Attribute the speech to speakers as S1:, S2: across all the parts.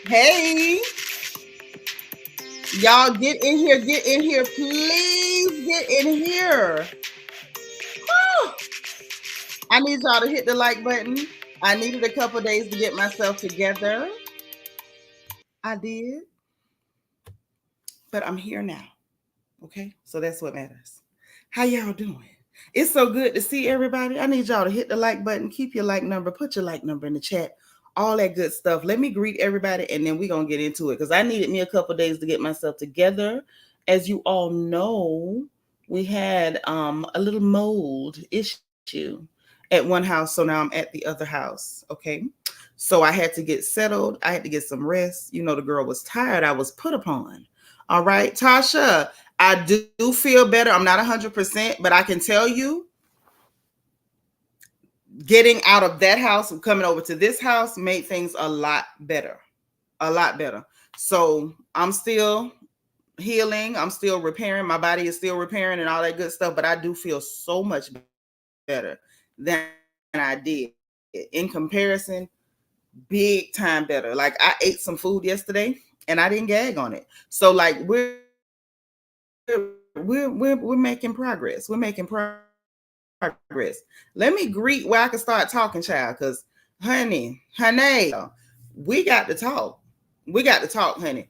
S1: Hey, y'all get in here, please get in here. Whew. I need y'all to hit the like button. I needed a couple days to get myself together. I did, but I'm here now. Okay, so that's what matters. How y'all doing? It's so good to see everybody. I need y'all to hit the like button, keep your like number, put your like number in the chat, all that good stuff. Let me greet everybody and then we're going to get into it because I needed me a couple days to get myself together. As you all know, we had a little mold issue at one house. So now I'm at the other house. Okay. So I had to get settled. I had to get some rest. You know, the girl was tired. I was put upon. All right. Tasha, I do feel better. I'm not 100%, but I can tell you getting out of that house and coming over to this house made things a lot better. A lot better. So I'm still healing. I'm still repairing. My body is still repairing and all that good stuff, but I do feel so much better than I did. In comparison, big time better. Like I ate some food yesterday and I didn't gag on it. So like we're making progress. We're making progress. Let me greet where I can start talking, child, because honey, we got to talk. We got to talk, honey.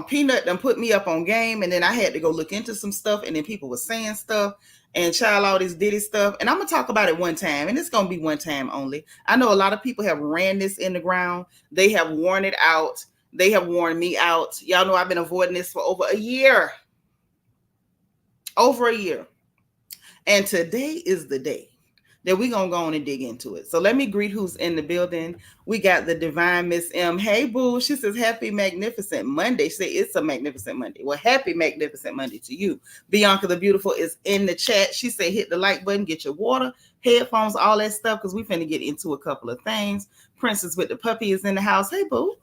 S1: Peanut done put me up on game, and then I had to go look into some stuff, and then people were saying stuff, and child, all this Diddy stuff. And I'm gonna talk about it one time, and it's gonna be one time only. I know a lot of people have ran this in the ground. They have worn it out. They have worn me out. Y'all know I've been avoiding this for over a year. Over a year. And today is the day that we're going to go on and dig into it. So let me greet who's in the building. We got the divine Miss M. Hey, boo. She says, happy magnificent Monday. She said, it's a magnificent Monday. Well, happy magnificent Monday to you. Bianca the Beautiful is in the chat. She said, hit the like button, get your water, headphones, all that stuff, because we finna get into a couple of things. Princess with the puppy is in the house. Hey, boo.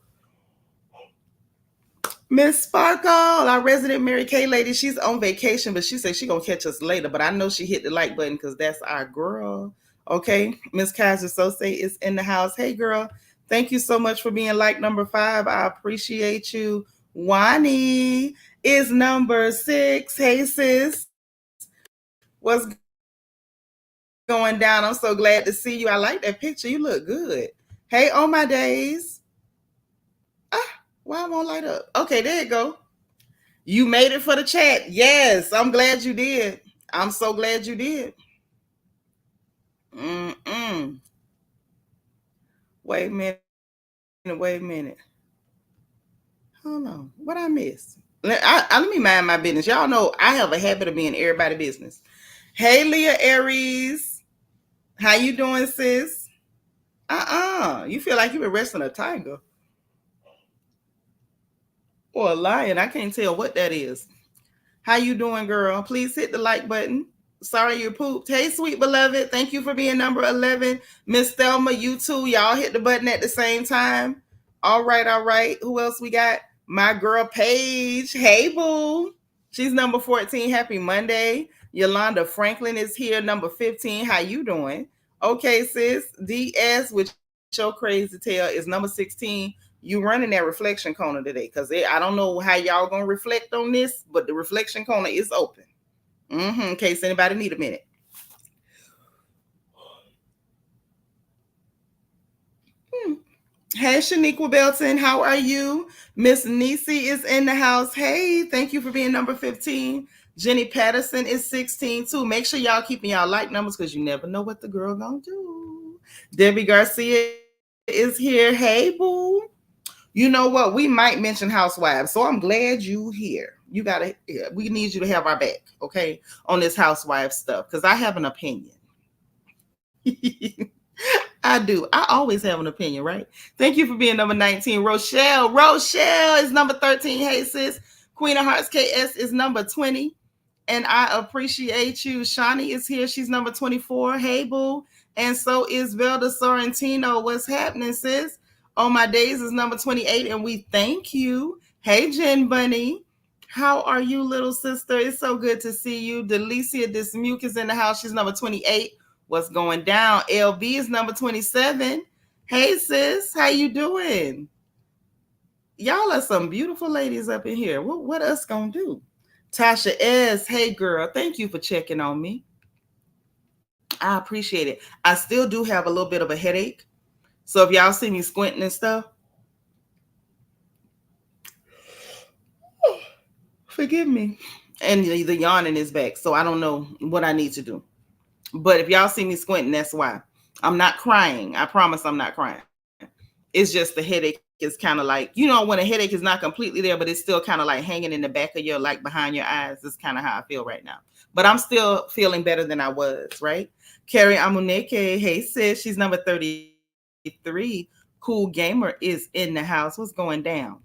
S1: Miss Sparkle, our resident Mary Kay lady, she's on vacation, but she said she gonna catch us later. But I know she hit the like button because that's our girl. Okay, Miss Kaiser Sose is in the house. Hey, girl, thank you so much for being like number 5. I appreciate you. Wani is number 6. Hey, sis, what's going down? I'm so glad to see you. I like that picture. You look good. Hey, on my days. Why won't light up? Okay, there you go. You made it for the chat. Yes, I'm glad you did. I'm so glad you did. Wait a minute. Wait a minute. Hold on. What I miss? Let me mind my business. Y'all know I have a habit of being everybody's business. Hey, Leah Aries. How you doing, sis? You feel like you've been wrestling a tiger or a lion. I can't tell what that is. How you doing, girl? Please hit the like button. Sorry you pooped. Hey, sweet beloved. Thank you for being number 11. Miss Thelma, you too. Y'all hit the button at the same time. All right, all right. Who else we got? My girl Paige. Hey, boo. She's number 14. Happy Monday. Yolanda Franklin is here, number 15. How you doing? Okay, sis. DS with your crazy tail is number 16. You running that reflection corner today because I don't know how y'all gonna reflect on this, but the reflection corner is open. In case anybody need a minute. Hey, Shaniqua Belton, how are you? Miss Nisi is in the house. Hey, thank you for being number 15. Jenny Patterson is 16 too. Make sure y'all keeping y'all like numbers because you never know what the girl gonna do. Debbie Garcia is here. Hey, boo. You know what? We might mention Housewives, so I'm glad you here. We need you to have our back, okay, on this Housewives stuff because I have an opinion. I do. I always have an opinion, right? Thank you for being number 19. Rochelle is number 13. Hey, sis. Queen of Hearts KS is number 20. And I appreciate you. Shawnee is here. She's number 24. Hey, boo. And so is Velda Sorrentino. What's happening, sis? On My Days is number 28. And we thank you. Hey, Jen Bunny. How are you, little sister? It's so good to see you. Delicia Dismuke is in the house. She's number 28. What's going down? LB is number 27. Hey, sis. How you doing? Y'all are some beautiful ladies up in here. What us gonna do? Tasha S. Hey girl, thank you for checking on me. I appreciate it. I still do have a little bit of a headache. So if y'all see me squinting and stuff, forgive me. And the yawning is back. So I don't know what I need to do. But if y'all see me squinting, that's why. I'm not crying. I promise I'm not crying. It's just the headache is kind of like, when a headache is not completely there, but it's still kind of like hanging in the back of your, like behind your eyes. That's kind of how I feel right now. But I'm still feeling better than I was, right? Carrie Amuneke, hey sis, she's number 33. Cool Gamer is in the house. What's going down?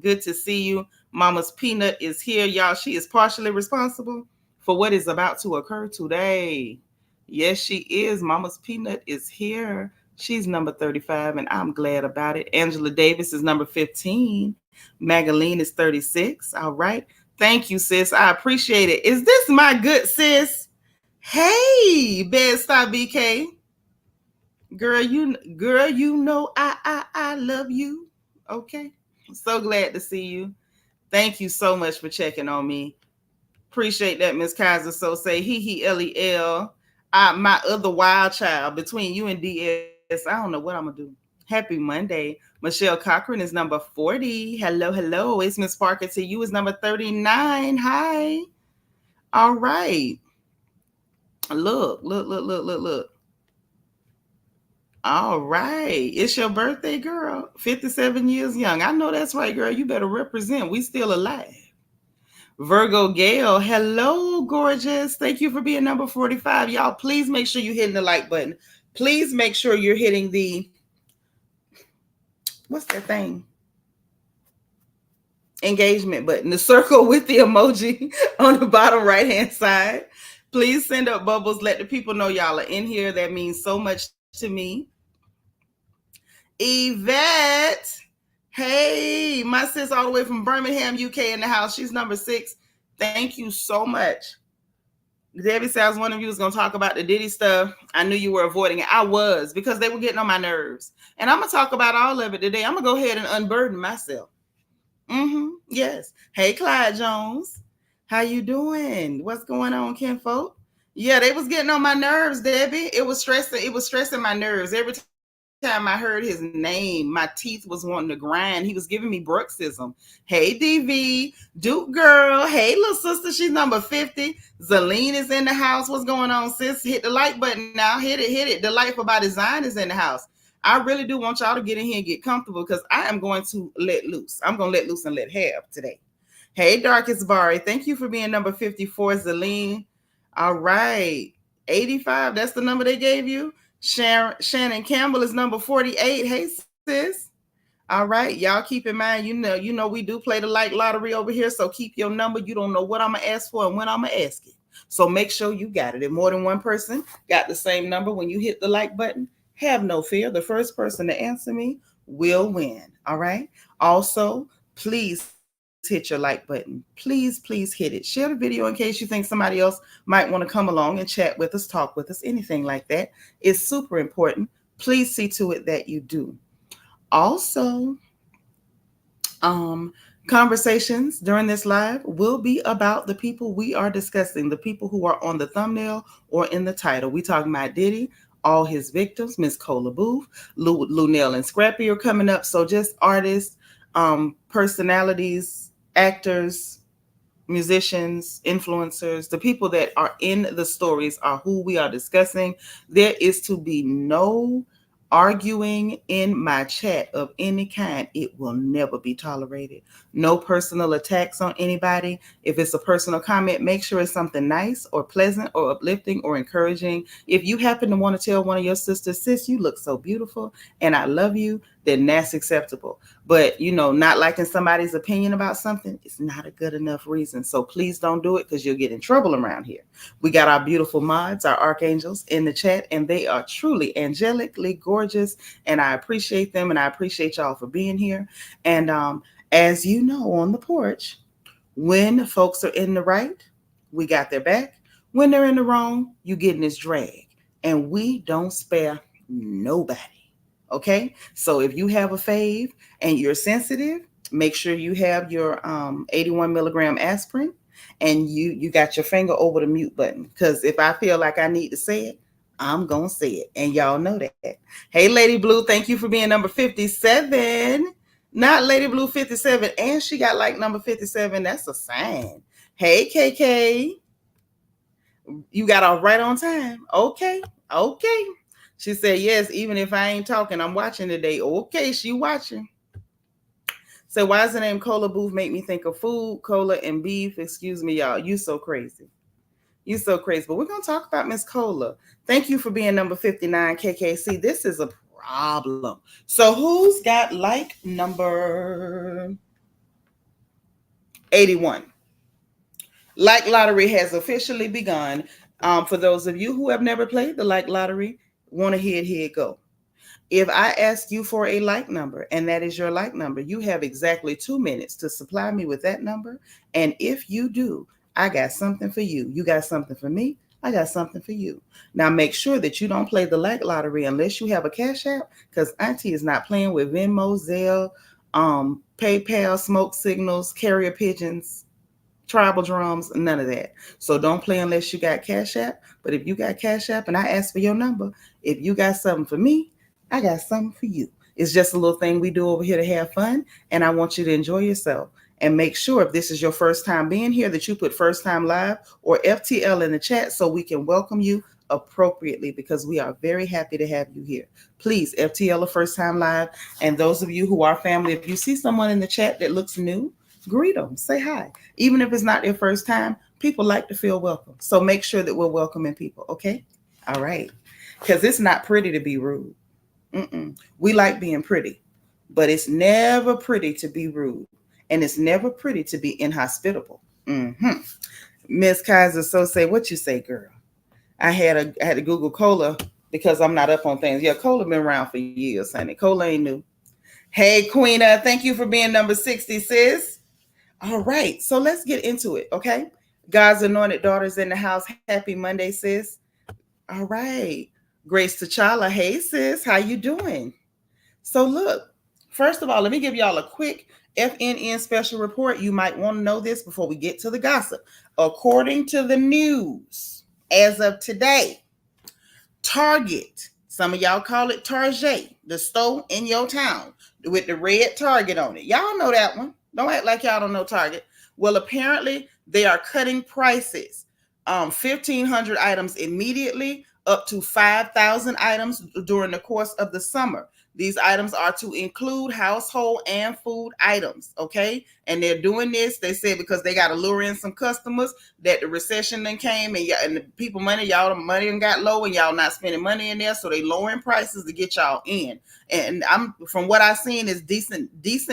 S1: Good to see you. Mama's Peanut is here, y'all. She is partially responsible for what is about to occur today. Yes, she is. Mama's Peanut is here. She's number 35, and I'm glad about it. Angela Davis is number 15. Magaline is 36. All right. Thank you, sis. I appreciate it. Is this my good sis? Hey, Bed-Stuy BK. Girl, you know I love you. Okay. So glad to see you. Thank you so much for checking on me. Appreciate that, Miss Kaiser. So say LEL. My other wild child between you and DS. I don't know what I'm gonna do. Happy Monday. Michelle Cochran is number 40. Hello, hello. It's Miss Parker to you is number 39. Hi. All right. Look. All right. It's your birthday, girl. 57 years young. I know that's right, girl. You better represent. We still alive. Virgo Gale, hello, gorgeous. Thank you for being number 45. Y'all, please make sure you're hitting the like button. Please make sure you're hitting the, what's that thing? Engagement button, the circle with the emoji on the bottom right hand side. Please send up bubbles. Let the people know y'all are in here. That means so much to me. Yvette, hey, my sis all the way from Birmingham, UK in the house. She's number 6. Thank you so much. Debbie says one of you was going to talk about the Diddy stuff. I knew you were avoiding it. I was, because they were getting on my nerves. And I'm going to talk about all of it today. I'm going to go ahead and unburden myself. Yes. Hey, Clyde Jones. How you doing? What's going on, kinfolk? Yeah, they was getting on my nerves, Debbie. It was stressing. It was stressing my nerves. Every time I heard his name, my teeth was wanting to grind. He was giving me bruxism. Hey, DV, Duke girl. Hey, little sister. She's number 50. Zaline is in the house. What's going on, sis? Hit the like button now. Hit it. Delightful by Design is in the house. I really do want y'all to get in here and get comfortable because I am going to let loose. I'm going to let loose and let have today. Hey, Darkest Bari. Thank you for being number 54, Zaline. All right. 85. That's the number they gave you. Shannon Campbell is number 48. Hey, sis. All right. Y'all keep in mind, you know we do play the like lottery over here. So keep your number. You don't know what I'm going to ask for and when I'm going to ask it. So make sure you got it. If more than one person got the same number when you hit the like button, have no fear. The first person to answer me will win. All right. Also, please hit your like button. Please hit it. Share the video in case you think somebody else might want to come along and chat with us, talk with us, anything like that. It's super important. Please see to it that you do. Also, conversations during this live will be about the people we are discussing, the people who are on the thumbnail or in the title. We talking about Diddy, all his victims, Miss Kola Boof, Lunell and Scrappy are coming up. So just artists, personalities, actors, musicians, influencers, the people that are in the stories are who we are discussing. There is to be no arguing in my chat of any kind. It will never be tolerated. No personal attacks on anybody. If it's a personal comment, make sure it's something nice or pleasant or uplifting or encouraging. If you happen to want to tell one of your sisters, sis, you look so beautiful and I love you, then that's acceptable. But, not liking somebody's opinion about something is not a good enough reason. So please don't do it because you'll get in trouble around here. We got our beautiful mods, our archangels in the chat, and they are truly angelically gorgeous. And I appreciate them, and I appreciate y'all for being here. And as you know, on the porch, when folks are in the right, we got their back. When they're in the wrong, you get in this drag. And we don't spare nobody. Okay? So if you have a fave and you're sensitive, Make sure you have your 81 milligram aspirin, and you got your finger over the mute button, because if I feel like I need to say it, I'm gonna say it, and y'all know that. Hey, Lady Blue, thank you for being number 57. Not Lady Blue 57, and she got like number 57. That's a sign. Hey, KK, you got off right on time. Okay, okay. She said yes. Even if I ain't talking, I'm watching today. Okay, she watching. So why does the name Kola Boof make me think of food, cola, and beef? Excuse me, y'all. You so crazy. You so crazy. But we're going to talk about Miss Kola. Thank you for being number 59, KKC. This is a problem. So who's got like number 81? Like lottery has officially begun. For those of you who have never played the like lottery, want to hear it go. If I ask you for a like number and that is your like number, you have exactly 2 minutes to supply me with that number. And if you do, I got something for you. You got something for me. I got something for you. Now make sure that you don't play the like lottery unless you have a cash app, because Auntie is not playing with Venmo, Zelle, PayPal, smoke signals, carrier pigeons, tribal drums, none of that. So don't play unless you got cash app. But if you got cash app and I ask for your number, if you got something for me, I got something for you. It's just a little thing we do over here to have fun, and I want you to enjoy yourself. And make sure if this is your first time being here that you put first time live or FTL in the chat so we can welcome you appropriately, because we are very happy to have you here. Please FTL a first time live. And those of you who are family, if you see someone in the chat that looks new, greet them, say hi. Even if it's not their first time, people like to feel welcome. So make sure that we're welcoming people, okay? All right. Because it's not pretty to be rude. We like being pretty, but it's never pretty to be rude, and it's never pretty to be inhospitable. Miss Kaiser, so say what you say, girl. I had to Google Kola because I'm not up on things. Yeah, Kola been around for years, honey. Kola ain't new. Hey, Queena, thank you for being number 60, sis. All right, so let's get into it, okay? God's anointed daughters in the house. Happy Monday, sis. All right. Grace T'Challa. Hey, sis. How you doing? So look, first of all, let me give y'all a quick FNN special report. You might want to know this before we get to the gossip. According to the news, as of today, Target, some of y'all call it Target, the store in your town with the red Target on it. Y'all know that one. Don't act like y'all don't know Target. Well, apparently they are cutting prices. 1,500 items immediately, up to 5,000 items during the course of the summer. These items are to include household and food items, okay? And they're doing this, they said, because they got to lure in some customers, that the recession then came, and the people money, y'all money got low, and y'all not spending money in there, so they lowering prices to get y'all in. And I'm, from what I've seen, is decent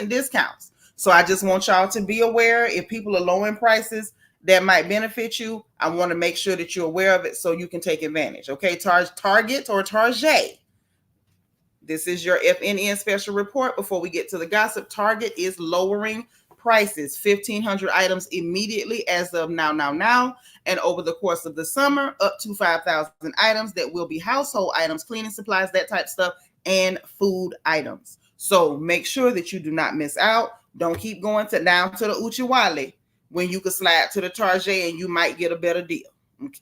S1: discounts. So I just want y'all to be aware, if people are lowering prices that might benefit you, I want to make sure that you're aware of it so you can take advantage. Okay, Target or Target. This is your FNN special report. Before we get to the gossip, Target is lowering prices, 1,500 items immediately as of now, and over the course of the summer, up to 5,000 items that will be household items, cleaning supplies, that type of stuff, and food items. So make sure that you do not miss out. Don't keep going down to the Uchiwale when you can slide to the Target and you might get a better deal. Okay.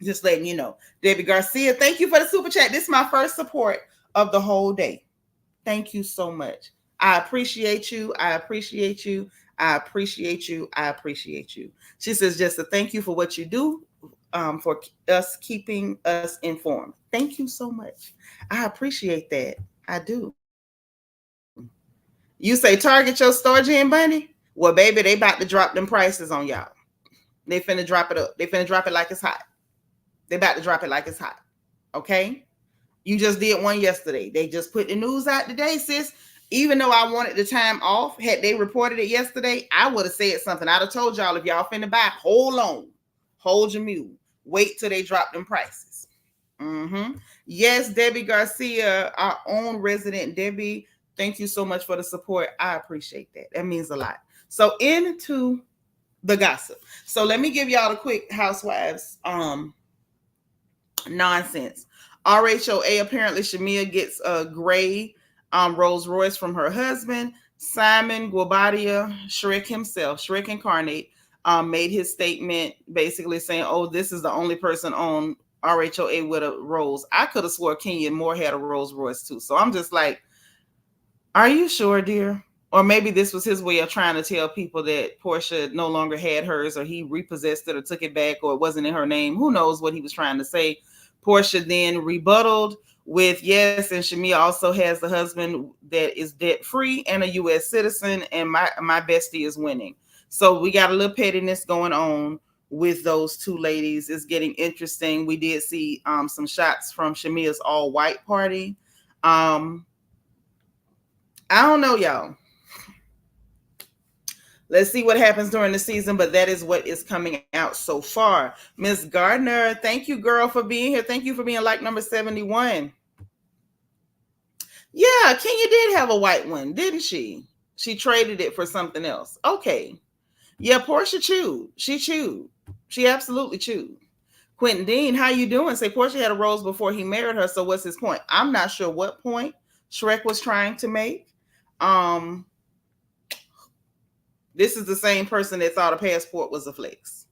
S1: Just letting you know. Debbie Garcia, thank you for the super chat. This is my first support of the whole day. Thank you so much. I appreciate you. I appreciate you. I appreciate you. I appreciate you. She says, just a thank you for what you do, for us keeping us informed. Thank you so much. I appreciate that. I do. You say Target your store, Jen Bunny? Well, baby, they about to drop them prices on y'all. They finna drop it up. They finna drop it like it's hot. They about to drop it like it's hot. Okay? You just did one yesterday. They just put the news out today, sis. Even though I wanted the time off, had they reported it yesterday, I would have said something. I'd have told y'all, if y'all finna buy, hold on. Hold your mule. Wait till they drop them prices. Yes, Debbie Garcia, our own resident Debbie, thank you so much for the support. I appreciate that. That means a lot. So into the gossip. So let me give y'all a quick Housewives nonsense. RHOA, apparently Shamia gets a gray Rolls Royce from her husband. Simon Guobadia, Shrek himself, Shrek incarnate, made his statement basically saying, "Oh, this is the only person on RHOA with a Rolls." I could have swore Kenyon Moore had a Rolls Royce too. So I'm just like, are you sure, dear? Or maybe this was his way of trying to tell people that Portia no longer had hers, or he repossessed it or took it back, or it wasn't in her name. Who knows what he was trying to say. Portia then rebutted with, yes, and Shamia also has the husband that is debt free and a U.S. citizen, and my bestie is winning. So we got a little pettiness going on with those two ladies. It's getting interesting. We did see some shots from Shamia's all white party. I don't know, y'all. Let's see what happens during the season, but that is what is coming out so far. Miss Gardner, thank you, girl, for being here. Thank you for being like number 71. Yeah, Kenya did have a white one, didn't she? She traded it for something else. Okay. Yeah, Portia chewed. She chewed. She absolutely chewed. Quentin Dean, how you doing? Say Portia had a rose before he married her, so what's his point? I'm not sure what point Shrek was trying to make. This is the same person that thought a passport was a flex.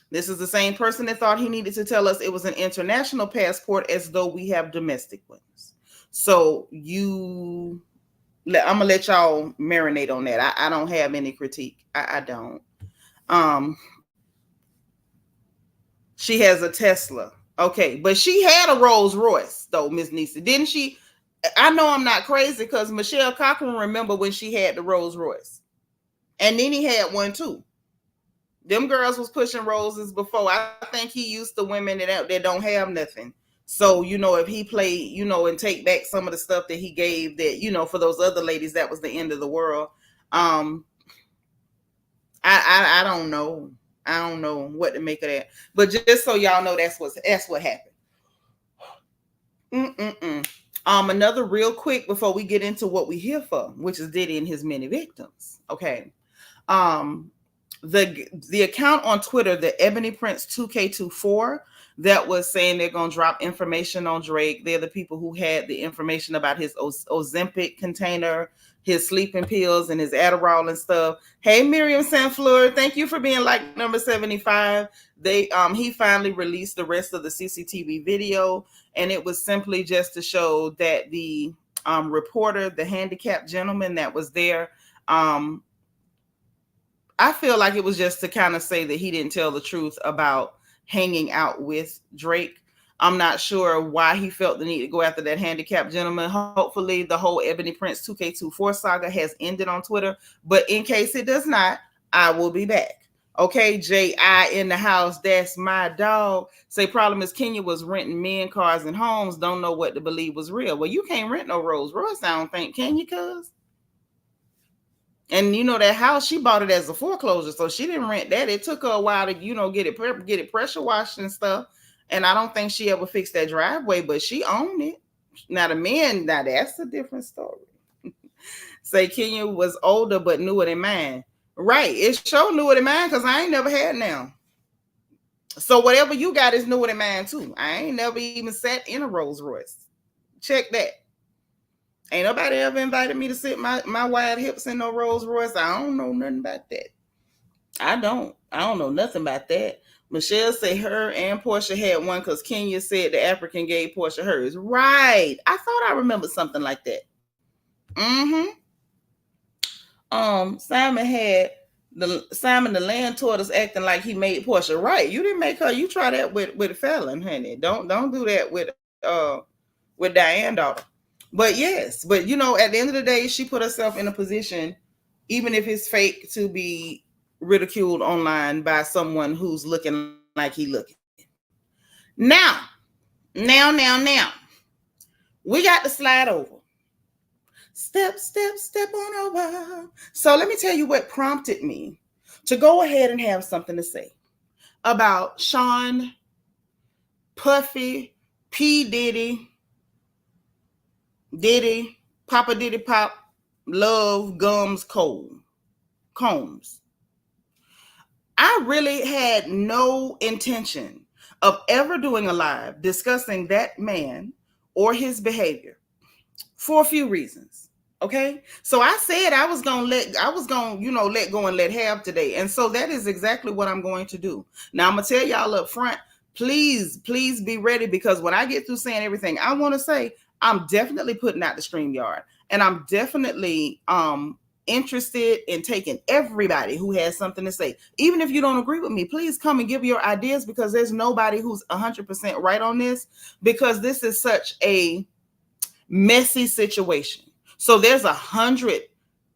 S1: This is the same person that thought he needed to tell us it was an international passport as though we have domestic ones. So I'm going to let y'all marinate on that. I don't have any critique. I don't. She has a Tesla. Okay, but she had a Rolls Royce, though, Miss Nisa. Didn't she? I know I'm not crazy because Michelle Cochran remember when she had the Rolls Royce. And then he had one too. Them girls was pushing roses before. I think he used to women that don't have nothing. So, if he played, and take back some of the stuff that he gave that, for those other ladies, that was the end of the world. I don't know. I don't know what to make of that. But just so y'all know, that's what happened. Another real quick before we get into what we here for, which is Diddy and his many victims. Okay. The account on Twitter, the Ebony Prince 2K24, that was saying they're going to drop information on Drake. They're the people who had the information about his Ozempic container, his sleeping pills, and his Adderall and stuff. Hey, Miriam Sanfleur, thank you for being like number 75. He finally released the rest of the CCTV video, and it was simply just to show that the reporter, the handicapped gentleman that was there, I feel like it was just to kind of say that he didn't tell the truth about hanging out with Drake. I'm not sure why he felt the need to go after that handicapped gentleman. Hopefully the whole Ebony Prince 2K24 saga has ended on Twitter. But in case it does not, I will be back. Okay, J.I. in the house. That's my dog. Say problem is Kenya was renting men, cars, and homes. Don't know what to believe was real. Well, you can't rent no Rolls Royce, I don't think. Can you, cuz? And that house, she bought it as a foreclosure, so she didn't rent that. It took her a while to, get it pressure washed and stuff. And I don't think she ever fixed that driveway, but she owned it. Now that's a different story. Say Kenya was older but newer than mine. Right, it's sure newer than mine because I ain't never had now. So whatever you got is newer than mine too. I ain't never even sat in a Rolls Royce. Check that. Ain't nobody ever invited me to sit my wide hips in no Rolls Royce. I don't know nothing about that. I don't know nothing about that. Michelle said her and Portia had one because Kenya said the African gave Portia hers. Right. I thought I remembered something like that. Simon the land tortoise acting like he made Portia. Right. You didn't make her. You try that with Fallon, honey. Don't do that with Diane daughter. But yes, at the end of the day, she put herself in a position, even if it's fake, to be ridiculed online by someone who's looking like he looking. Now, we got to slide over. Step on over. So let me tell you what prompted me to go ahead and have something to say about Sean, Puffy, P. Diddy, Papa Diddy Pop, Love, Gums, Combs. I really had no intention of ever doing a live discussing that man or his behavior for a few reasons. Okay. So I said I was gonna let go and let have today. And so that is exactly what I'm going to do. Now I'm gonna tell y'all up front, please be ready, because when I get through saying everything I want to say, I'm definitely putting out the StreamYard. And I'm definitely interested in taking everybody who has something to say. Even if you don't agree with me, please come and give your ideas, because there's nobody who's 100% right on this, because this is such a messy situation. So there's 100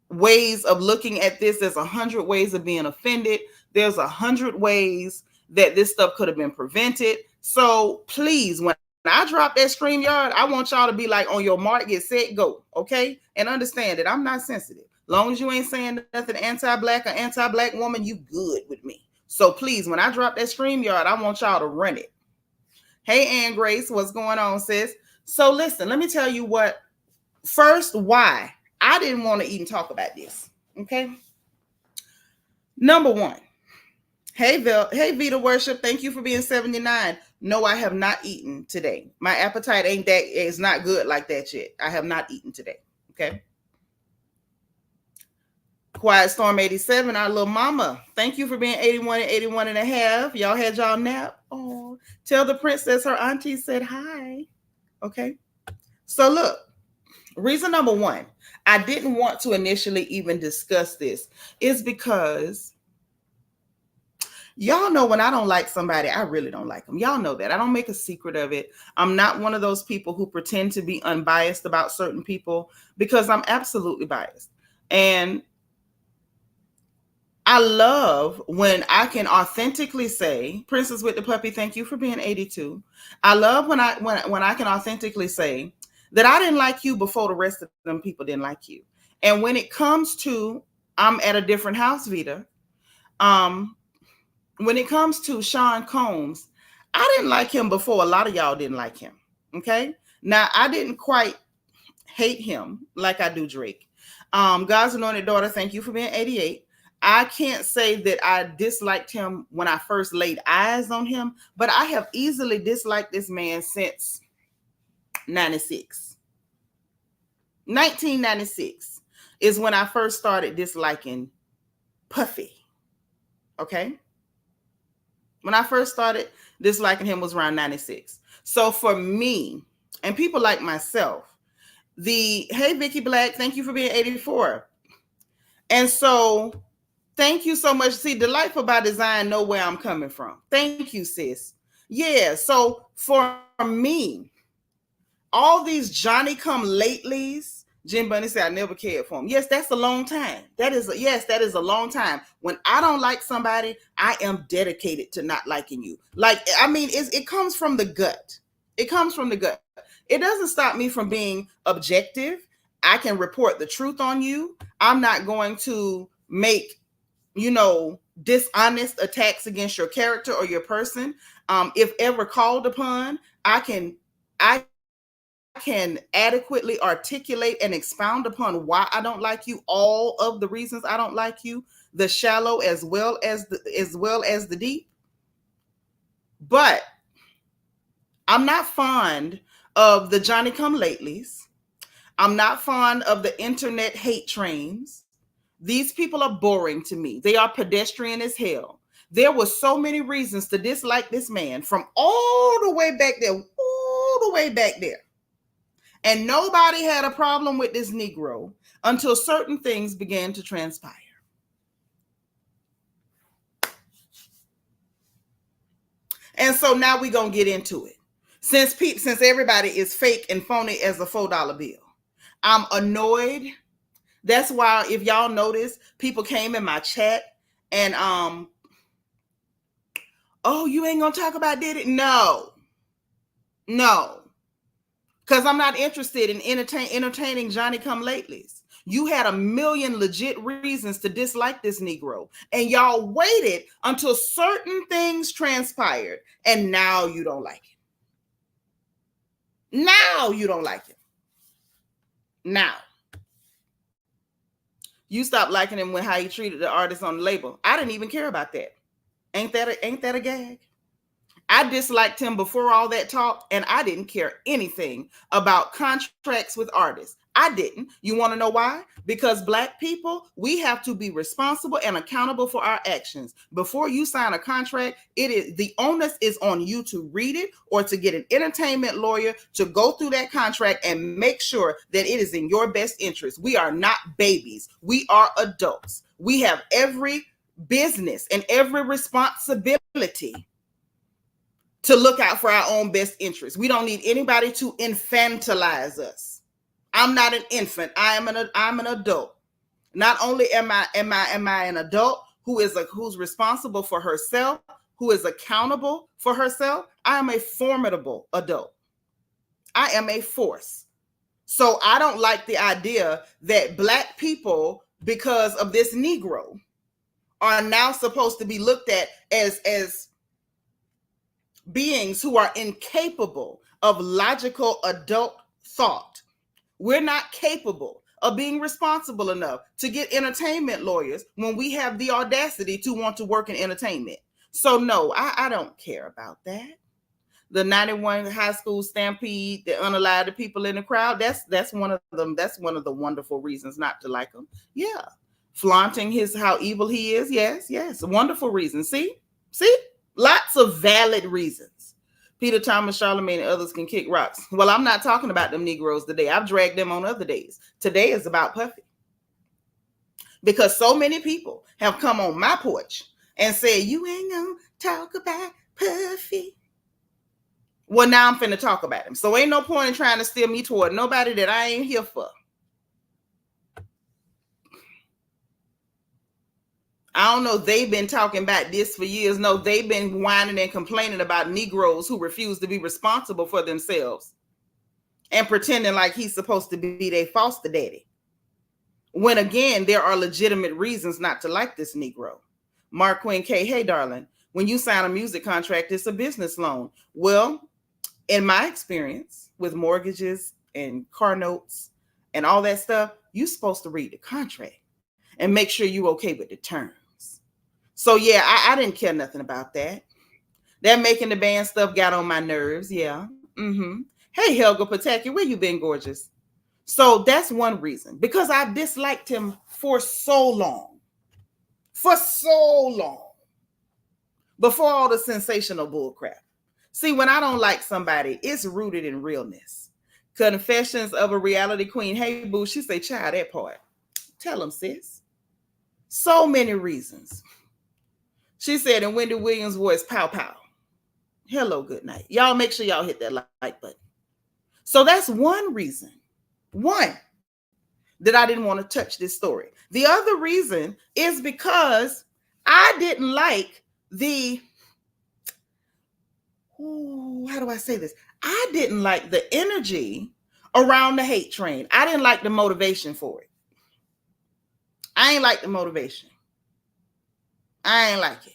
S1: ways of looking at this. There's 100 ways of being offended. There's 100 ways that this stuff could have been prevented. So please, when I drop that StreamYard, I want y'all to be like, on your mark, get set, go. Okay? And understand that I'm not sensitive. Long as you ain't saying nothing anti-black or anti-black woman, you good with me. So please, when I drop that StreamYard, I want y'all to run it. Hey, Ann Grace, what's going on, sis? So listen, let me tell you what. First, why I didn't want to even talk about this. Okay. Number one. Hey, Vita Worship. Thank you for being 79. No, I have not eaten today. My appetite is not good like that yet. I have not eaten today. Okay. Quiet Storm 87, our little mama. Thank you for being 81 and 81 and a half. Y'all had y'all nap. Oh, tell the princess her auntie said hi. Okay. So look. Reason number one, I didn't want to initially even discuss this is because y'all know when I don't like somebody, I really don't like them. Y'all know that. I don't make a secret of it. I'm not one of those people who pretend to be unbiased about certain people, because I'm absolutely biased. And I love when I can authentically say, Princess with the Puppy, thank you for being 82. I love when I can authentically say that I didn't like you before the rest of them people didn't like you. And when it comes to, I'm at a different house, Vita. When it comes to Sean Combs, I didn't like him before a lot of y'all didn't like him. Okay. Now I didn't quite hate him like I do Drake. God's anointed daughter, thank you for being 88. I can't say that I disliked him when I first laid eyes on him, but I have easily disliked this man since 96. 1996 is when I first started disliking Puffy. Okay. When I first started disliking him was around 96. So for me and people like myself, hey, Vicky Black, thank you for being 84. And so thank you so much. See, Delightful by Design know where I'm coming from. Thank you, sis. Yeah. So for me, all these Johnny come latelys, Jim Bunny said, I never cared for him. Yes, that's a long time. That is a long time. When I don't like somebody, I am dedicated to not liking you. Like, I mean, it comes from the gut. It comes from the gut. It doesn't stop me from being objective. I can report the truth on you. I'm not going to make, dishonest attacks against your character or your person. If ever called upon, I can adequately articulate and expound upon why I don't like you, all of the reasons I don't like you, the shallow as well as the deep. But I'm not fond of the Johnny come latelys. I'm not fond of the internet hate trains. These people are boring to me. They are pedestrian as hell. There were so many reasons to dislike this man from all the way back there. And nobody had a problem with this Negro until certain things began to transpire. And so now we're going to get into it. Since everybody is fake and phony as a $4 bill, I'm annoyed. That's why, if y'all notice, people came in my chat and, oh, you ain't going to talk about Diddy? No. Because I'm not interested in entertaining Johnny come latelys. You had a million legit reasons to dislike this Negro, and y'all waited until certain things transpired, and now you don't like him. Now you don't like him. Now. You stopped liking him when how he treated the artist on the label. I didn't even care about that. Ain't that a gag? I disliked him before all that talk, and I didn't care anything about contracts with artists. I didn't. You want to know why? Because Black people, we have to be responsible and accountable for our actions. Before you sign a contract, it is the onus is on you to read it or to get an entertainment lawyer to go through that contract and make sure that it is in your best interest. We are not babies. We are adults. We have every business and every responsibility to look out for our own best interests. We don't need anybody to infantilize us. I'm not an infant. I'm an adult. Not only am I an adult who's responsible for herself, who is accountable for herself, I am a formidable adult. I am a force. So I don't like the idea that Black people, because of this Negro, are now supposed to be looked at as beings who are incapable of logical adult thought. We're not capable of being responsible enough to get entertainment lawyers when we have the audacity to want to work in entertainment. So no, I don't care about that. The 91 high school stampede, the unalived people in the crowd, that's one of them. That's one of the wonderful reasons not to like him. Yeah. Flaunting how evil he is. Yes. Wonderful reasons. See? Lots of valid reasons. Peter Thomas, Charlemagne, and others can kick rocks. Well, I'm not talking about them Negroes today. I've dragged them on other days. Today is about Puffy. Because so many people have come on my porch and said, you ain't gonna talk about Puffy. Well, now I'm finna talk about him. So ain't no point in trying to steer me toward nobody that I ain't here for. I don't know. They've been talking about this for years. No, they've been whining and complaining about Negroes who refuse to be responsible for themselves and pretending like he's supposed to be their foster daddy. When again, there are legitimate reasons not to like this Negro. Mark Quinn K. Hey, darling, when you sign a music contract, it's a business loan. Well, in my experience with mortgages and car notes and all that stuff, you're supposed to read the contract and make sure you're okay with the terms. So yeah, I didn't care nothing about that. That making the band stuff got on my nerves. Yeah. Hey, Helga Pataki, where you been, gorgeous? So that's one reason, because I disliked him for so long. Before all the sensational bullcrap. See, when I don't like somebody, it's rooted in realness. Confessions of a Reality Queen. Hey, boo, she say, child, that part. Tell them, sis. So many reasons. She said in Wendy Williams' voice, pow, pow. Hello, good night. Y'all make sure y'all hit that like button. So that's one reason. One, that I didn't want to touch this story. The other reason is because I didn't like how do I say this? I didn't like the energy around the hate train. I didn't like the motivation for it. I ain't like the motivation. I ain't like it.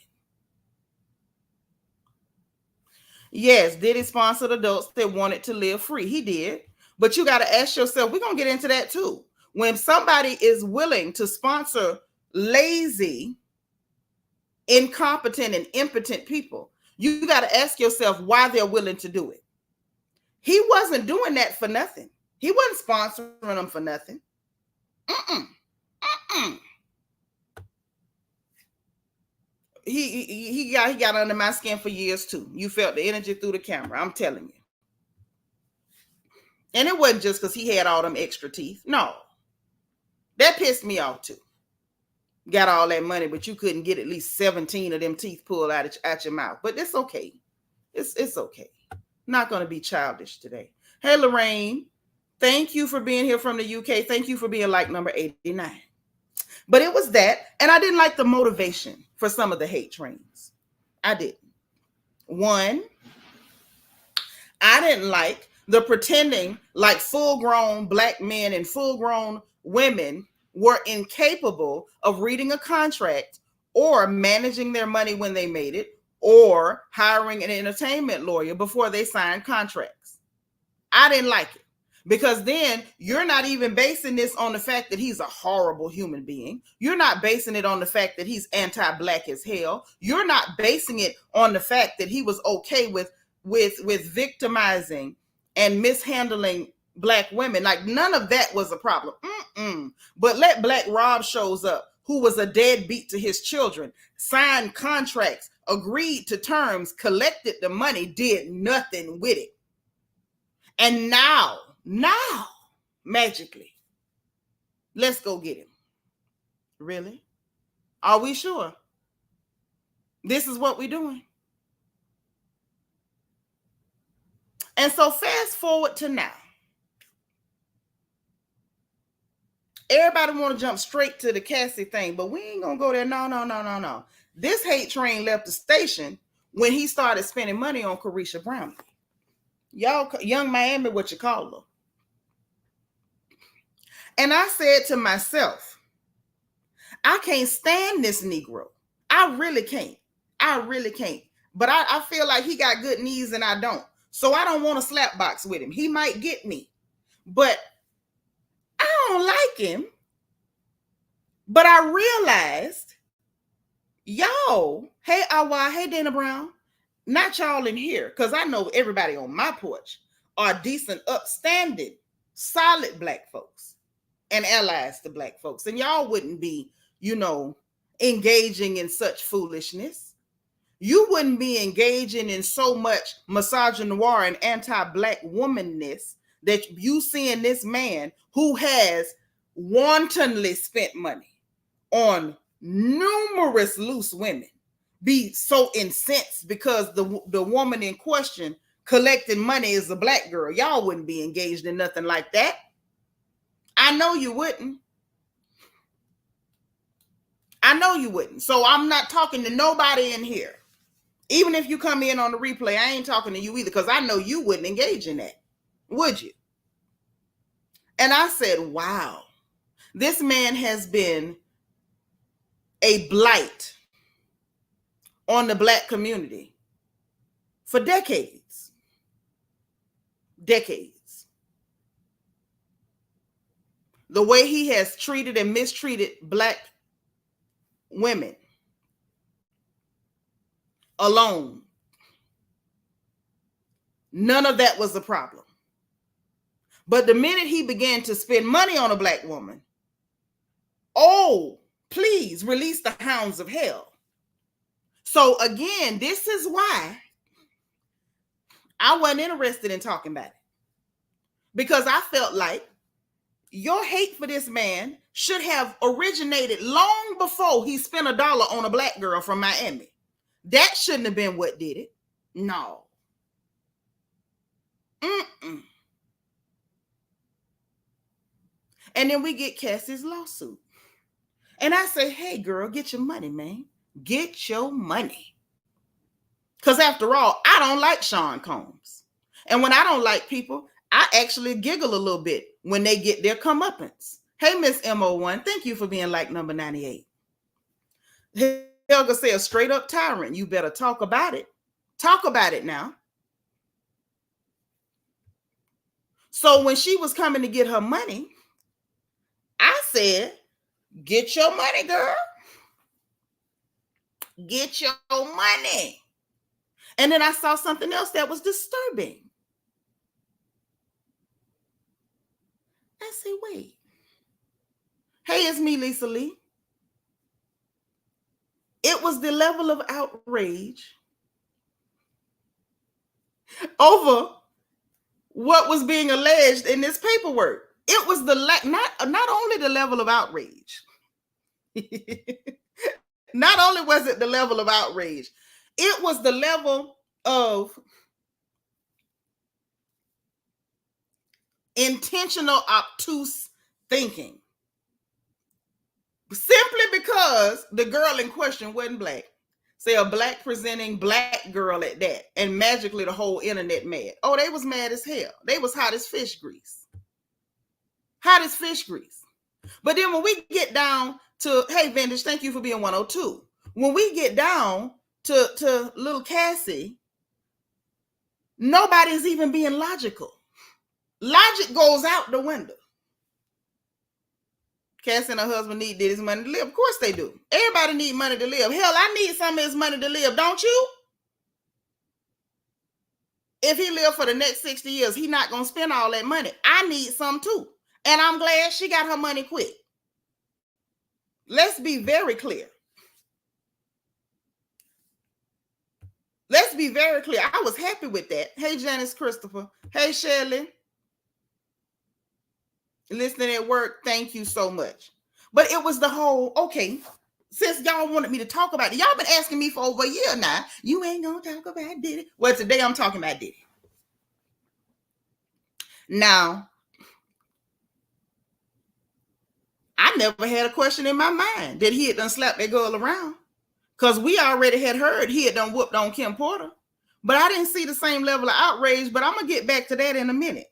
S1: Yes, Diddy sponsored adults that wanted to live free. He did. But you got to ask yourself, we're going to get into that too. When somebody is willing to sponsor lazy, incompetent, and impotent people, you got to ask yourself why they're willing to do it. He wasn't doing that for nothing. He wasn't sponsoring them for nothing. He got under my skin for years too. You felt the energy through the camera. I'm telling you. And it wasn't just because he had all them extra teeth. No. That pissed me off too. Got all that money, but you couldn't get at least 17 of them teeth pulled out your mouth. But it's okay. It's okay. Not going to be childish today. Hey, Lorraine. Thank you for being here from the UK. Thank you for being like number 89. But it was that. And I didn't like the motivation for some of the hate trains. I didn't. One, I didn't like the pretending like full-grown Black men and full-grown women were incapable of reading a contract or managing their money when they made it or hiring an entertainment lawyer before they signed contracts. I didn't like it because then you're not even basing this on the fact that he's a horrible human being. You're not basing it on the fact that he's anti-Black as hell. You're not basing it on the fact that he was okay with victimizing and mishandling black women. Like none of that was a problem. But let Black Rob shows up, who was a deadbeat to his children, signed contracts, agreed to terms, collected the money, did nothing with it. And now, magically, let's go get him. Really? Are we sure? This is what we're doing. And so fast forward to now. Everybody want to jump straight to the Cassie thing, but we ain't going to go there. No. This hate train left the station when he started spending money on Carisha Brown. Y'all, Young Miami, what you call her. And I said to myself, I can't stand this Negro. I really can't. But I feel like he got good knees and I don't. So I don't want to slap box with him. He might get me. But I don't like him. But I realized, y'all, hey Awa, hey Dana Brown, not y'all in here, because I know everybody on my porch are decent, upstanding, solid black folks and allies to black folks. And y'all wouldn't be, engaging in such foolishness. You wouldn't be engaging in so much misogynoir and anti-black womanness that you seeing this man who has wantonly spent money on numerous loose women be so incensed because the woman in question collecting money is a black girl. Y'all wouldn't be engaged in nothing like that. I know you wouldn't. So I'm not talking to nobody in here. Even if you come in on the replay, I ain't talking to you either, because I know you wouldn't engage in that, would you? And I said, wow, this man has been a blight on the black community for decades. The way he has treated and mistreated black women alone, none of that was a problem. But the minute he began to spend money on a black woman, oh, please release the hounds of hell. So again, this is why I wasn't interested in talking about it. Because I felt like your hate for this man should have originated long before he spent $1 on a black girl from Miami. That shouldn't have been what did it. No. And then we get Cassie's lawsuit. And I say, hey, girl, get your money, man. Get your money. Because after all, I don't like Sean Combs. And when I don't like people, I actually giggle a little bit when they get their comeuppance. Hey, Miss MO1, thank you for being like number 98. Helga said, straight up tyrant. You better talk about it. Talk about it now. So when she was coming to get her money, I said, get your money, girl. Get your money. And then I saw something else that was disturbing. I said, wait. Hey, it's me, Lisa Lee. It was the level of outrage over what was being alleged in this paperwork. It was not only the level of outrage. Not only was it the level of outrage, it was the level of intentional obtuse thinking. Simply because the girl in question wasn't black. Say a black presenting black girl at that. And magically the whole internet mad. Oh, they was mad as hell. They was hot as fish grease. Hot as fish grease. But then when we get down to, hey, Vintage, thank you for being 102. When we get down to little Cassie, nobody's even being logical. Logic goes out the window. Cassie and her husband need Diddy's money to live. Of course they do. Everybody need money to live. Hell, I need some of his money to live, don't you? if he live for the next 60 years, he not going to spend all that money. I need some too. And I'm glad she got her money quick. Let's be very clear. Let's be very clear. I was happy with that. Hey, Janice Christopher. Hey, Shirley. Listening at work, thank you so much. But it was the whole, okay, since y'all wanted me to talk about it, y'all been asking me for over a year now. You ain't going to talk about Diddy. Well, today I'm talking about Diddy. Now, I never had a question in my mind that he had done slapped that girl around. Because we already had heard he had done whooped on Kim Porter. But I didn't see the same level of outrage, but I'm going to get back to that in a minute.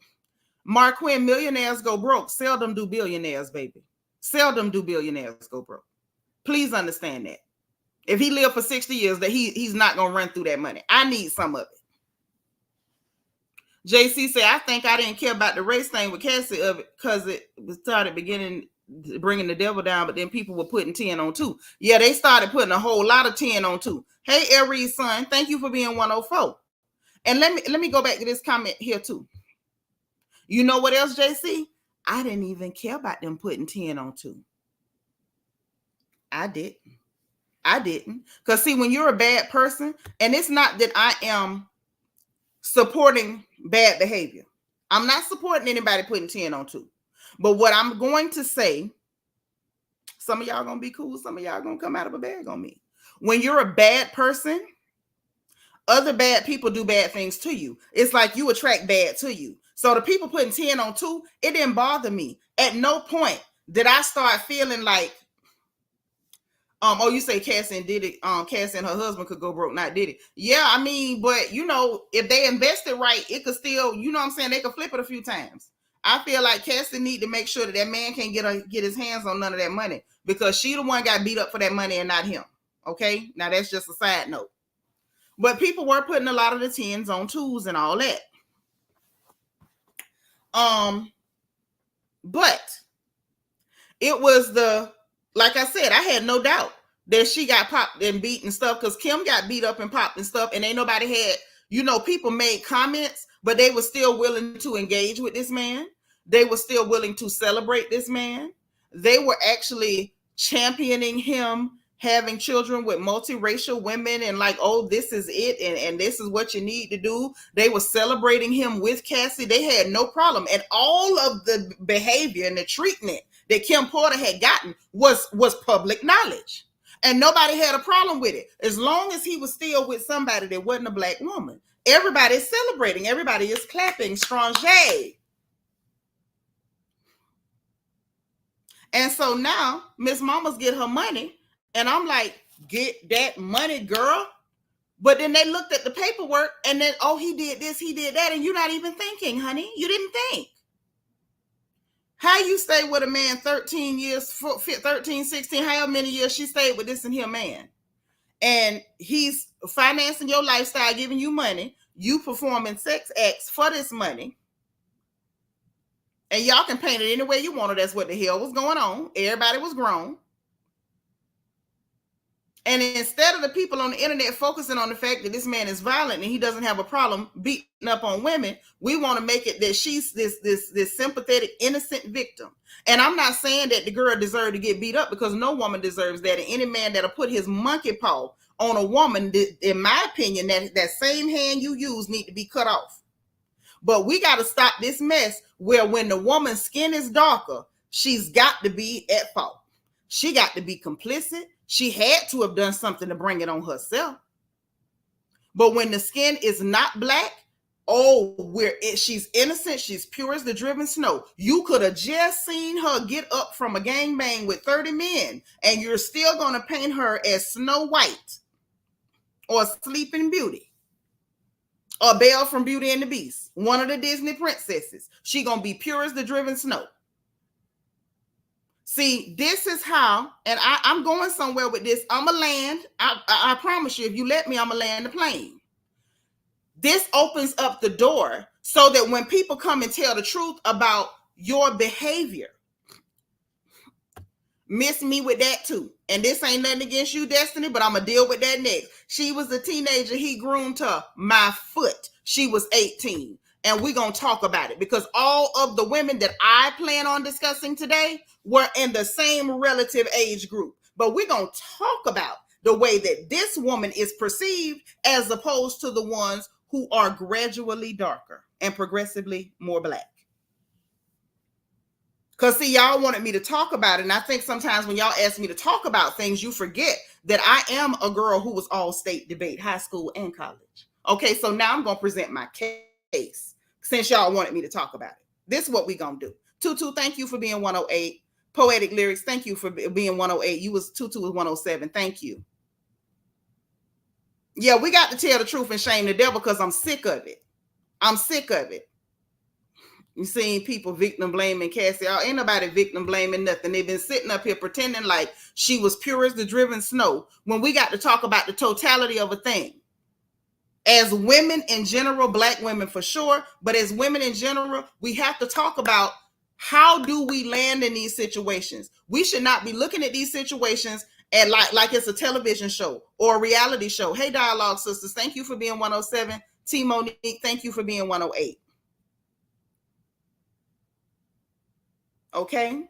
S1: Marquin, millionaires go broke. Seldom do billionaires, baby. Seldom do billionaires go broke. Please understand that. If he lived for 60 years, that he's not going to run through that money. I need some of it. JC said, I think I didn't care about the race thing with Cassie of it because it started beginning bringing the devil down, but then people were putting 10 on 2. Yeah, they started putting a whole lot of 10 on 2. Hey, Aries son, thank you for being 104. And let me go back to this comment here too. You know what else, JC? I didn't even care about them putting 10 on 2. I didn't. Because see, when you're a bad person, and it's not that I am supporting bad behavior. I'm not supporting anybody putting 10 on 2. But what I'm going to say, some of y'all going to be cool, some of y'all going to come out of a bag on me. When you're a bad person, other bad people do bad things to you. It's like you attract bad to you. So the people putting 10 on 2, it didn't bother me. At no point did I start feeling like, you say Cassie and Diddy, Cassie and her husband could go broke, not Diddy. Yeah, I mean, but you know, if they invested right, it could still, you know what I'm saying, they could flip it a few times. I feel like Cassie need to make sure that man can't get his hands on none of that money because she the one got beat up for that money and not him. Okay, now that's just a side note. But people were putting a lot of the 10s on 2s and all that. But it was like I said, I had no doubt that she got popped and beat and stuff because Kim got beat up and popped and stuff, and ain't nobody had, you know, people made comments, but they were still willing to engage with this man. They were still willing to celebrate this man. They were actually championing him having children with multiracial women and like, oh, this is it, and this is what you need to do. They were celebrating him with Cassie. They had no problem. And all of the behavior and the treatment that Kim Porter had gotten was public knowledge. And nobody had a problem with it. As long as he was still with somebody that wasn't a black woman. Everybody is celebrating. Everybody is clapping. Strange. And so now Miss Mama's get her money. And I'm like, get that money, girl. But then they looked at the paperwork and then, oh, he did this, he did that. And you're not even thinking, honey. You didn't think. How you stay with a man 13 years, 13, 16, however many years she stayed with this and here man. And he's financing your lifestyle, giving you money. You performing sex acts for this money. And y'all can paint it any way you want. That's what the hell was going on. Everybody was grown. And instead of the people on the internet focusing on the fact that this man is violent and he doesn't have a problem beating up on women, we want to make it that she's this sympathetic, innocent victim. And I'm not saying that the girl deserved to get beat up because no woman deserves that. And any man that'll put his monkey paw on a woman, in my opinion, that same hand you use need to be cut off. But we got to stop this mess where when the woman's skin is darker, she's got to be at fault. She got to be complicit. She had to have done something to bring it on herself. But when the skin is not black, she's innocent. She's pure as the driven snow. You could have just seen her get up from a gangbang with 30 men, and you're still going to paint her as Snow White or Sleeping Beauty or Belle from Beauty and the Beast, one of the Disney princesses. She going to be pure as the driven snow. See, this is how, and I'm going somewhere with this. I'm going to land. I promise you, if you let me, I'm going to land the plane. This opens up the door so that when people come and tell the truth about your behavior, Miss me with that too. And this ain't nothing against you, Destiny, but I'm going to deal with that next. She was a teenager. He groomed her. My foot. She was 18. And we're going to talk about it because all of the women that I plan on discussing today were in the same relative age group. But we're going to talk about the way that this woman is perceived as opposed to the ones who are gradually darker and progressively more black. Because, see, y'all wanted me to talk about it. And I think sometimes when y'all ask me to talk about things, you forget that I am a girl who was all state debate, high school and college. Okay, so now I'm going to present my case since y'all wanted me to talk about it. This is what we're going to do. Tutu, thank you for being 108. Poetic Lyrics, thank you for being 108. Tutu was 107. Thank you. Yeah, we got to tell the truth and shame the devil because I'm sick of it. I'm sick of it. You seen people victim blaming Cassie. Ain't nobody victim blaming nothing. They've been sitting up here pretending like she was pure as the driven snow when we got to talk about the totality of a thing. As women in general, black women for sure, but as women in general, we have to talk about how do we land in these situations. We should not be looking at these situations and like it's a television show or a reality show. Hey, Dialogue Sisters, thank you for being 107. T. Monique, thank you for being 108. Okay.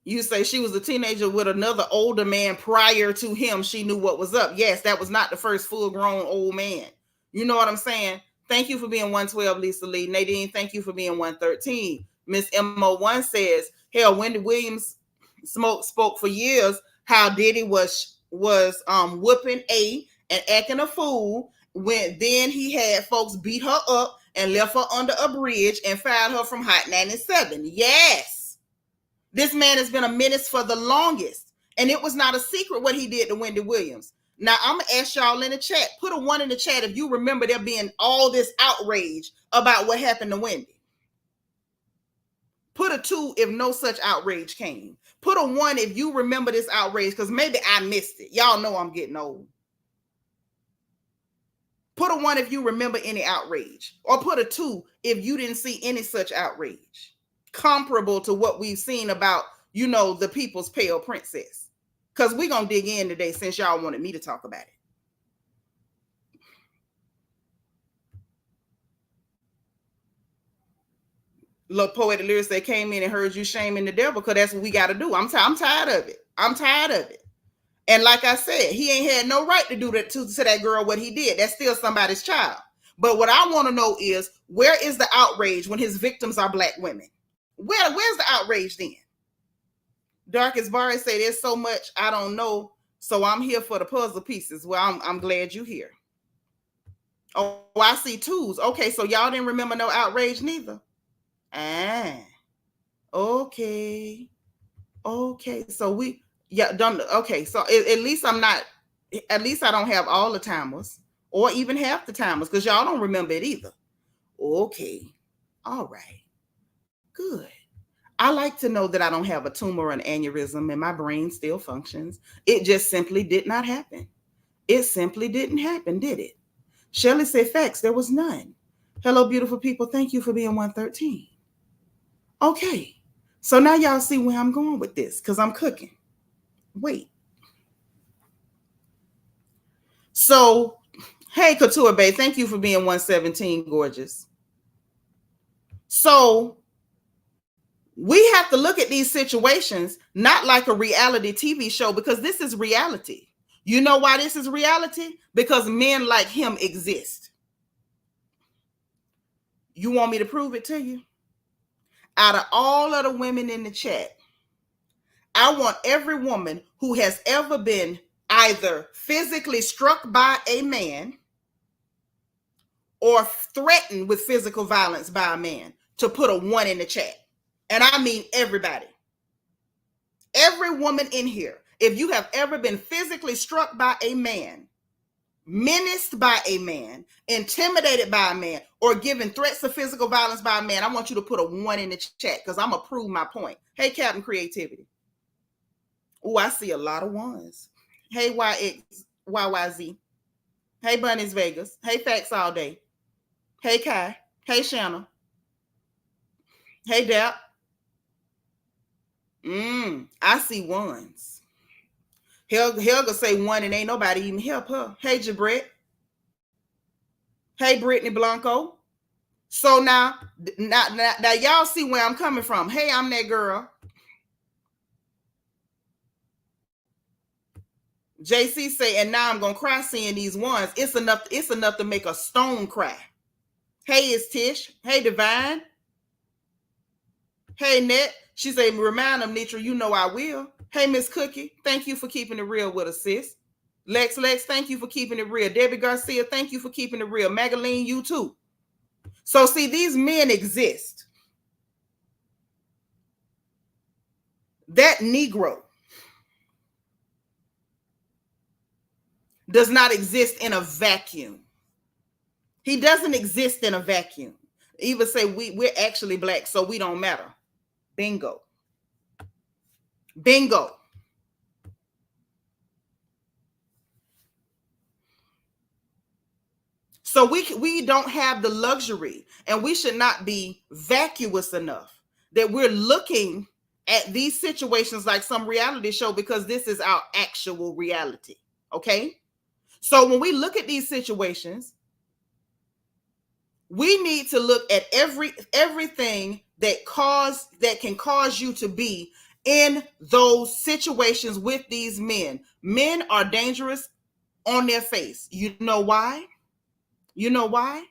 S1: You say she was a teenager with another older man prior to him. She knew what was up. Yes, that was not the first full-grown old man. You know what I'm saying? Thank you for being 112, Lisa Lee. Nadine, thank you for being 113. Miss MO1 says, hell, Wendy Williams spoke for years how Diddy was whooping A and acting a fool when then he had folks beat her up and left her under a bridge and fired her from Hot 97. Yes. This man has been a menace for the longest. And it was not a secret what he did to Wendy Williams. Now, I'm going to ask y'all in the chat. Put a 1 in the chat if you remember there being all this outrage about what happened to Wendy. Put a 2 if no such outrage came. Put a 1 if you remember this outrage because maybe I missed it. Y'all know I'm getting old. Put a 1 if you remember any outrage. Or put a 2 if you didn't see any such outrage. Comparable to what we've seen about, you know, the People's Pale Princess. Because we're going to dig in today since y'all wanted me to talk about it. Look, Poetic Lyrics, they came in and heard you shaming the devil because that's what we got to do. I'm tired of it. I'm tired of it. And like I said, he ain't had no right to do that to that girl what he did. That's still somebody's child. But what I want to know is, where is the outrage when his victims are black women? Where's the outrage then? Darkest Barry say there's so much I don't know, so I'm here for the puzzle pieces. Well, I'm glad you're here. Oh, I see 2s. Okay, so y'all didn't remember no outrage neither. Okay. So so at least at least I don't have all the timers or even half the timers because y'all don't remember it either. Okay. All right. Good. I like to know that I don't have a tumor or an aneurysm and my brain still functions. It just simply did not happen. It simply didn't happen, did it? Shelley said facts. There was none. Hello, beautiful people. Thank you for being 113. Okay. So now y'all see where I'm going with this because I'm cooking. Wait. So, hey, Couture Bay. Thank you for being 117, gorgeous. So, we have to look at these situations not like a reality TV show because this is reality. You know why this is reality? Because men like him exist. You want me to prove it to you? Out of all of the women in the chat, I want every woman who has ever been either physically struck by a man or threatened with physical violence by a man to put a 1 in the chat. And I mean everybody. Every woman in here, if you have ever been physically struck by a man, menaced by a man, intimidated by a man, or given threats of physical violence by a man, I want you to put a 1 in the chat because I'm going to prove my point. Hey, Captain Creativity. Oh, I see a lot of 1s. Hey, YYZ. Hey, Bunny's Vegas. Hey, Facts All Day. Hey, Kai. Hey, Shanna. Hey, Dap. I see ones. Helga say one and ain't nobody even help her. Hey, Jabret. Hey, Brittany Blanco. So now y'all see where I'm coming from. Hey, I'm that girl. JC say, and now I'm gonna cry seeing these ones. It's enough to make a stone cry. Hey, it's Tish. Hey, Divine. Hey, Net. She say, remind them, Nitra, you know I will. Hey, Miss Cookie. Thank you for keeping it real with us, sis. Lex, thank you for keeping it real. Debbie Garcia, thank you for keeping it real. Magaline, you too. So see, these men exist. That Negro does not exist in a vacuum. He doesn't exist in a vacuum. Even say we're actually black, so we don't matter. Bingo. Bingo. So we don't have the luxury, and we should not be vacuous enough that we're looking at these situations like some reality show, because this is our actual reality. Okay? So when we look at these situations, we need to look at everything that can cause you to be in those situations with these men. Men are dangerous on their face. You know why? You know why?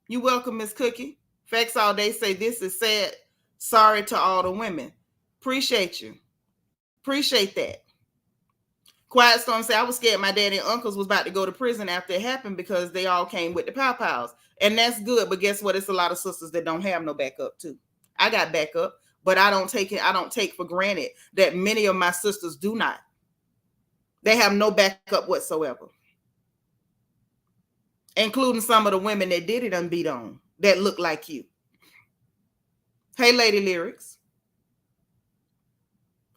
S1: You welcome, Miss Cookie. Facts all day say this is sad. Sorry to all the women. Appreciate you. Appreciate that. Quiet Storm say, I was scared my daddy and uncles was about to go to prison after it happened because they all came with the pow-pows. And that's good, but guess what? It's a lot of sisters that don't have no backup too. I got backup, but I don't take for granted that many of my sisters do not. They have no backup whatsoever. Including some of the women that did it and beat on, that look like you. Hey, Lady Lyrics.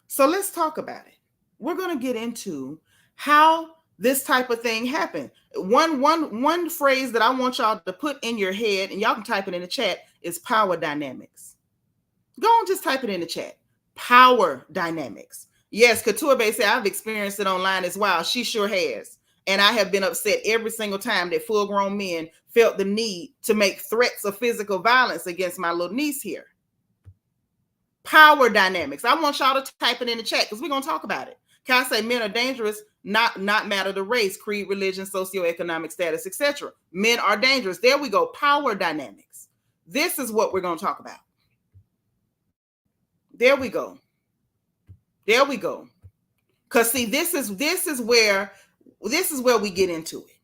S1: So let's talk about it. We're going to get into how this type of thing happened. One phrase that I want y'all to put in your head, and y'all can type it in the chat, is power dynamics. Go on, just type it in the chat. Power dynamics. Yes, Couture Bay said, I've experienced it online as well. She sure has. And I have been upset every single time that full-grown men felt the need to make threats of physical violence against my little niece here. Power dynamics. I want y'all to type it in the chat because we're going to talk about it. Can I say men are dangerous, not matter the race, creed, religion, socioeconomic status, etc. Men are dangerous. There we go. Power dynamics. This is what we're going to talk about. There we go. There we go. Because see, this is where we get into it.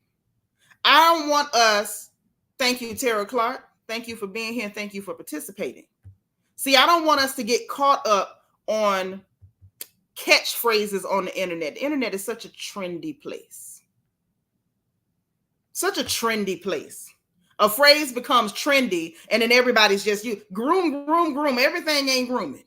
S1: I don't want us, thank you, Tara Clark. Thank you for being here and thank you for participating. See, I don't want us to get caught up on catchphrases on the internet. The internet is such a trendy place. Such a trendy place. A phrase becomes trendy and then everybody's just you groom, groom, groom. Everything ain't grooming.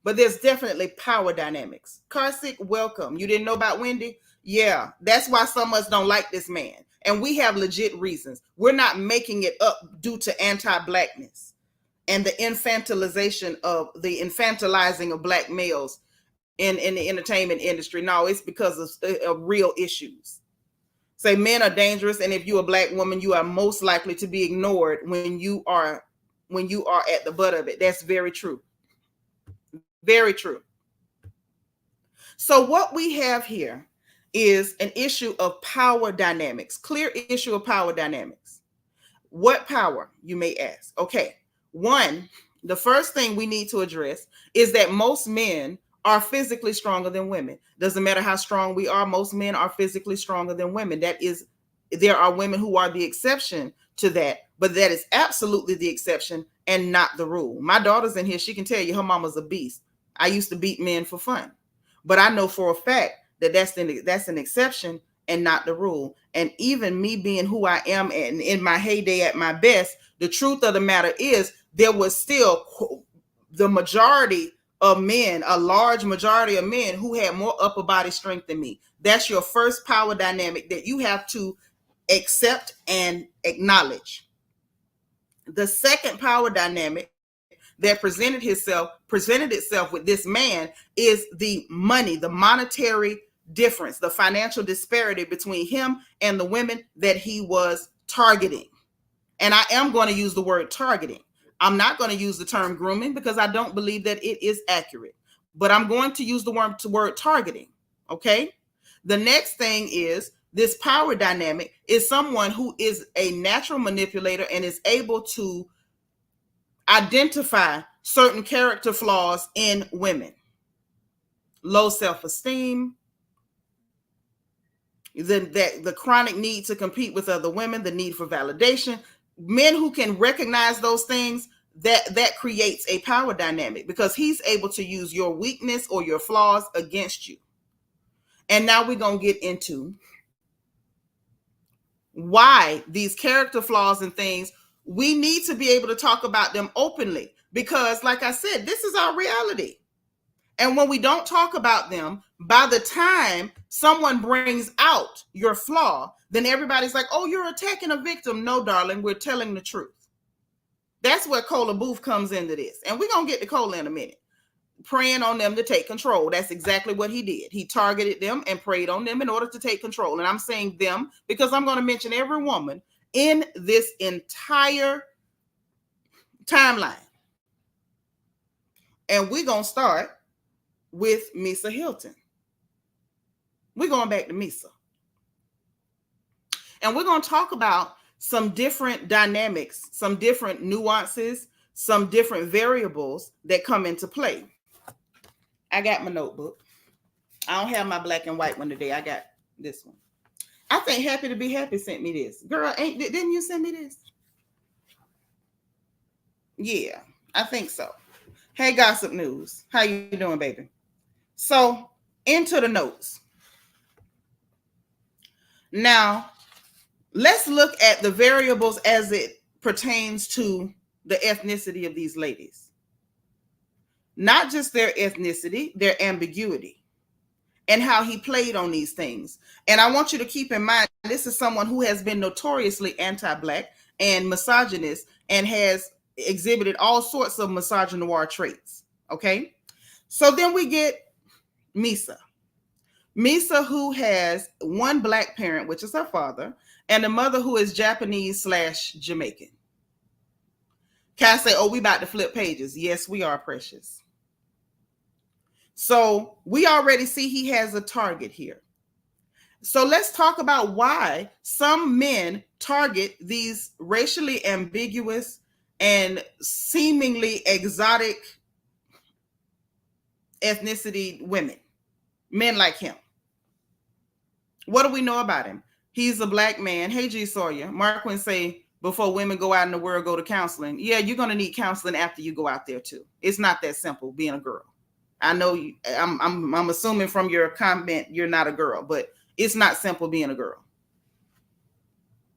S1: But there's definitely power dynamics. Karsick, welcome. You didn't know about Wendy? Yeah, that's why some of us don't like this man. And we have legit reasons. We're not making it up due to anti-blackness and the infantilizing of black males in the entertainment industry. No, it's because of real issues. Say men are dangerous, and if you're a black woman, you are most likely to be ignored when you are at the butt of it. That's very true. Very true. So what we have here is an issue of power dynamics, clear issue of power dynamics. What power, you may ask? Okay, one, the first thing we need to address is that most men are physically stronger than women. Doesn't matter how strong we are, most men are physically stronger than women. There are women who are the exception to that, but that is absolutely the exception and not the rule. My daughter's in here, she can tell you her mama's a beast. I used to beat men for fun, but I know for a fact that that's an exception and not the rule. And even me being who I am and in my heyday at my best, the truth of the matter is there was still the majority of men, a large majority of men who had more upper body strength than me. That's your first power dynamic that you have to accept and acknowledge. The second power dynamic that presented itself with this man is the money, the monetary difference, the financial disparity between him and the women that he was targeting. And I am going to use the word targeting. I'm not going to use the term grooming because I don't believe that it is accurate. But I'm going to use the word targeting. Okay? The next thing is this power dynamic is someone who is a natural manipulator and is able to identify certain character flaws in women. Low self-esteem, the chronic need to compete with other women, the need for validation. Men who can recognize those things, that creates a power dynamic because he's able to use your weakness or your flaws against you. And now we're going to get into why these character flaws and things, we need to be able to talk about them openly because, like I said, this is our reality. And when we don't talk about them, by the time someone brings out your flaw, then everybody's like, oh, you're attacking a victim. No, darling, we're telling the truth. That's where Kola Boof comes into this. And we're going to get to Kola in a minute. Praying on them to take control. That's exactly what he did. He targeted them and prayed on them in order to take control. And I'm saying them because I'm going to mention every woman in this entire timeline. And we're going to start with Misa Hilton. We're going back to Misa. And we're going to talk about some different dynamics, some different nuances, some different variables that come into play. I got my notebook. I don't have my black and white one today. I got this one. I think Happy to Be Happy sent me this. Girl, didn't you send me this? Yeah, I think so. Hey, Gossip News. How you doing, baby? So, into the notes. Now, let's look at the variables as it pertains to the ethnicity of these ladies. Not just their ethnicity, their ambiguity, and how he played on these things. And I want you to keep in mind, this is someone who has been notoriously anti-Black and misogynist and has exhibited all sorts of misogynoir traits. Okay? So then we get Misa. Misa, who has one Black parent, which is her father, and a mother who is Japanese/Jamaican. Cassie say, oh, we about to flip pages. Yes, we are, precious. So we already see he has a target here. So let's talk about why some men target these racially ambiguous and seemingly exotic ethnicity women, men like him. What do we know about him? He's a Black man. Hey, G. Sawyer. Marquin say, before women go out in the world, go to counseling. Yeah, you're going to need counseling after you go out there too. It's not that simple being a girl. I know you, I'm assuming from your comment you're not a girl, but it's not simple being a girl.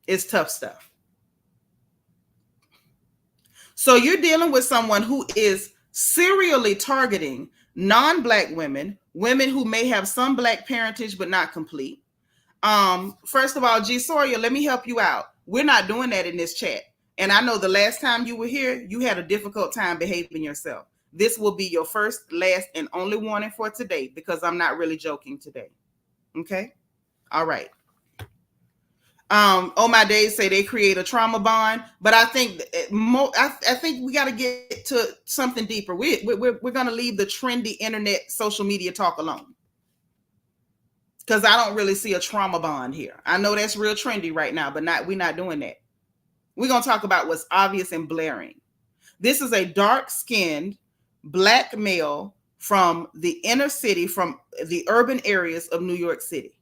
S1: It's tough stuff. So you're dealing with someone who is serially targeting non-Black women, women who may have some Black parentage but not complete. First of all, G. Sawyer, let me help you out. We're not doing that in this chat. And I know the last time you were here, you had a difficult time behaving yourself. This will be your first, last, and only warning for today because I'm not really joking today. Okay? All right. Oh, my days say they create a trauma bond, but I think I think we got to get to something deeper. We're going to leave the trendy internet social media talk alone because I don't really see a trauma bond here. I know that's real trendy right now, but we're not doing that. We're going to talk about what's obvious and blaring. This is a dark-skinned Black male from the inner city, from the urban areas of New York City.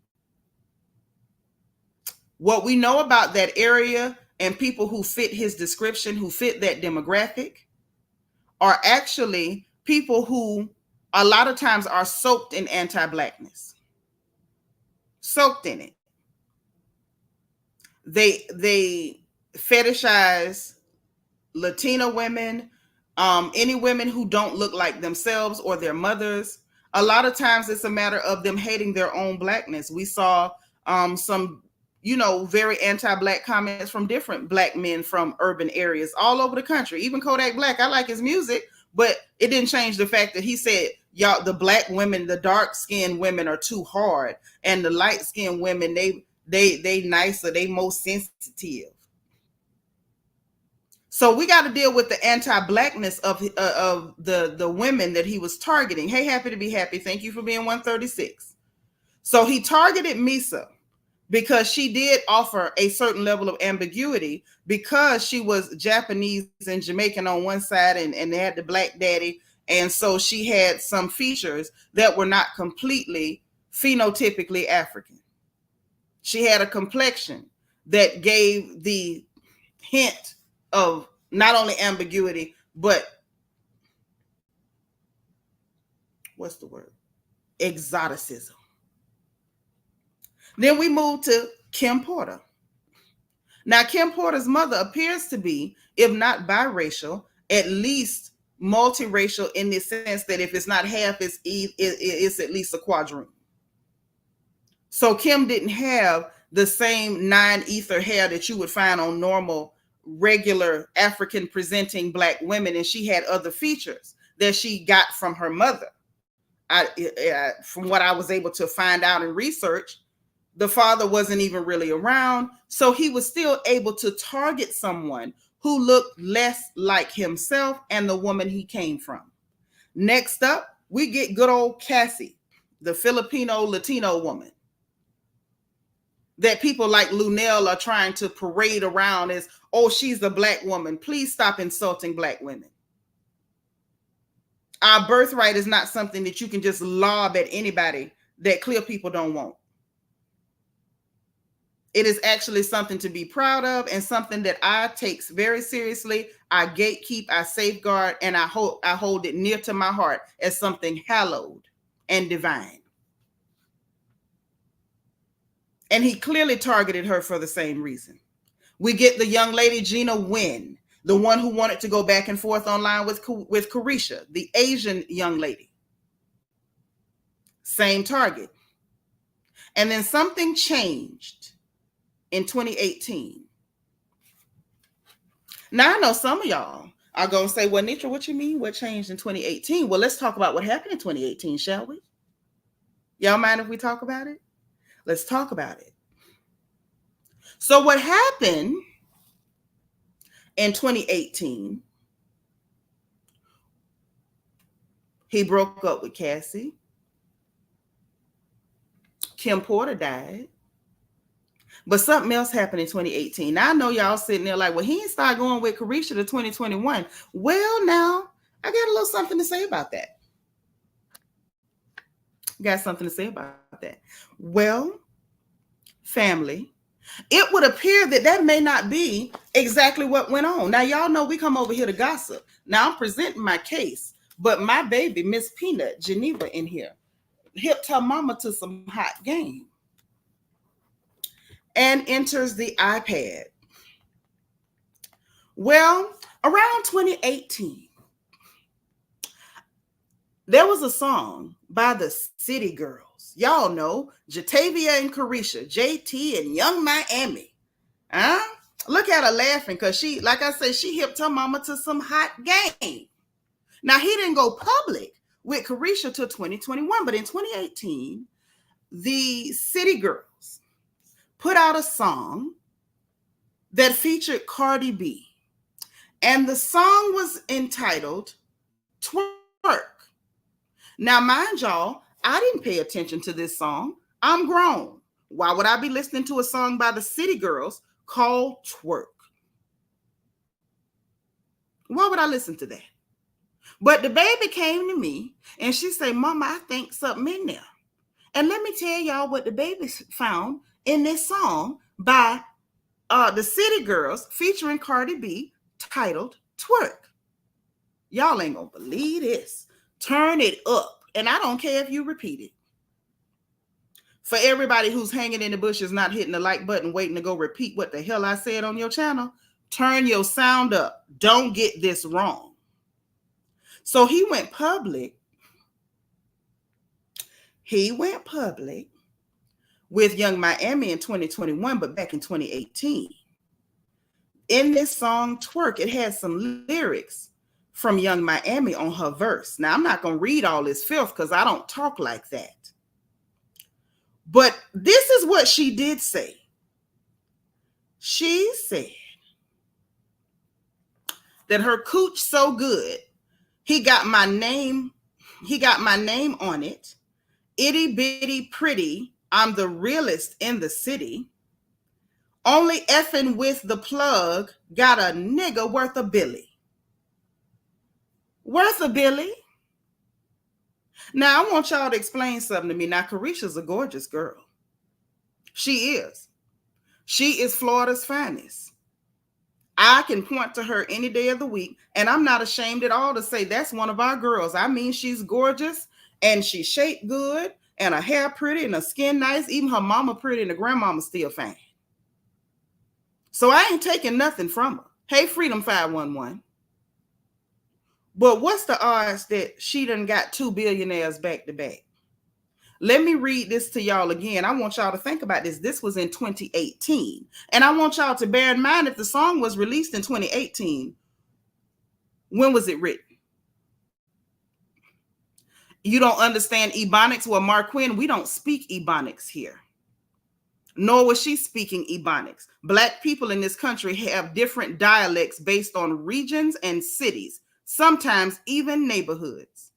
S1: What we know about that area and people who fit his description, who fit that demographic, are actually people who a lot of times are soaked in anti-Blackness. Soaked in it. They fetishize Latina women, any women who don't look like themselves or their mothers. A lot of times it's a matter of them hating their own Blackness. We saw some very anti-black comments from different black men from urban areas all over the country. Even Kodak Black, I like his music, but it didn't change the fact that he said, y'all, the black women, the dark-skinned women are too hard, and the light-skinned women, they nicer, they more sensitive. So we got to deal with the anti-blackness of the women that he was targeting. Hey, happy to be happy. Thank you for being 136. So he targeted Misa because she did offer a certain level of ambiguity because she was Japanese and Jamaican on one side and they had the black daddy. And so she had some features that were not completely phenotypically African. She had a complexion that gave the hint of not only ambiguity, but what's the word? Exoticism. Then we move to Kim Porter. Now, Kim Porter's mother appears to be, if not biracial, at least multiracial in the sense that if it's not half, it's at least a quadroon. So Kim didn't have the same non-ether hair that you would find on normal, regular African presenting black women, and she had other features that she got from her mother. From what I was able to find out and research, the father wasn't even really around, so he was still able to target someone who looked less like himself and the woman he came from. Next up, we get good old Cassie, the Filipino Latino woman that people like Luenell are trying to parade around as, oh, she's a black woman. Please stop insulting black women. Our birthright is not something that you can just lob at anybody that clear people don't want. It is actually something to be proud of and something that I take very seriously. I gatekeep, I safeguard, and I hold it near to my heart as something hallowed and divine. And he clearly targeted her for the same reason. We get the young lady, Gina Nguyen, the one who wanted to go back and forth online with Carisha, the Asian young lady. Same target. And then something changed in 2018. Now, I know some of y'all are going to say, well, Nitra, what you mean? What changed in 2018? Well, let's talk about what happened in 2018, shall we? Y'all mind if we talk about it? Let's talk about it. So what happened in 2018, he broke up with Cassie. Kim Porter died. But something else happened in 2018. Now, I know y'all sitting there like, well, he ain't started going with Carisha to 2021. Well, now, I got a little something to say about that. Well, family, it would appear that may not be exactly what went on. Now, y'all know we come over here to gossip. Now, I'm presenting my case, but my baby, Miss Peanut, Geneva in here, hipped her mama to some hot game and enters the iPad. Well, around 2018, there was a song by the City Girls. Y'all know Jatavia and Carisha, JT and Young Miami. Look at her laughing because she, like I said, she hipped her mama to some hot game. Now, he didn't go public with Carisha till 2021, but in 2018, the City Girls put out a song that featured Cardi B. And the song was entitled Twerk. Now, mind y'all, I didn't pay attention to this song. I'm grown. Why would I be listening to a song by the City Girls called Twerk? Why would I listen to that? But the baby came to me and she said, Mama, I think something in there. And let me tell y'all what the baby found in this song by the City Girls featuring Cardi B titled Twerk. Y'all ain't gonna believe this. Turn it up. And I don't care if you repeat it. For everybody who's hanging in the bushes, not hitting the like button, waiting to go repeat what the hell I said on your channel, turn your sound up. Don't get this wrong. So he went public with Young Miami in 2021, but back in 2018. In this song, Twerk, it has some lyrics from Young Miami on her verse. Now, I'm not going to read all this filth because I don't talk like that. But this is what she did say. She said that her cooch so good, he got my name on it. Itty bitty pretty, I'm the realest in the city. Only effing with the plug, got a nigga worth a billy. Worth a billy? Now, I want y'all to explain something to me. Now, Carisha's a gorgeous girl. She is. She is Florida's finest. I can point to her any day of the week, and I'm not ashamed at all to say that's one of our girls. I mean, she's gorgeous, and she's shaped good, and her hair pretty, and her skin nice. Even her mama pretty, and the grandmama still fine. So I ain't taking nothing from her. Hey, Freedom 511. But what's the odds that she done got 2 billionaires back to back? Let me read this to y'all again. I want y'all to think about this. This was in 2018. And I want y'all to bear in mind, if the song was released in 2018, when was it written? You don't understand Ebonics? Well, Marquin, we don't speak Ebonics here. Nor was she speaking Ebonics. Black people in this country have different dialects based on regions and cities, sometimes even neighborhoods.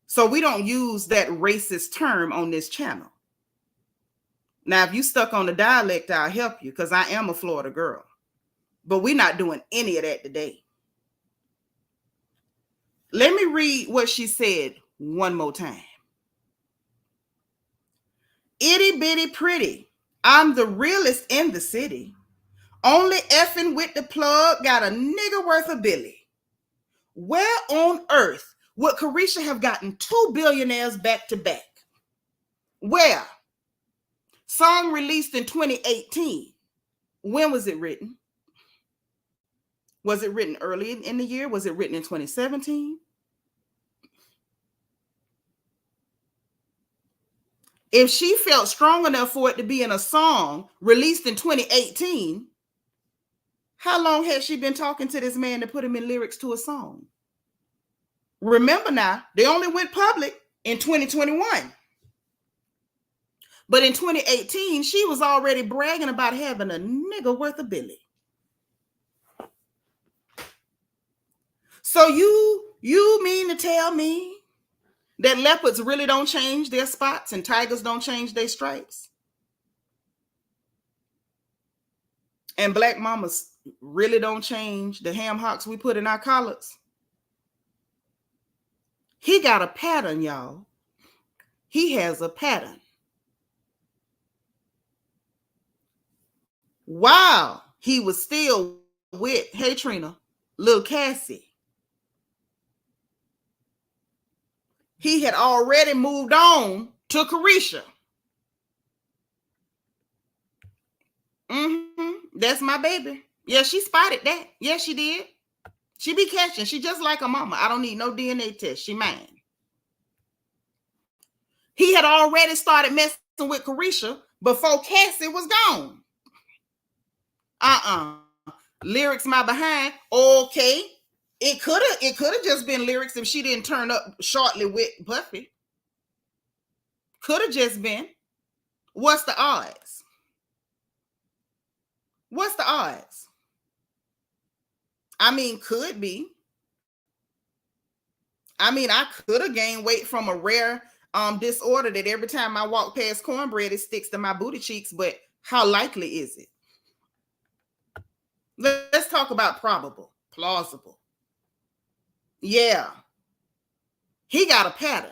S1: So we don't use that racist term on this channel. Now, if you stuck on the dialect, I'll help you because I am a Florida girl. But we're not doing any of that today. Let me read what she said one more time. Itty bitty pretty, I'm the realest in the city. Only effing with the plug, got a nigga worth a billy. Where on earth would Carisha have gotten 2 billionaires back to back? Where? Song released in 2018. When was it written? Was it written early in the year? Was it written in 2017? If she felt strong enough for it to be in a song released in 2018, how long had she been talking to this man to put him in lyrics to a song? Remember now, they only went public in 2021. But in 2018, she was already bragging about having a nigga worth a billy. So you mean to tell me that leopards really don't change their spots and tigers don't change their stripes? And black mamas really don't change the ham hocks we put in our collars? He got a pattern, y'all. He has a pattern. Wow, he was still with, hey Trina, little Cassie. He had already moved on to Carisha. That's my baby. Yeah, she spotted that. Yeah, she did. She be catching. She just like her mama. I don't need no DNA test. She mine. He had already started messing with Carisha before Cassie was gone. Lyrics my behind. Okay. It could have just been lyrics if she didn't turn up shortly with Buffy. Could have just been. What's the odds? What's the odds? I mean, could be. I mean, I could have gained weight from a rare disorder that every time I walk past cornbread, it sticks to my booty cheeks, but how likely is it? Let's talk about probable, plausible. Yeah. He got a pattern.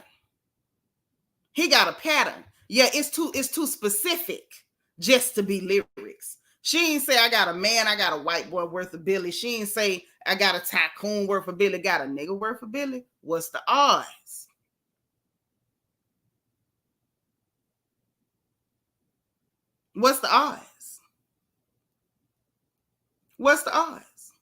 S1: He got a pattern. Yeah, it's too specific just to be lyrics. She ain't say I got a man, I got a white boy worth of Billy. She ain't say I got a tycoon worth of Billy, got a nigga worth of Billy. What's the odds? What's the odds? What's the odds?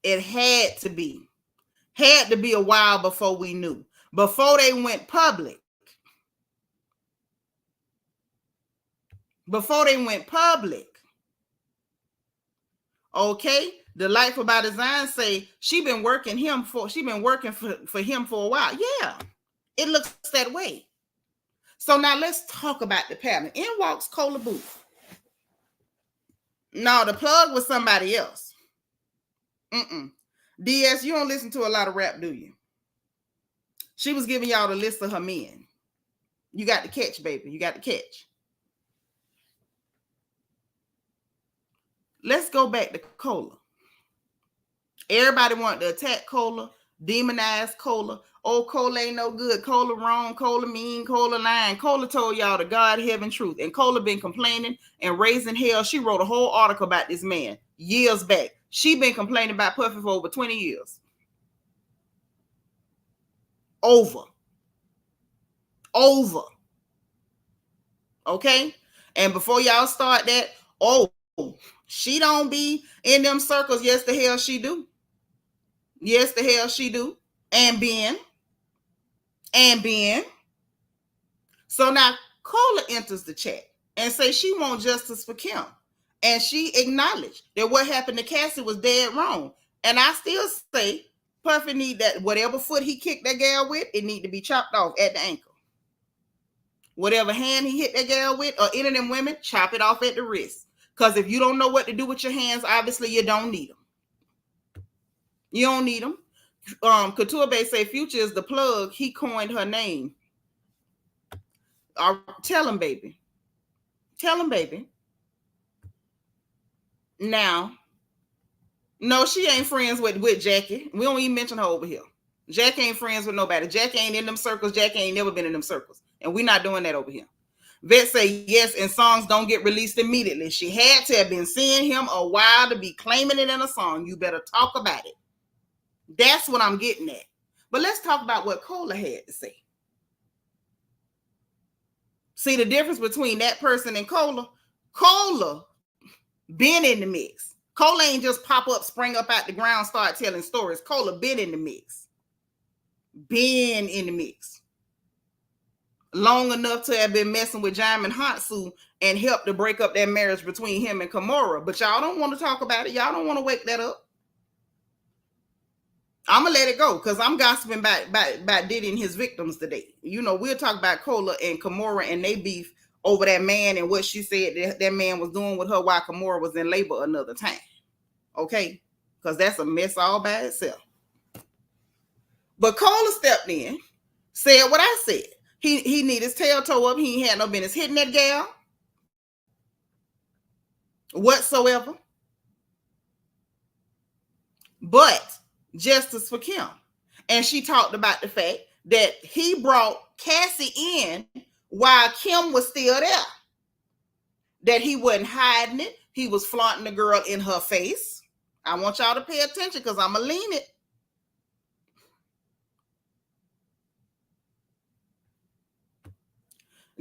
S1: It had to be. Had to be a while before we knew. Before they went public. Before they went public. Okay? Delightful by Design say she been working for him for a while. Yeah. It looks that way. So now let's talk about the pattern. In walks Kola Boof. No, the plug was somebody else. DS, you don't listen to a lot of rap, do you? She was giving y'all the list of her men. You got the catch, baby. You got the catch. Let's go back to Kola. Everybody wanted to attack Kola, demonize Kola. Oh, Kola ain't no good. Kola wrong. Kola mean. Kola lying. Kola told y'all the God, heaven, truth. And Kola been complaining and raising hell. She wrote a whole article about this man years back. She been complaining about Puffy for over 20 years. Over. Okay? And before y'all start that, she don't be in them circles. Yes, the hell she do. Yes, the hell she do. And Ben. So now Kola enters the chat and say she want justice for Kim. And she acknowledged that what happened to Cassie was dead wrong. And I still say Puffy need that, whatever foot he kicked that gal with, it need to be chopped off at the ankle. Whatever hand he hit that gal with, or any of them women, chop it off at the wrist. Because if you don't know what to do with your hands, obviously you don't need them. You don't need them. Couture Bay say Future is the plug. He coined her name. Tell him, baby. Tell him, baby. Now, no, she ain't friends with Jackie. We don't even mention her over here. Jackie ain't friends with nobody. Jackie ain't in them circles. Jackie ain't never been in them circles. And we're not doing that over here. Vet say yes, and songs don't get released immediately. She had to have been seeing him a while to be claiming it in a song. You better talk about it. That's what I'm getting at. But let's talk about what Kola had to say. See the difference between that person and Kola? Kola been in the mix. Kola ain't just pop up, spring up out the ground, start telling stories. Kola been in the mix. Been in the mix. Long enough to have been messing with Jaimin Hansu and helped to break up that marriage between him and Kimora. But y'all don't want to talk about it. Y'all don't want to wake that up. I'm going to let it go because I'm gossiping about Diddy and his victims today. You know, we'll talk about Kola and Kimora and they beef over that man and what she said that man was doing with her while Kimora was in labor another time. Okay? Because that's a mess all by itself. But Kola stepped in, said what I said. He need his tail toe up. He ain't had no business hitting that gal whatsoever. But justice for Kim. And she talked about the fact that he brought Cassie in while Kim was still there. That he wasn't hiding it. He was flaunting the girl in her face. I want y'all to pay attention because I'm going to lean it.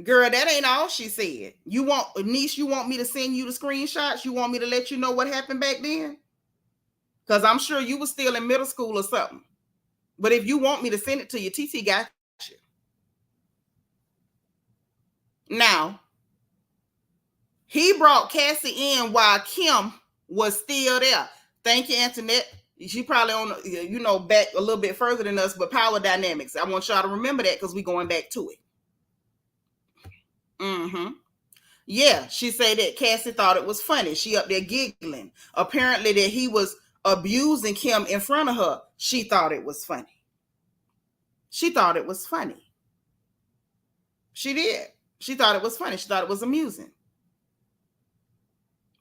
S1: Girl, that ain't all she said. You want me to send you the screenshots? You want me to let you know what happened back then? Because I'm sure you were still in middle school or something. But if you want me to send it to you, TT got you. Now, he brought Cassie in while Kim was still there. Thank you, Antoinette. She probably on, back a little bit further than us, but power dynamics. I want y'all to remember that because we're going back to it. Yeah, she said that Cassie thought it was funny. She up there giggling. Apparently that he was abusing Kim in front of her. She thought it was funny. She thought it was funny. She did. She thought it was funny. She thought it was amusing.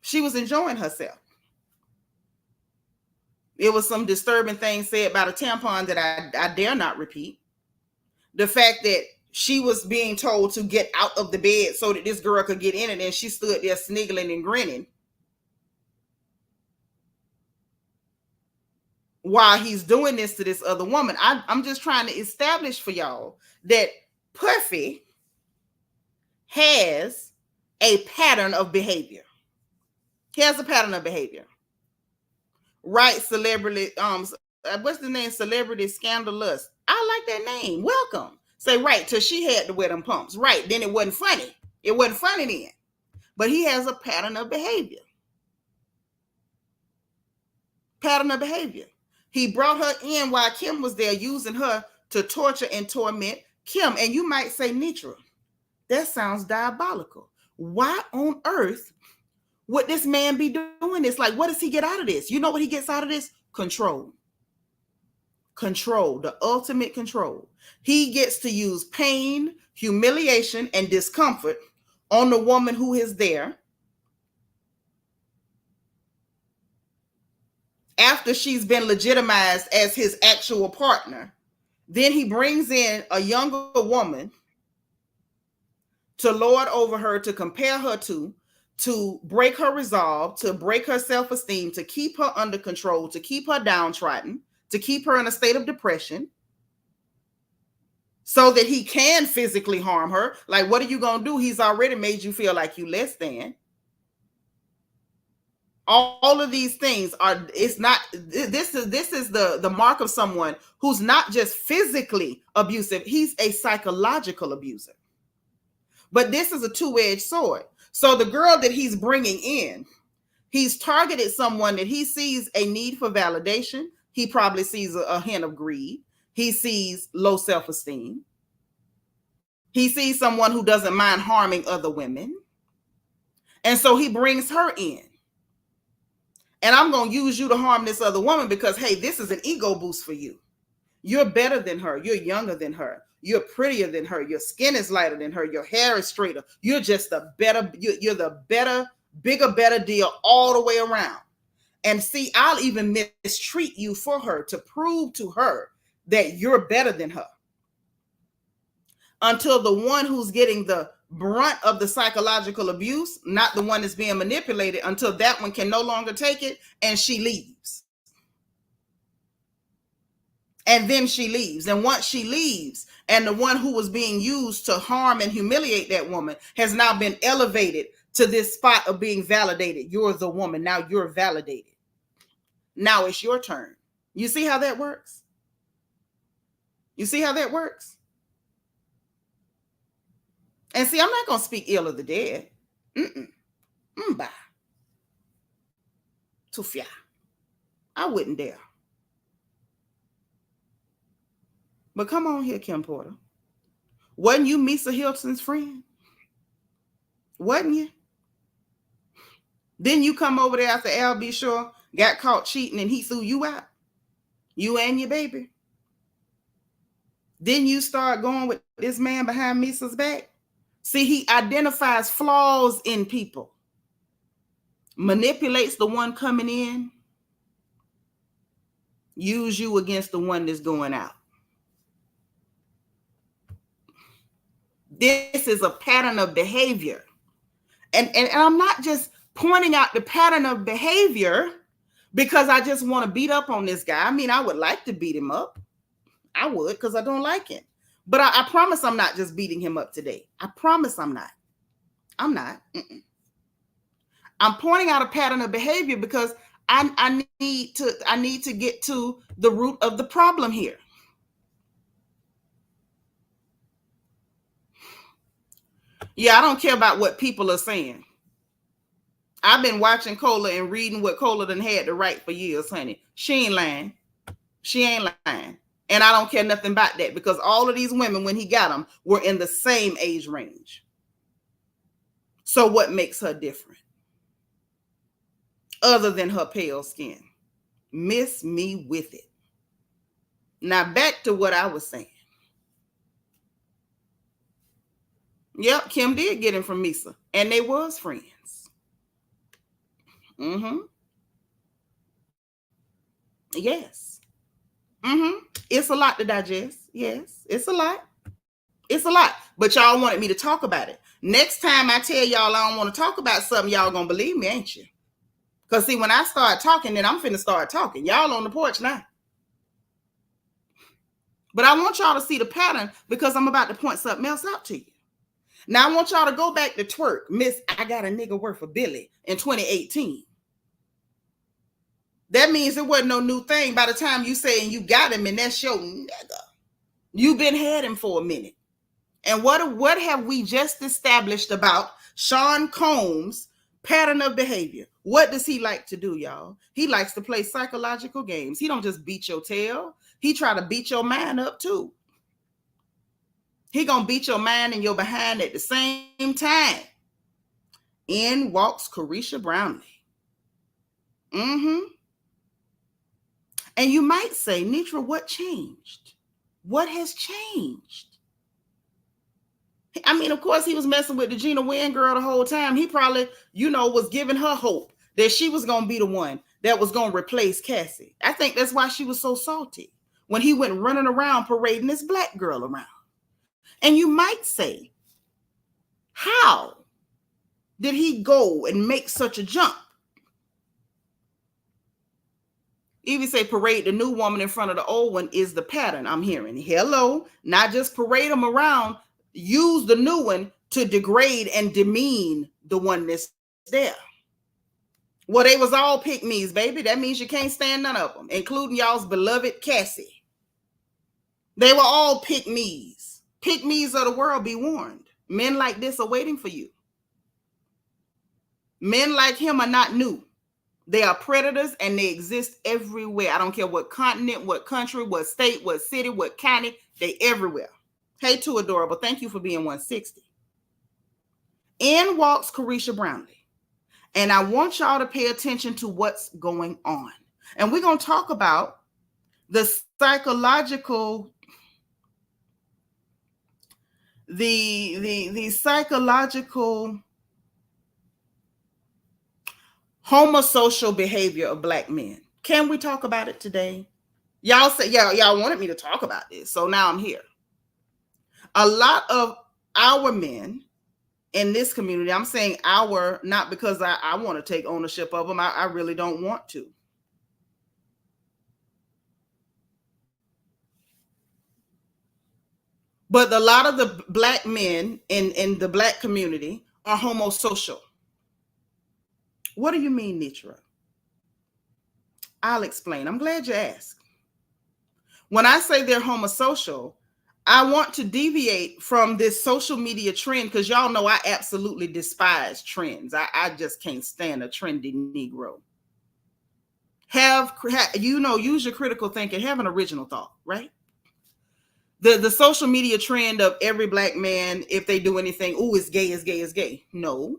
S1: She was enjoying herself. It was some disturbing things said about a tampon that I dare not repeat. The fact that she was being told to get out of the bed so that this girl could get in it, and she stood there sniggling and grinning while he's doing this to this other woman. I'm just trying to establish for y'all that Puffy has a pattern of behavior. He has a pattern of behavior. Right, celebrity, what's the name? Celebrity scandalous. I like that name. Welcome. Say right till she had to wear them pumps. Right, then it wasn't funny. It wasn't funny then. But he has a pattern of behavior. Pattern of behavior. He brought her in while Kim was there, using her to torture and torment Kim. And you might say, Nitra, that sounds diabolical. Why on earth would this man be doing this? Like, what does he get out of this? You know what he gets out of this? Control. Control, the ultimate control. He gets to use pain, humiliation, and discomfort on the woman who is there after she's been legitimized as his actual partner. Then he brings in a younger woman to lord over her, to compare her to break her resolve, to break her self-esteem, to keep her under control, to keep her downtrodden, to keep her in a state of depression so that he can physically harm her. Like, what are you going to do? He's already made you feel like you less than. All of these things are, it's not, this is the mark of someone who's not just physically abusive. He's a psychological abuser. But this is a two-edged sword. So the girl that he's bringing in, he's targeted someone that he sees a need for validation. He probably sees a hint of greed. He sees low self-esteem. He sees someone who doesn't mind harming other women. And so he brings her in. And I'm going to use you to harm this other woman because, hey, this is an ego boost for you. You're better than her. You're younger than her. You're prettier than her. Your skin is lighter than her. Your hair is straighter. You're just the better, you're the better, bigger, better deal all the way around. And see, I'll even mistreat you for her to prove to her that you're better than her. Until the one who's getting the brunt of the psychological abuse, not the one that's being manipulated, until that one can no longer take it and she leaves. And then she leaves. And once she leaves, and the one who was being used to harm and humiliate that woman has now been elevated to this spot of being validated. You're the woman. Now you're validated. Now it's your turn. You see how that works? You see how that works? And see, I'm not going to speak ill of the dead. Bye. Tufia. I wouldn't dare. But come on here, Kim Porter. Wasn't you Misa Hilton's friend? Wasn't you? Didn't you come over there after Al B. Shore got caught cheating and he threw you out? You and your baby. Didn't you start going with this man behind Misa's back? See, he identifies flaws in people. Manipulates the one coming in. Use you against the one that's going out. This is a pattern of behavior. And I'm not just pointing out the pattern of behavior because I just want to beat up on this guy. I mean, I would like to beat him up. I would, because I don't like him. But I promise I'm not just beating him up today. I promise I'm not. I'm not. I'm pointing out a pattern of behavior because I need to get to the root of the problem here. Yeah, I don't care about what people are saying. I've been watching Kola and reading what Kola done had to write for years, honey. She ain't lying. She ain't lying. And I don't care nothing about that because all of these women, when he got them, were in the same age range. So what makes her different? Other than her pale skin. Miss me with it. Now back to what I was saying. Yep, Kim did get him from Misa. And they was friends. Yes. It's a lot to digest. Yes, it's a lot. It's a lot. But y'all wanted me to talk about it. Next time I tell y'all I don't want to talk about something, y'all gonna believe me, ain't you? Because see, when I start talking, then I'm finna start talking. Y'all on the porch now. But I want y'all to see the pattern because I'm about to point something else out to you. Now I want y'all to go back to twerk. Miss, I got a nigga worth of Billy in 2018. That means it wasn't no new thing by the time you saying you got him and that's your nigga. You've been had him for a minute. And what have we just established about Sean Combs' pattern of behavior? What does he like to do, y'all? He likes to play psychological games. He don't just beat your tail. He try to beat your mind up too. He gonna beat your mind and your behind at the same time. In walks Carisha Brownlee. And you might say, Nitra, what changed? What has changed? I mean, of course, he was messing with the Gina Wynn girl the whole time. He probably, was giving her hope that she was going to be the one that was going to replace Cassie. I think that's why she was so salty when he went running around parading this black girl around. And you might say, how did he go and make such a jump? Even say parade the new woman in front of the old one is the pattern I'm hearing. Hello, not just parade them around. Use the new one to degrade and demean the one that's there. Well, they was all pick-me's, baby. That means you can't stand none of them, including y'all's beloved Cassie. They were all pick-me's. Pick-me's of the world, be warned. Men like this are waiting for you. Men like him are not new. They are predators and they exist everywhere. I don't care what continent, what country, what state, what city, what county. They everywhere. Hey, too adorable. Thank you for being 160. In walks Carisha Brownlee. And I want y'all to pay attention to what's going on. And we're going to talk about the psychological, the psychological homosocial behavior of black men. Can we talk about it today? Y'all say, y'all wanted me to talk about this. So now I'm here. A lot of our men in this community, I'm saying our, not because I want to take ownership of them. I really don't want to. But a lot of the black men in the black community are homosocial. What do you mean, Nitra? I'll explain. I'm glad you asked. When I say they're homosocial, I want to deviate from this social media trend because y'all know I absolutely despise trends. I just can't stand a trendy Negro. Use your critical thinking, have an original thought, right? The social media trend of every black man, if they do anything, it's gay, is gay, is gay. No.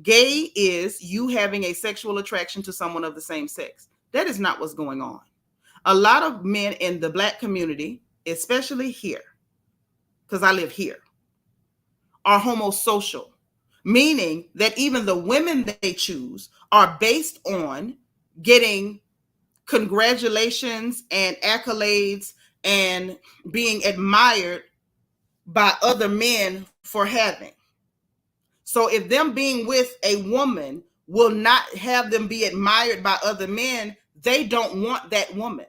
S1: Gay is you having a sexual attraction to someone of the same sex. That is not what's going on. A lot of men in the black community, especially here, because I live here, are homosocial, meaning that even the women they choose are based on getting congratulations and accolades and being admired by other men for having. So if them being with a woman will not have them be admired by other men, they don't want that woman.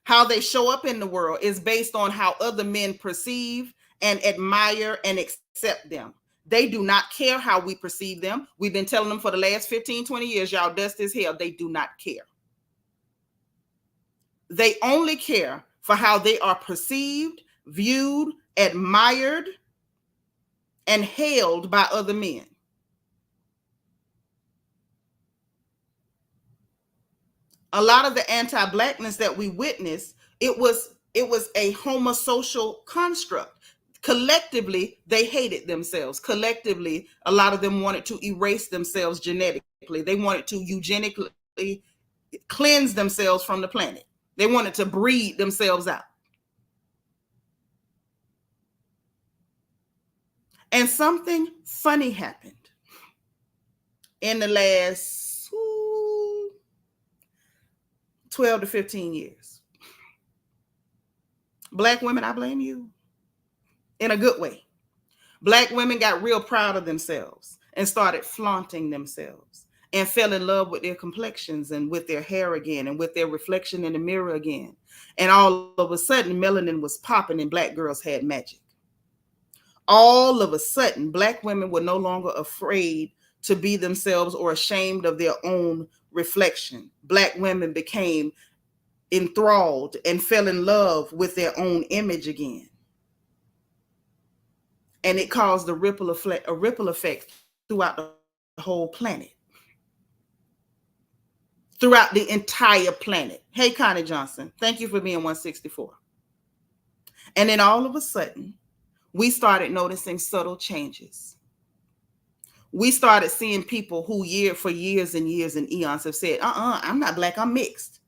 S1: How they show up in the world is based on how other men perceive and admire and accept them. They do not care how we perceive them. We've been telling them for the last 15, 20 years, y'all dust as hell. They do not care. They only care for how they are perceived, viewed, admired, and hailed by other men. A lot of the anti-blackness that we witnessed, it was a homosocial construct. Collectively, they hated themselves. Collectively, a lot of them wanted to erase themselves genetically. They wanted to eugenically cleanse themselves from the planet. They wanted to breed themselves out. And something funny happened in the last 12 to 15 years. Black women, I blame you. In a good way. Black women got real proud of themselves and started flaunting themselves and fell in love with their complexions and with their hair again and with their reflection in the mirror again. And all of a sudden, melanin was popping and black girls had magic. All of a sudden, black women were no longer afraid to be themselves or ashamed of their own reflection. Black women became enthralled and fell in love with their own image again. And it caused a ripple effect throughout the whole planet. Throughout the entire planet. Hey, Connie Johnson, thank you for being 164. And then all of a sudden, we started noticing subtle changes. We started seeing people who for years and years and eons have said, I'm not black, I'm mixed.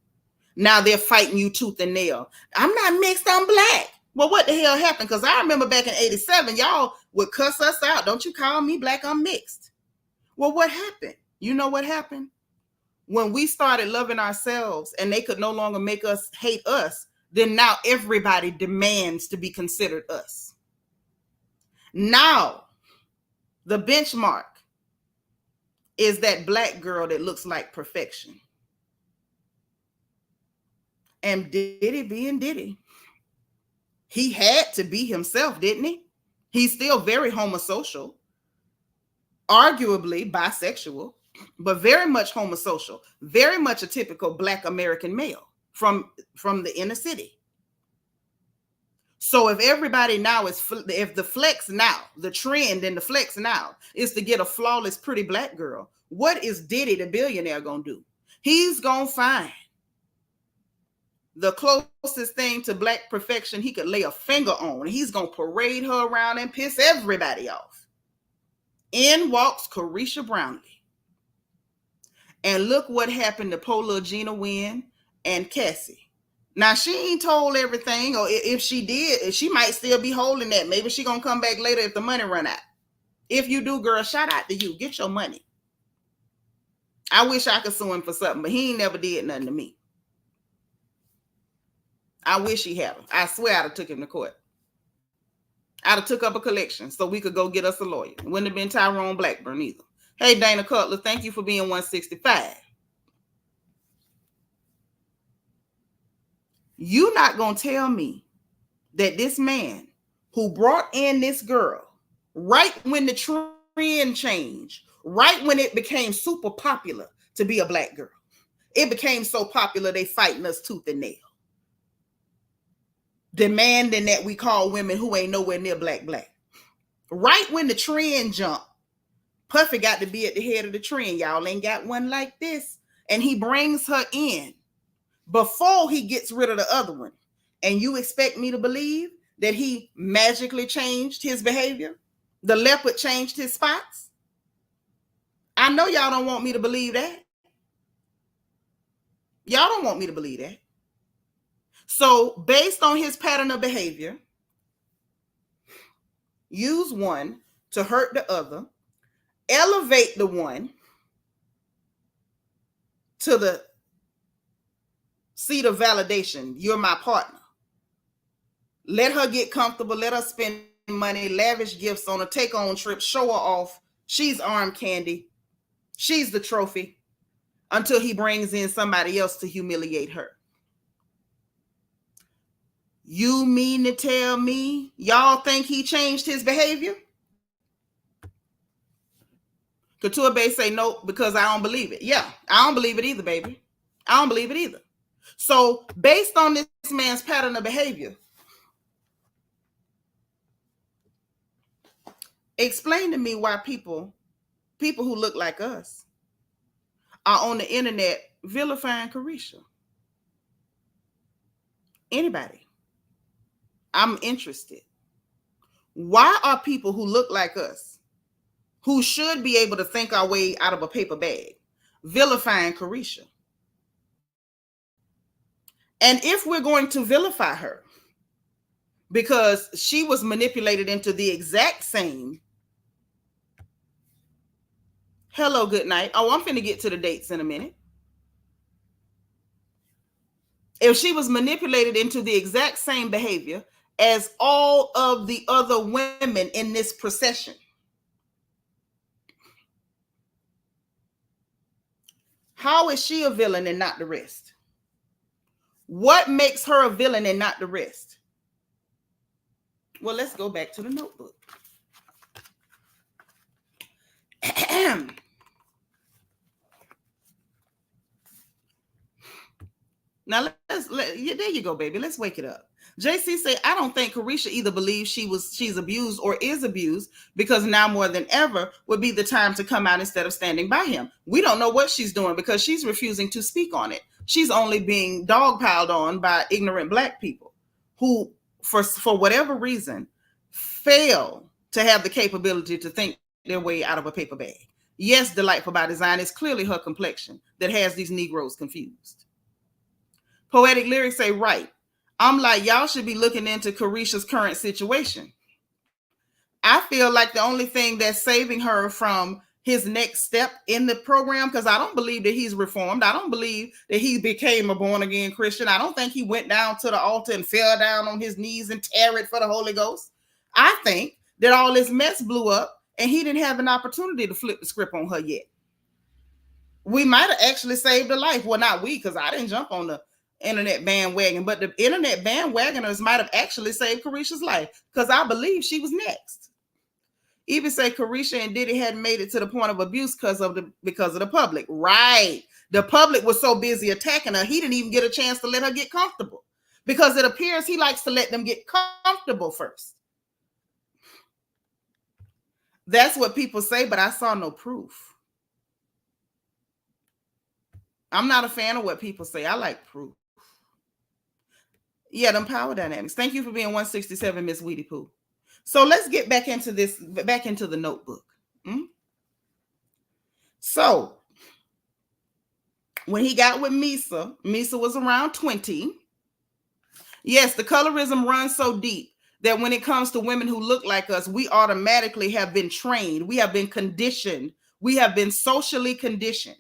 S1: Now they're fighting you tooth and nail. I'm not mixed, I'm black. Well, what the hell happened? Because I remember back in 87, y'all would cuss us out. Don't you call me black, I'm mixed. Well, what happened? You know what happened? When we started loving ourselves and they could no longer make us hate us, then now everybody demands to be considered us. Now, the benchmark is that black girl that looks like perfection. And Diddy being Diddy, he had to be himself, didn't he? He's still very homosocial, arguably bisexual, but very much homosocial, very much a typical black American male from the inner city. So if everybody now if the flex now, the trend and the flex now is to get a flawless, pretty black girl, what is Diddy the billionaire gonna do? He's gonna find the closest thing to black perfection he could lay a finger on. He's gonna parade her around and piss everybody off. In walks Carisha Brownlee. And look what happened to poor little Gina Wynn and Cassie. Now, she ain't told everything, or if she did, she might still be holding that. Maybe she gonna come back later if the money run out. If you do, girl, shout out to you. Get your money. I wish I could sue him for something, but he ain't never did nothing to me. I wish he had him. I swear I'd have took him to court. I'd have took up a collection so we could go get us a lawyer. It wouldn't have been Tyrone Blackburn either. Hey, Dana Cutler, thank you for being 165. You not going to tell me that this man who brought in this girl right when the trend changed, right when it became super popular to be a black girl, it became so popular they fighting us tooth and nail, demanding that we call women who ain't nowhere near black. Right when the trend jumped, Puffy got to be at the head of the trend. Y'all ain't got one like this. And he brings her in before he gets rid of the other one. And you expect me to believe that he magically changed his behavior? The leopard changed his spots? I know y'all don't want me to believe that. Y'all don't want me to believe that. So based on his pattern of behavior, use one to hurt the other, elevate the one to the seat of validation. You're my partner. Let her get comfortable. Let her spend money, lavish gifts on her, take on trips, show her off. She's arm candy. She's the trophy until he brings in somebody else to humiliate her. You mean to tell me y'all think he changed his behavior? Couture Bay say no because I don't believe it. Yeah, I don't believe it either, baby. I don't believe it either. So based on this man's pattern of behavior, explain to me why people who look like us are on the internet vilifying Carisha. Anybody? I'm interested. Why are people who look like us, who should be able to think our way out of a paper bag, vilifying Carisha? And if we're going to vilify her because she was manipulated into the exact same, hello, good night. Oh, I'm finna get to the dates in a minute. If she was manipulated into the exact same behavior as all of the other women in this procession, how is she a villain and not the rest? What makes her a villain and not the rest? Well, let's go back to the notebook. Now there you go, baby. Let's wake it up. JC say, I don't think Carisha either believes she's abused or is abused, because now more than ever would be the time to come out instead of standing by him. We don't know what she's doing because she's refusing to speak on it. She's only being dogpiled on by ignorant Black people who, for whatever reason, fail to have the capability to think their way out of a paper bag. Yes, Delightful by Design is clearly her complexion that has these Negroes confused. Poetic Lyrics say, right. I'm like, y'all should be looking into Carisha's current situation. I feel like the only thing that's saving her from his next step in the program, because I don't believe that he's reformed. I don't believe that he became a born-again Christian. I don't think he went down to the altar and fell down on his knees and tarried for the Holy Ghost. I think that all this mess blew up and he didn't have an opportunity to flip the script on her yet. We might have actually saved her life. Well, not we, because I didn't jump on the internet bandwagon, but the internet bandwagoners might have actually saved Carisha's life, because I believe she was next. Even say Carisha and Diddy hadn't made it to the point of abuse because of the public. Right. The public was so busy attacking her, he didn't even get a chance to let her get comfortable, because it appears he likes to let them get comfortable first. That's what people say, but I saw no proof. I'm not a fan of what people say. I like proof. Yeah, them power dynamics. Thank you for being 167, Miss Weedy Pooh. So let's get back into the notebook. So when he got with Misa was around 20. Yes, the colorism runs so deep that when it comes to women who look like us, we automatically have been trained. We have been conditioned. We have been socially conditioned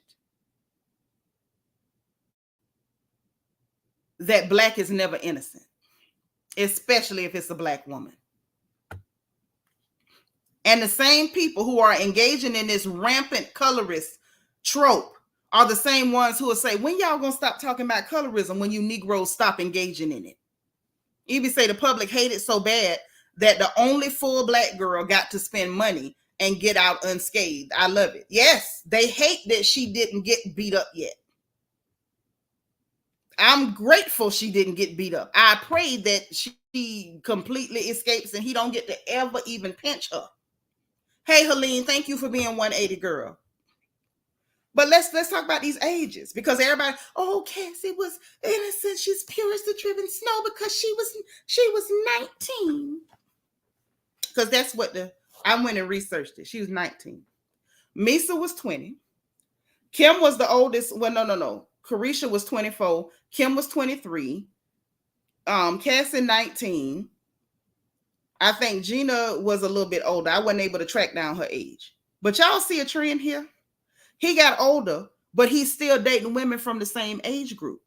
S1: that Black is never innocent, especially if it's a Black woman. And the same people who are engaging in this rampant colorist trope are the same ones who will say, when y'all gonna stop talking about colorism when you Negroes stop engaging in it? Even say the public hate it so bad that the only full Black girl got to spend money and get out unscathed. I love it. Yes, they hate that she didn't get beat up yet. I'm grateful she didn't get beat up. I pray that she completely escapes and he don't get to ever even pinch her. Hey, Helene, thank you for being 180, girl. But let's talk about these ages, because everybody, oh, Cassie was innocent. She's pure as the driven snow because she was 19. Because that's what I went and researched it. She was 19. Misa was 20. Kim was the oldest. Well, no. Carisha was 24. Kim was 23. Cassie 19. I think Gina was a little bit older. I wasn't able to track down her age. But y'all see a trend here? He got older, but he's still dating women from the same age group.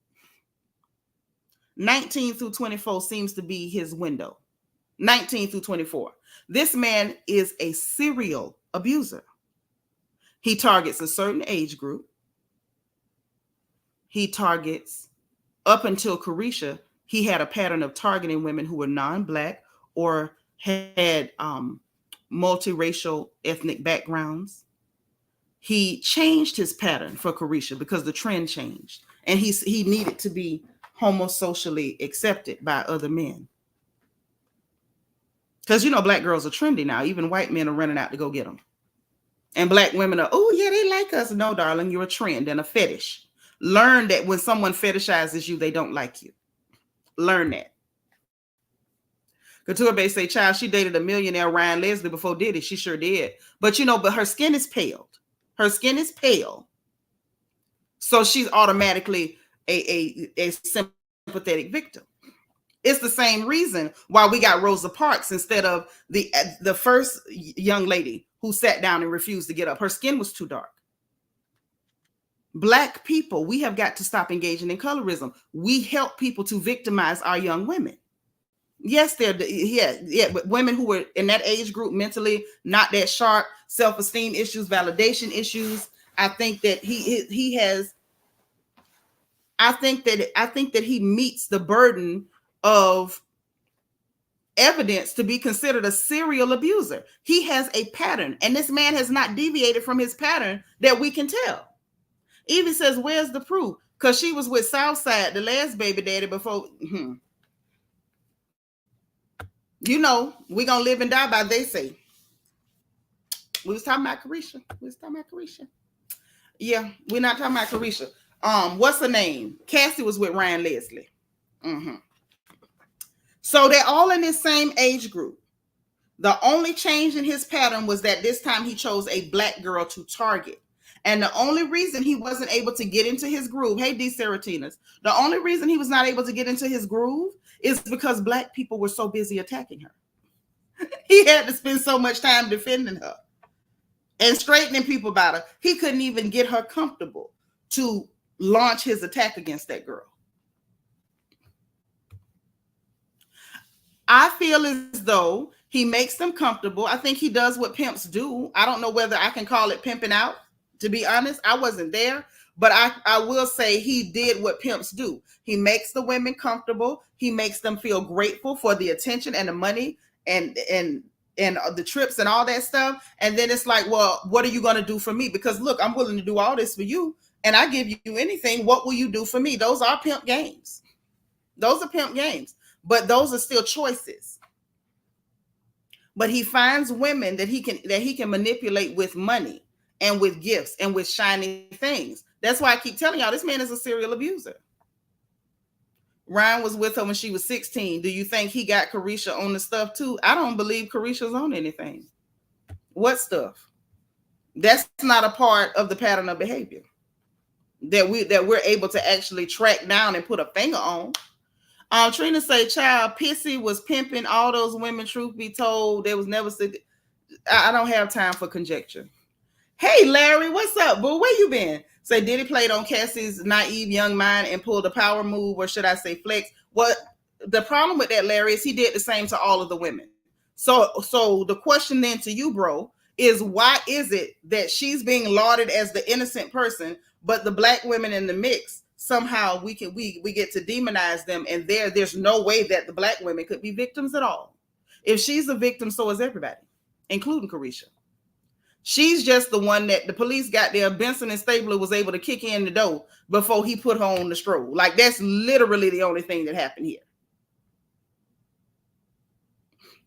S1: 19 through 24 seems to be his window. 19 through 24. This man is a serial abuser. He targets a certain age group. He targets, up until Carisha, he had a pattern of targeting women who were non-Black or had multiracial ethnic backgrounds. He changed his pattern for Carisha because the trend changed, and he needed to be homosocially accepted by other men. Because Black girls are trendy now. Even white men are running out to go get them. And Black women are, oh yeah, they like us. No, darling, you're a trend and a fetish. Learn that when someone fetishizes you, they don't like you. Learn that. Couture Bay say, child, she dated a millionaire Ryan Leslie before Diddy. She sure did. But but her skin is paled. Her skin is pale. So she's automatically a sympathetic victim. It's the same reason why we got Rosa Parks instead of the first young lady who sat down and refused to get up. Her skin was too dark. Black people, we have got to stop engaging in colorism. We help people to victimize our young women. Yes, but women who were in that age group mentally not that sharp, self-esteem issues, validation issues. I think that he has. I think that he meets the burden of evidence to be considered a serial abuser. He has a pattern, and this man has not deviated from his pattern that we can tell. Even says, where's the proof? Because she was with Southside, the last baby daddy, before. You know, we gonna live and die by they say. We was talking about Carisha. Yeah, we're not talking about Carisha. What's her name? Cassie was with Ryan Leslie. So they're all in this same age group. The only change in his pattern was that this time he chose a black girl to target. And the only reason he wasn't able to get into his groove, hey, D. Seratinas, the only reason he was not able to get into his groove is because black people were so busy attacking her. He had to spend so much time defending her and straightening people about her. He couldn't even get her comfortable to launch his attack against that girl. I feel as though he makes them comfortable. I think he does what pimps do. I don't know whether I can call it pimping out. To be honest, I wasn't there, but I will say he did what pimps do. He makes the women comfortable. He makes them feel grateful for the attention and the money and the trips and all that stuff. And then it's like, well, what are you going to do for me? Because look, I'm willing to do all this for you and I give you anything. What will you do for me? Those are pimp games. Those are pimp games, but those are still choices. But he finds women that he can manipulate with money and with gifts and with shiny things. That's why I keep telling y'all, this man is a serial abuser. Ryan was with her when she was 16. Do you think he got Carisha on the stuff too? I don't believe Carisha's on anything. What stuff? That's not a part of the pattern of behavior that we're able to actually track down and put a finger on. Trina say, child, Pissy was pimping all those women. Truth be told, there was never. I don't have time for conjecture. Hey, Larry, what's up, boo? Where you been? Say, Diddy played on Cassie's naive young mind and pulled a power move, or should I say flex? What the problem with that, Larry, is he did the same to all of the women. So the question then to you, bro, is why is it that she's being lauded as the innocent person, but the black women in the mix, somehow we get to demonize them, and there's no way that the black women could be victims at all. If she's a victim, so is everybody, including Carisha. She's just the one that the police got there. Benson and Stabler was able to kick in the door before he put her on the stroll. Like, that's literally the only thing that happened here.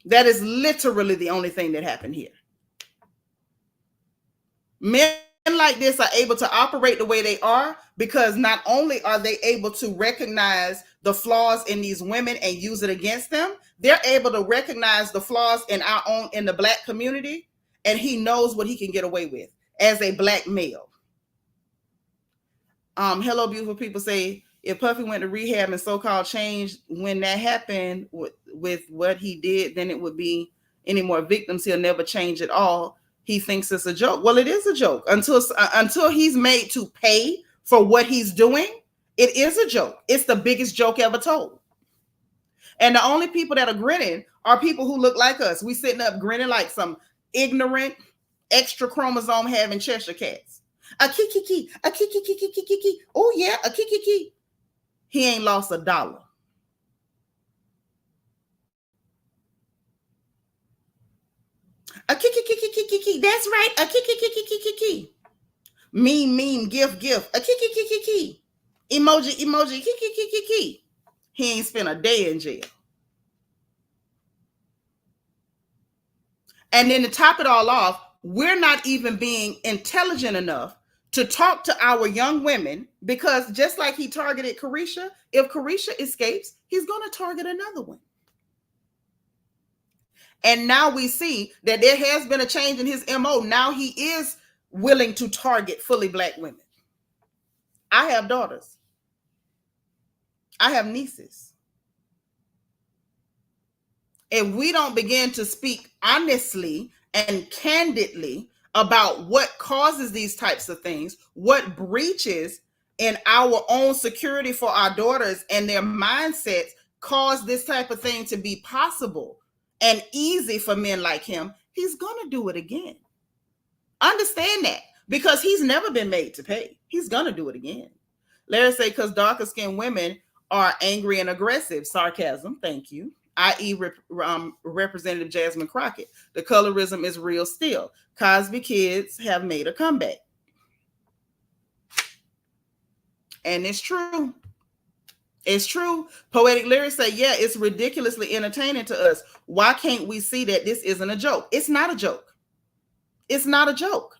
S1: That is literally the only thing that happened here. Men like this are able to operate the way they are because not only are they able to recognize the flaws in these women and use it against them, they're able to recognize the flaws in the black community. And he knows what he can get away with as a black male. Hello, beautiful people say, if Puffy went to rehab and so-called changed when that happened with what he did, then it would be any more victims. He'll never change at all. He thinks it's a joke. Well, it is a joke. Until he's made to pay for what he's doing, it is a joke. It's the biggest joke ever told. And the only people that are grinning are people who look like us. We sitting up grinning like some ignorant, extra chromosome having Cheshire cats. A kiki, a kiki. Oh yeah, a kiki. He ain't lost $1. A kiki. That's right. A kiki. Meme, gift. A kiki. Emoji, kiki. He ain't spent a day in jail. And then to top it all off, we're not even being intelligent enough to talk to our young women, because just like he targeted Carisha, if Carisha escapes, he's going to target another one. And now we see that there has been a change in his MO. Now he is willing to target fully black women. I have daughters. I have nieces. If we don't begin to speak honestly and candidly about what causes these types of things, what breaches in our own security for our daughters and their mindsets cause this type of thing to be possible and easy for men like him, he's going to do it again. Understand that, because he's never been made to pay. He's going to do it again. Larry say, because darker skinned women are angry and aggressive. Sarcasm. Thank you. I.e. Representative Jasmine Crockett. The colorism is real still. Cosby kids have made a comeback. And it's true. It's true. Poetic lyrics say, yeah, it's ridiculously entertaining to us. Why can't we see that this isn't a joke? It's not a joke. It's not a joke.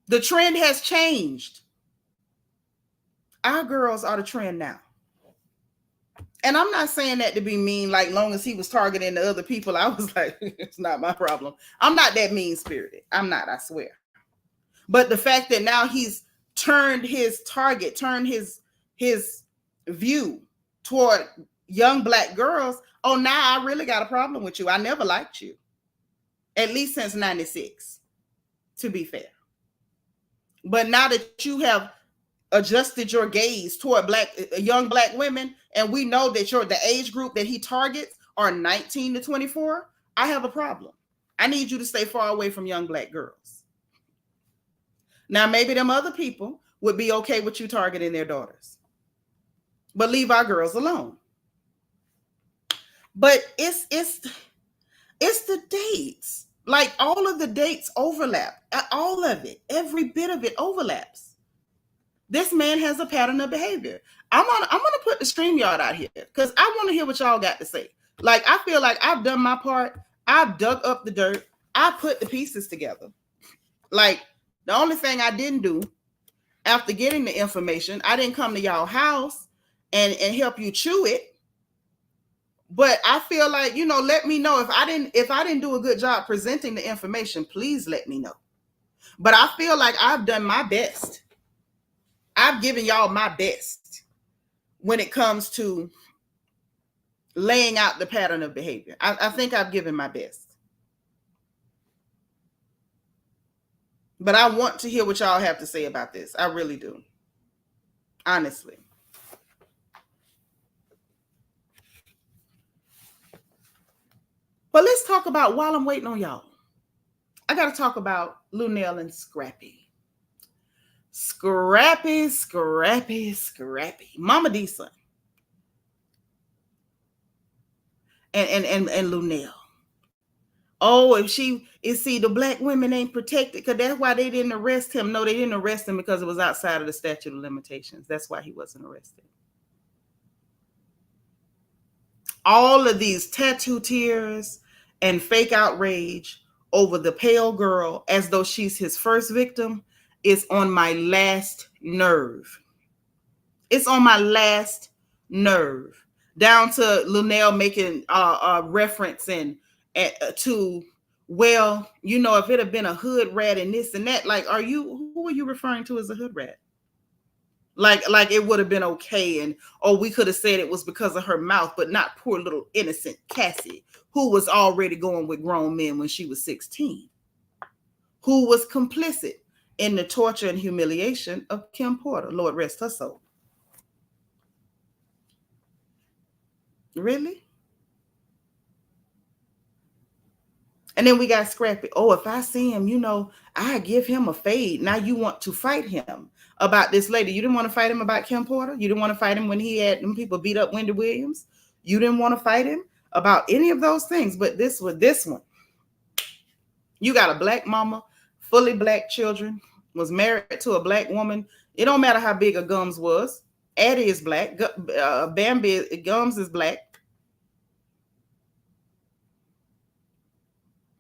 S1: The trend has changed. Our girls are the trend now. And I'm not saying that to be mean, like long as he was targeting the other people, I was like, it's not my problem. I'm not that mean-spirited. I'm not, I swear. But the fact that now he's turned his target, turned his view toward young Black girls, oh, now I really got a problem with you. I never liked you. At least since 96, to be fair. But now that you have adjusted your gaze toward young Black women, and we know that the age group that he targets are 19 to 24, I have a problem. I need you to stay far away from young Black girls. Now, maybe them other people would be okay with you targeting their daughters, but leave our girls alone. But it's the dates. Like, all of the dates overlap. All of it. Every bit of it overlaps. This man has a pattern of behavior. I'm gonna put the StreamYard out here because I want to hear what y'all got to say. Like, I feel like I've done my part. I've dug up the dirt. I put the pieces together. Like, the only thing I didn't do after getting the information, I didn't come to y'all house and help you chew it. But I feel like, let me know if I didn't do a good job presenting the information. Please let me know. But I feel like I've done my best. I've given y'all my best when it comes to laying out the pattern of behavior. I think I've given my best. But I want to hear what y'all have to say about this. I really do. Honestly. But let's talk about, while I'm waiting on y'all, I got to talk about Lunell and Scrappy. Scrappy. Mama D's son. And Luenell. Oh, see, the Black women ain't protected because that's why they didn't arrest him. No, they didn't arrest him because it was outside of the statute of limitations. That's why he wasn't arrested. All of these tattoo tears and fake outrage over the pale girl as though she's his first victim is on my last nerve. It's on my last nerve. Down to Luenell making reference to, well, if it had been a hood rat and this and that, like, who are you referring to as a hood rat? Like it would have been okay, we could have said it was because of her mouth, but not poor little innocent Cassie, who was already going with grown men when she was 16, who was complicit in the torture and humiliation of Kim Porter. Lord rest her soul. Really? And then we got Scrappy. Oh, if I see him, I give him a fade. Now you want to fight him about this lady. You didn't want to fight him about Kim Porter. You didn't want to fight him when he had them people beat up Wendy Williams. You didn't want to fight him about any of those things. But this one, you got a Black mama, fully Black children, was married to a Black woman. It don't matter how big her gums was. Addie is Black. Bambi gums is Black.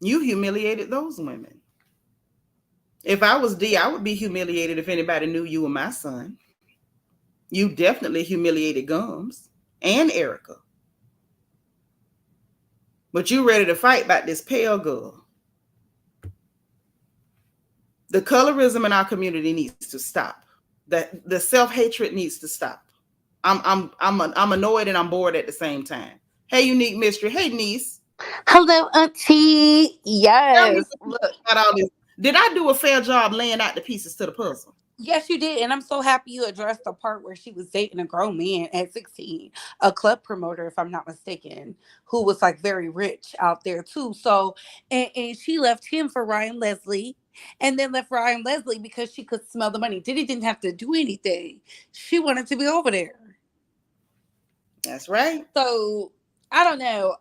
S1: You humiliated those women. If I was D, I would be humiliated if anybody knew you were my son. You definitely humiliated Gums and Erica. But you ready to fight about this pale girl. The colorism in our community needs to stop. The self-hatred needs to stop. I'm annoyed and I'm bored at the same time. Hey, Unique Mystery. Hey, niece.
S2: Hello, Auntie. Yes.
S1: Look. Did I do a fair job laying out the pieces to the puzzle?
S2: Yes, you did. And I'm so happy you addressed the part where she was dating a grown man at 16, a club promoter, if I'm not mistaken, who was like very rich out there too. So, and she left him for Ryan Leslie, and then left Ryan Leslie because she could smell the money. Diddy didn't have to do anything. She wanted to be over there.
S1: That's right.
S2: So I don't know.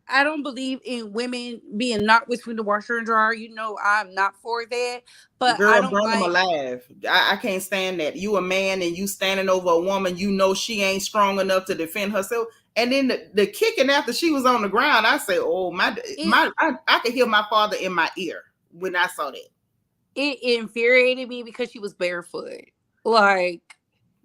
S2: I don't believe in women being not between the washer and dryer. You know, I'm not for that. But I
S1: Girl,
S2: don't
S1: burn them
S2: like
S1: alive. I can't stand that. You a man and you standing over a woman, you know she ain't strong enough to defend herself. And then the kicking after she was on the ground, I say, oh
S2: it.
S1: I could hear my father in my ear when I saw that.
S2: It infuriated me because she was barefoot. Like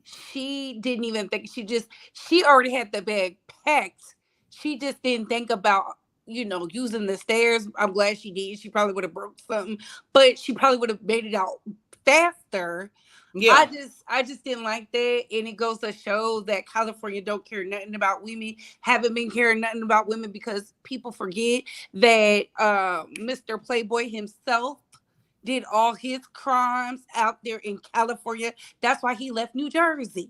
S2: she didn't even think she already had the bag packed. She just didn't think about using the stairs. I'm glad she did. She probably would have broke something, but she probably would have made it out faster. I
S1: Yeah.
S2: just I just didn't like that, and it goes to show that California don't care nothing about women. Haven't been caring nothing about women because people forget that Mr. Playboy himself did all his crimes out there in California. That's why he left New Jersey.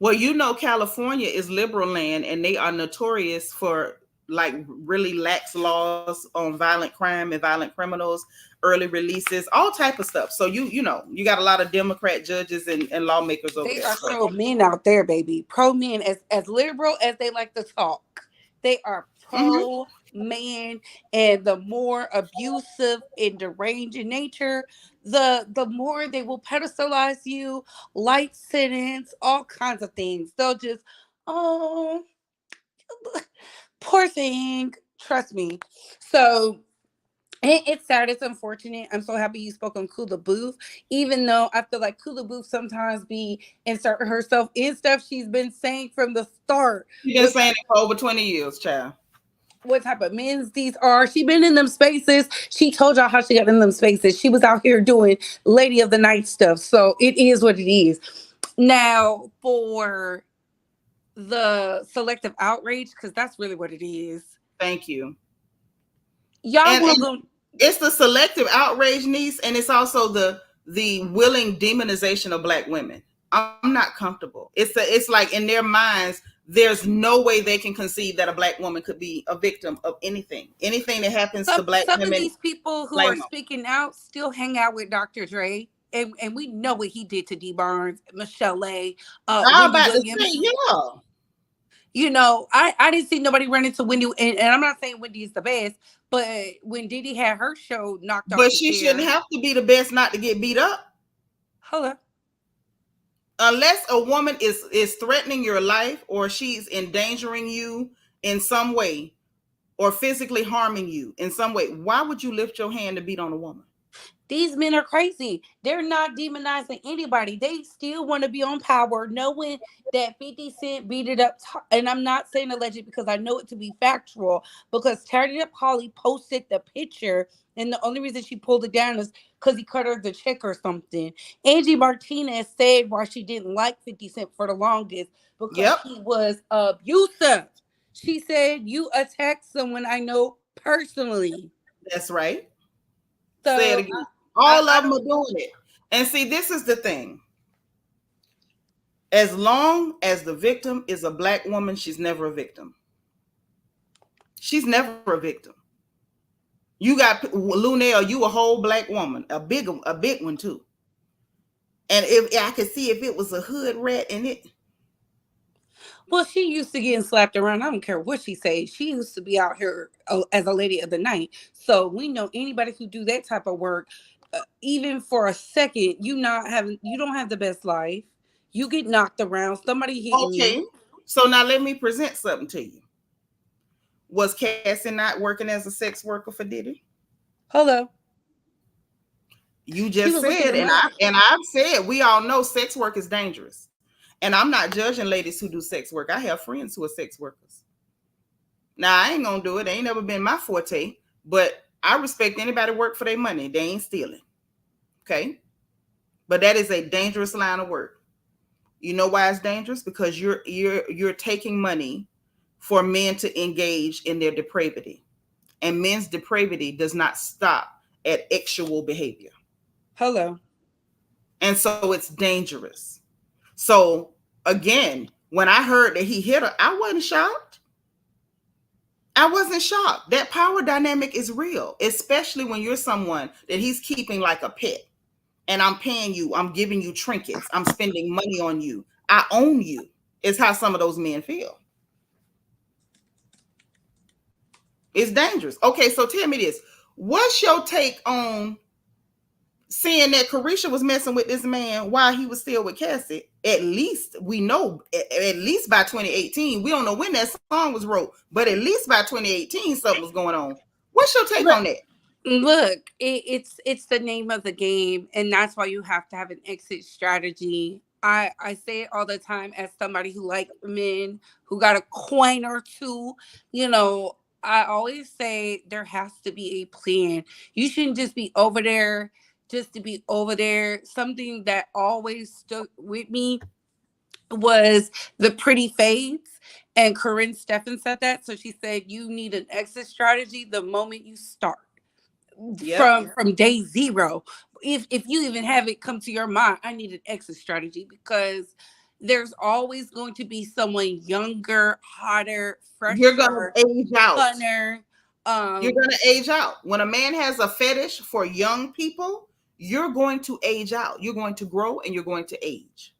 S1: Well, California is liberal land and they are notorious for like really lax laws on violent crime and violent criminals, early releases, all type of stuff. So you got a lot of Democrat judges and lawmakers over
S2: They
S1: there.
S2: are
S1: So
S2: pro men out there, baby. Pro men, as liberal as they like to talk. They are
S1: mhm.
S2: pro man, and the more abusive and deranged in nature, the more they will pedestalize you, light sentence, all kinds of things. They'll just, oh, poor thing. Trust me. So it's sad. It's unfortunate. I'm so happy you spoke on Kola Boof, even though I feel like Kola Boof sometimes be inserting herself in stuff she's been saying from the start.
S1: You've been saying it for over 20 years, child.
S2: What type of men's these are? She been in them spaces. She told y'all how she got in them spaces. She was out here doing Lady of the Night stuff. So it is what it is. Now for the selective outrage, because that's really what it is.
S1: Thank you.
S2: Y'all
S1: And
S2: will go.
S1: it's the selective outrage, niece, and it's also the willing demonization of black women. I'm not comfortable. It's like in their minds, there's no way they can conceive that a black woman could be a victim of anything. Anything that happens to black
S2: Some of
S1: women,
S2: these people who
S1: blame
S2: are
S1: them.
S2: speaking out still hang out with Dr. Dre. And we know what he did to D Barnes, Michelle A,
S1: I'm
S2: Wendy
S1: about to say,
S2: Williams.
S1: yeah.
S2: I didn't see nobody run into Wendy, and I'm not saying Wendy is the best, but when Diddy had her show knocked off
S1: But
S2: the
S1: she shouldn't
S2: chair,
S1: have to be the best not to get beat up.
S2: hold up.
S1: Unless a woman is threatening your life or she's endangering you in some way or physically harming you in some way, why would you lift your hand to beat on a woman?
S2: These men are crazy. They're not demonizing anybody. They still want to be on power, knowing that 50 Cent beat it up. And I'm not saying alleged because I know it to be factual. Because Tardy Up Holly posted the picture, and the only reason she pulled it down is because he cut her the check or something. Angie Martinez said why she didn't like 50 Cent for the longest because
S1: Yep,
S2: he was abusive. She said, "You attacked someone I know personally."
S1: that's right. Say it
S2: So
S1: again.
S2: I,
S1: All
S2: I
S1: of them
S2: don't.
S1: are doing it. And see, this is the thing. As long as the victim is a black woman, she's never a victim. She's never a victim. You got Luenell, you a whole black woman, a big one too. And if I could see if it was a hood rat in it,
S2: Well, she used to getting slapped around. I don't care what she says. She used to be out here as a lady of the night. So we know anybody who do that type of work, even for a second, you don't have the best life. You get knocked around. Somebody hitting
S1: okay.
S2: you.
S1: So now let me present something to you. Was Cassie not working as a sex worker for Diddy?
S2: Hello.
S1: You
S2: She
S1: just
S2: was looking
S1: said,
S2: at
S1: and
S2: money.
S1: I've said, we all know sex work is dangerous. And I'm not judging ladies who do sex work. I have friends who are sex workers. Now I ain't gonna do it. It ain't never been my forte, but I respect anybody work for their money. They ain't stealing. Okay. But that is a dangerous line of work. You know why it's dangerous? Because you're taking money for men to engage in their depravity. And men's depravity does not stop at sexual behavior.
S2: Hello.
S1: And so it's dangerous. So again, when I heard that he hit her, I wasn't shocked. I wasn't shocked. That power dynamic is real, especially when you're someone that he's keeping like a pet. And I'm paying you, I'm giving you trinkets, I'm spending money on you. I own you, is how some of those men feel. It's dangerous. Okay, so tell me this. What's your take on seeing that Carisha was messing with this man while he was still with Cassie? At least we know, at least by 2018, we don't know when that song was wrote, but at least by 2018, something was going on. What's your take
S2: Look,
S1: on that?
S2: look, it's the name of the game, and that's why you have to have an exit strategy. I say it all the time as somebody who like men, who got a coin or two. You know, I always say there has to be a plan. You shouldn't just be over there just to be over there. Something that always stuck with me was the pretty fades. And Corinne Steffen said that. So she said you need an exit strategy the moment you start,
S1: Yep.
S2: from day zero. If you even have it come to your mind, I need an exit strategy, because there's always going to be someone younger, hotter,
S1: You're gonna
S2: fresher,
S1: age out.
S2: funner.
S1: You're gonna age out. When a man has a fetish for young people, you're going to age out. You're going to grow and you're going to age.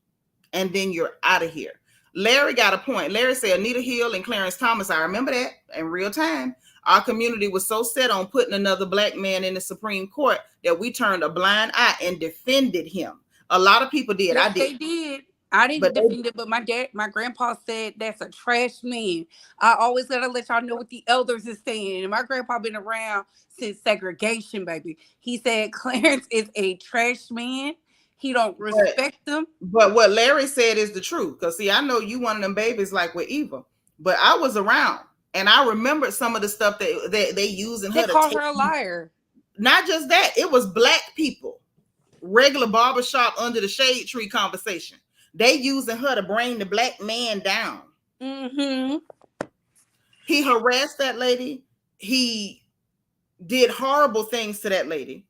S1: And then you're out of here. Larry got a point. Larry said Anita Hill and Clarence Thomas. I remember that in real time. Our community was so set on putting another black man in the Supreme Court that we turned a blind eye and defended him. A lot of people did.
S2: Yes,
S1: I did.
S2: they did. I didn't
S1: But they,
S2: defend it, but my grandpa said that's a trash man. I always gotta let y'all know what the elders is saying. And my grandpa been around since segregation, baby. He said Clarence is a trash man. He don't
S1: but,
S2: respect them.
S1: but what Larry said is the truth. Because, see, I know you one of them babies like with Eva. But I was around. And I remembered some of the stuff that they used in
S2: They
S1: her to
S2: call
S1: take.
S2: her a liar.
S1: Not just that. It was black people. Regular barbershop under the shade tree conversation. They using her to bring the black man down.
S2: Mm-hmm.
S1: He harassed that lady. He did horrible things to that lady.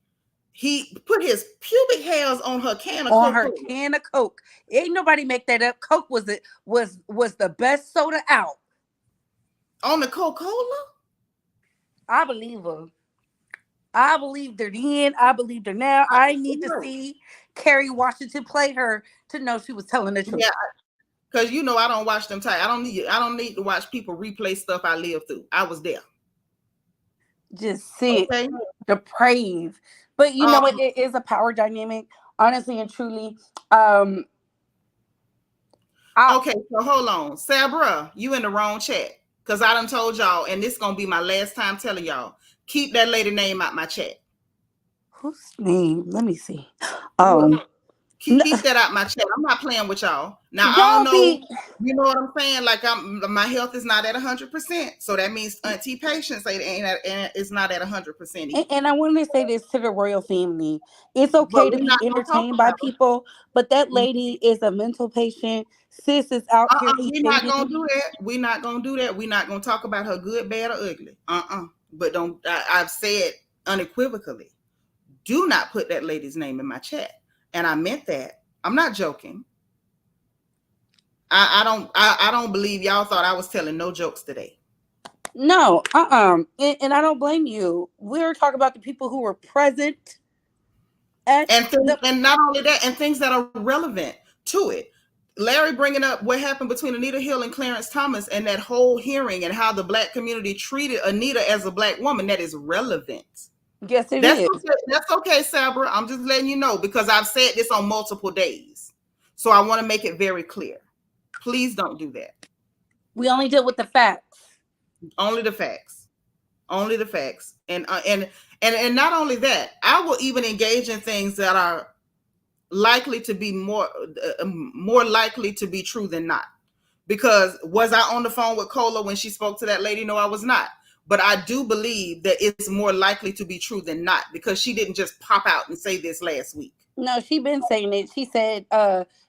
S1: He put his pubic hairs on her can of
S2: On her
S1: Coca-Cola.
S2: can of Coke. Ain't nobody make that up. Coke was the best soda out.
S1: On the Coca-Cola?
S2: I believe her. I believed her then. I believed her now. I need to see Kerry Washington play her to know she was telling the truth.
S1: Yeah, because I don't watch them tight. I don't need to watch people replay stuff I lived through. I was there.
S2: Just sick,
S1: Okay.
S2: depraved. But you know what? It is a power dynamic, honestly and truly. Okay,
S1: so hold on. Sabra, you in the wrong chat. Because I done told y'all, and this is going to be my last time telling y'all, keep that lady name out my chat.
S2: Whose name? Let me see.
S1: Keep that out my chat. I'm not playing with y'all. Now, I don't know. You know what I'm saying? Like, my health is not at 100%. So that means Auntie Patience it's not at 100%.
S2: And I want to say this to the royal family. It's okay to be entertained by people, but that lady is a mental patient. Sis is out here
S1: We're not going to do that. We're not going to do that. We're not going to talk about her good, bad, or ugly. But I've said unequivocally, do not put that lady's name in my chat. And I meant that. I'm not joking. I don't believe y'all thought I was telling no jokes today.
S2: No, and I don't blame you. We're talking about the people who were present,
S1: and not only that, and things that are relevant to it. Larry bringing up what happened between Anita Hill and Clarence Thomas and that whole hearing and how the black community treated Anita as a black woman, that is relevant.
S2: Yes, it is.
S1: Okay. That's okay, Sabra. I'm just letting you know because I've said this on multiple days. So I want to make it very clear. Please don't do that.
S2: We only deal with the facts.
S1: Only the facts. Only the facts. And not only that, I will even engage in things that are likely to be more likely to be true than not. Because was I on the phone with Kola when she spoke to that lady? No, I was not. But I do believe that it's more likely to be true than not because she didn't just pop out and say this last week.
S2: No, she been saying it. She said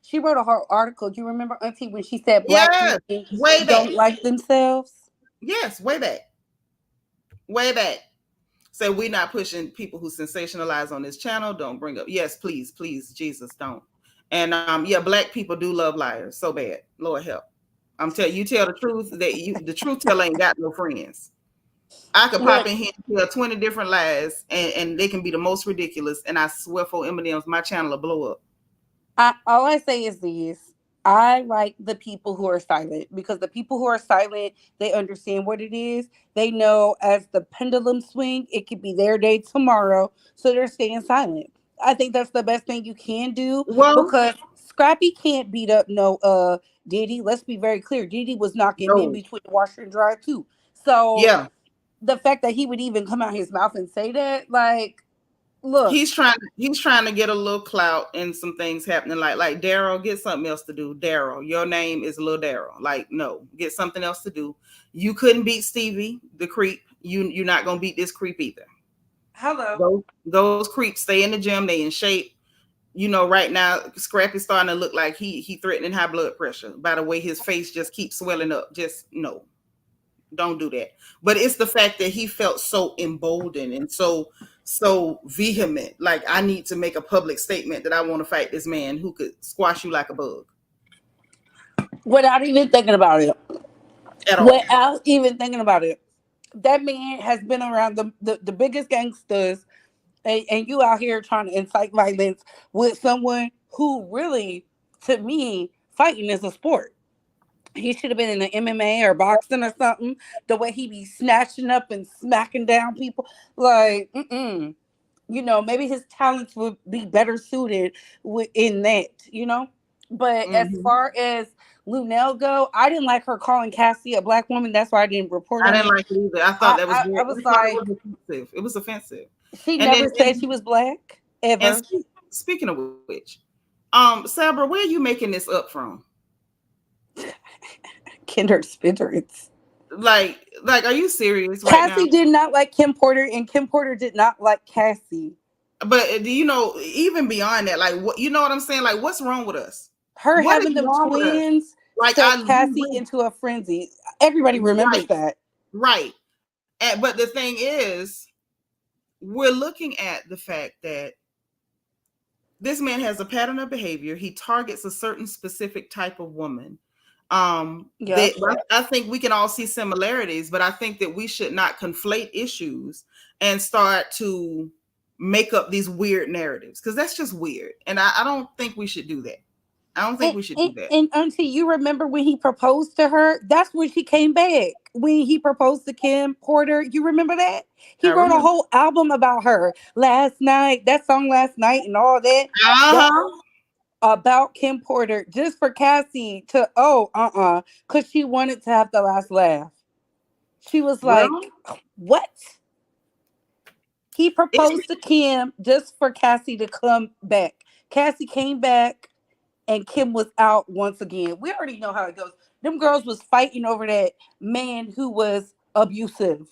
S2: she wrote a whole article. Do you remember, Auntie, when she said black people don't like themselves?
S1: Yes, way back. Way back. So we're not pushing people who sensationalize on this channel. Don't bring up. Yes, please, Jesus, don't. And black people do love liars so bad. Lord help. I'm telling you, tell the truth the truth teller ain't got no friends. I could pop in here and tell 20 different lies, and they can be the most ridiculous. And I swear for M&M's, my channel will blow up.
S2: All I say is this. I like the people who are silent because the people who are silent, they understand what it is. They know as the pendulum swing, it could be their day tomorrow, so they're staying silent. I think that's the best thing you can do
S1: Well,
S2: because Scrappy can't beat up no Diddy. Let's be very clear. Diddy was knocking in
S1: no.
S2: between the washer and dryer too. So
S1: Yeah.
S2: the fact that he would even come out his mouth and say that, like, look,
S1: He's trying to get a little clout and some things happening. Like Daryl, get something else to do. Daryl, your name is Lil Daryl. Like, no, get something else to do. You couldn't beat Stevie, the creep. You're not gonna beat this creep either.
S2: hello.
S1: Those creeps stay in the gym, they in shape. Right now, Scrappy's starting to look like he threatening high blood pressure by the way his face just keeps swelling up. Just no, don't do that. But it's the fact that he felt so emboldened and so vehement. Like, I need to make a public statement that I want to fight this man who could squash you like a bug
S2: Without even thinking about it.
S1: at all.
S2: Without even thinking about it. That man has been around the biggest gangsters, and you out here trying to incite violence with someone who really, to me, fighting is a sport. He should have been in the MMA or boxing or something. The way he be snatching up and smacking down people, like, maybe his talents would be better suited in that, But as
S1: Hmm.
S2: far as Luenell go, I didn't like her calling Cassie a black woman. That's why I didn't report
S1: I
S2: on
S1: didn't
S2: it.
S1: like it either. I thought
S2: I,
S1: that was
S2: I,
S1: very,
S2: I
S1: I
S2: was
S1: thought it
S2: like,
S1: was offensive. It was offensive.
S2: she
S1: And then
S2: never said she was black
S1: and
S2: ever.
S1: speaking of which, Sabra, where are you making this up from?
S2: Kinder Spinnerets.
S1: Like, are you serious right now?
S2: Cassie did not like Kim Porter, and Kim Porter did not like Cassie.
S1: But do even beyond that, like, what, what I'm saying? Like, what's wrong with us?
S2: Her
S1: What is
S2: having them
S1: wrong with us?
S2: twins
S1: Like,
S2: set Cassie into a frenzy. Everybody remembers
S1: right,
S2: that.
S1: right. But the thing is, we're looking at the fact that this man has a pattern of behavior. He targets a certain specific type of woman.
S2: Yep.
S1: That I think we can all see similarities, but I think that we should not conflate issues and start to make up these weird narratives, because that's just weird. And I don't think we should do that. I don't think
S2: And,
S1: we should
S2: and,
S1: do that.
S2: and Auntie, you remember when he proposed to her? That's when she came back. When he proposed to Kim Porter, you remember that? He
S1: I
S2: wrote a
S1: remember.
S2: whole album about her last night. That song last night and all that. That
S1: Uh-huh.
S2: about Kim Porter just for Cassie to because she wanted to have the last laugh. She was like,
S1: Well,
S2: "What?" He
S1: it's
S2: proposed to Kim just for Cassie to come back. Cassie came back and Kim was out once again. We already know how it goes. Them girls was fighting over that man who was abusive.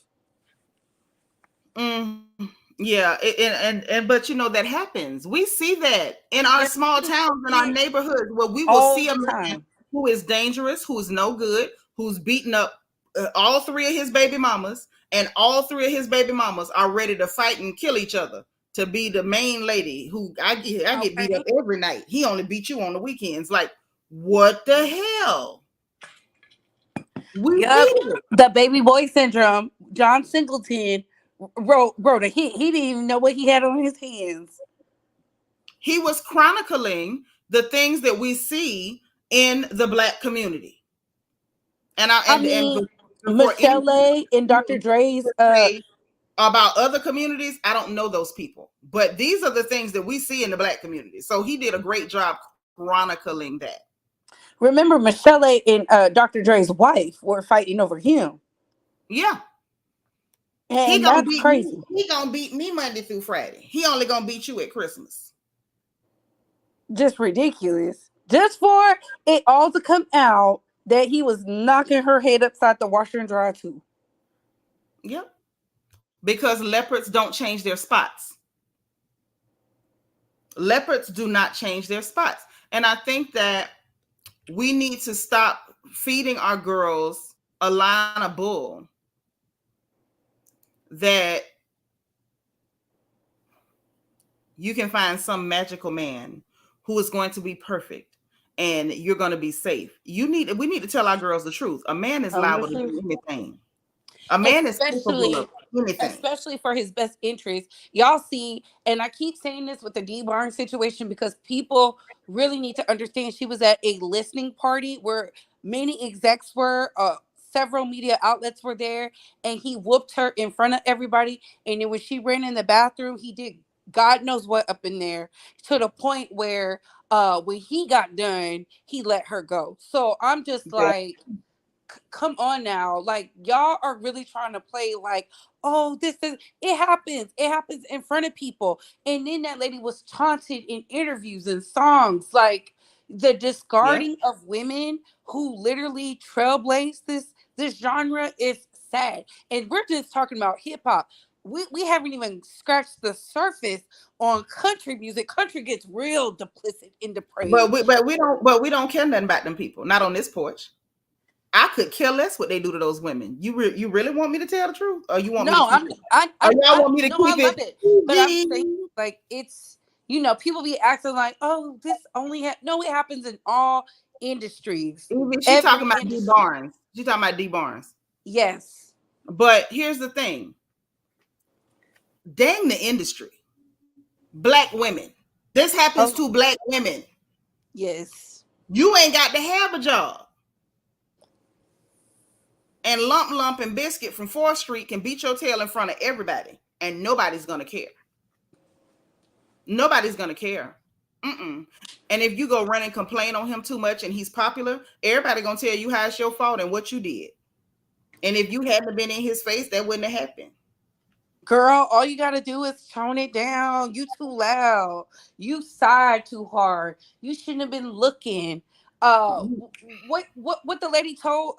S1: yeah, and but that happens. We see that in our
S2: Yes,
S1: small
S2: we
S1: towns, in our
S2: do.
S1: neighborhoods, where we will
S2: All
S1: see a
S2: the
S1: man
S2: time.
S1: who is dangerous, who's no good, who's beating up all three of his baby mamas, and all three of his baby mamas are ready to fight and kill each other to be the main lady. Who I get beat up
S2: Okay.
S1: every night. He only beat you on the weekends. Like, what the hell? We
S2: Yup.
S1: see it.
S2: The baby boy syndrome. John Singleton wrote a hit. He didn't even know what he had on his hands.
S1: He was chronicling the things that we see in the Black community. And I
S2: I
S1: and
S2: mean,
S1: before
S2: Michelle
S1: anything
S2: A. and Dr. Dre's
S1: say about other communities, I don't know those people, but these are the things that we see in the Black community. So he did a great job chronicling that.
S2: remember Michelle A. and Dr. Dre's wife were fighting over him.
S1: Yeah, he
S2: And
S1: gonna
S2: that's
S1: beat me.
S2: crazy.
S1: He gonna beat me Monday through Friday. He only gonna beat you at Christmas.
S2: Just ridiculous. Just for it all to come out that he was knocking her head upside the washer and dryer too.
S1: Yep, because leopards don't change their spots. Leopards do not change their spots, and I think that we need to stop feeding our girls a line of bull that you can find some magical man who is going to be perfect and you're going to be safe. We need to tell our girls the truth. A man is
S2: The
S1: liable to
S2: truth.
S1: do anything. A man is capable
S2: Especially
S1: of anything.
S2: especially for his best interest. Y'all see, and I keep saying this with the D Barnes situation because people really need to understand she was at a listening party where many execs were, several media outlets were there, and he whooped her in front of everybody. And then when she ran in the bathroom, he did God knows what up in there, to the point where when he got done, he let her go. So I'm just
S1: Girl,
S2: like, come on now, like y'all are really trying to play like, oh, this is, it happens in front of people. And then that lady was taunted in interviews and songs, like the
S1: yeah.
S2: discarding of women who literally trailblazed this genre is sad. And we're just talking about hip-hop. We haven't even scratched the surface on country music. Country gets real duplicit and depraved.
S1: But we don't care nothing about them people. Not on this porch. I could care less what they do to those women. You really want me to tell the truth, or you want me to
S2: No,
S1: keep it? Or y'all want me to
S2: no, I
S1: keep
S2: love
S1: it
S2: it, but I'm
S1: PG?
S2: saying like it's, people be acting like, oh, this only no, it happens in all industries,
S1: Even she talking
S2: every
S1: about D
S2: industry.
S1: Barnes. She talking about D Barnes.
S2: Yes.
S1: But here's the thing: dang the industry, black women. This happens
S2: Oh,
S1: to black women.
S2: yes.
S1: You ain't got to have a job. And Lump and Biscuit from 4th Street can beat your tail in front of everybody, and nobody's gonna care. Nobody's gonna care. Mm-mm. And if you go run and complain on him too much and he's popular, everybody gonna tell you how it's your fault and what you did. And if you hadn't been in his face, that wouldn't have happened.
S2: Girl, all you gotta do is tone it down. You too loud. You sighed too hard. You shouldn't have been looking. What the lady told,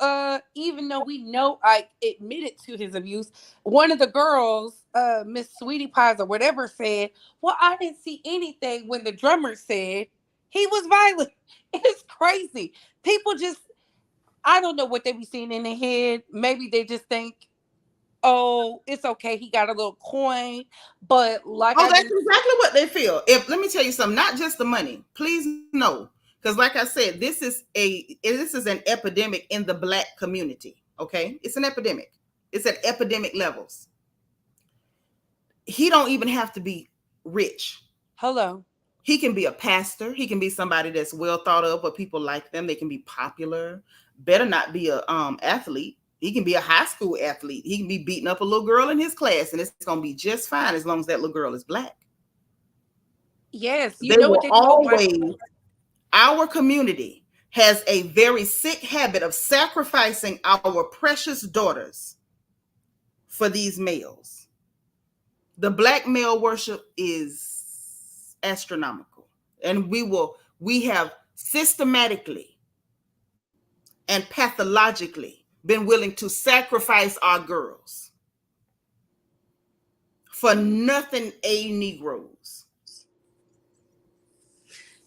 S2: even though we know I admitted to his abuse, one of the girls, Miss Sweetie Pies or whatever, said, well, I didn't see anything when the drummer said he was violent. It's crazy. People just, I don't know what they be seeing in their head. Maybe they just think, oh, it's okay. He got a little coin. But like
S1: Oh,
S2: I
S1: that's
S2: just,
S1: exactly what they feel. If let me tell you something, not just the money. Please know, because like I said, this is an epidemic in the black community. Okay, it's an epidemic. It's at epidemic levels. He don't even have to be rich.
S2: hello.
S1: He can be a pastor. He can be somebody that's well thought of, but people like them. They can be popular. Better not be a athlete. He can be a high school athlete. He can be beating up a little girl in his class, and it's gonna be just fine as long as that little girl is black.
S2: Yes, you
S1: They
S2: know what
S1: will
S2: they told my,
S1: always. Our community has a very sick habit of sacrificing our precious daughters for these males. The black male worship is astronomical, and we have systematically and pathologically been willing to sacrifice our girls for nothing a Negroes.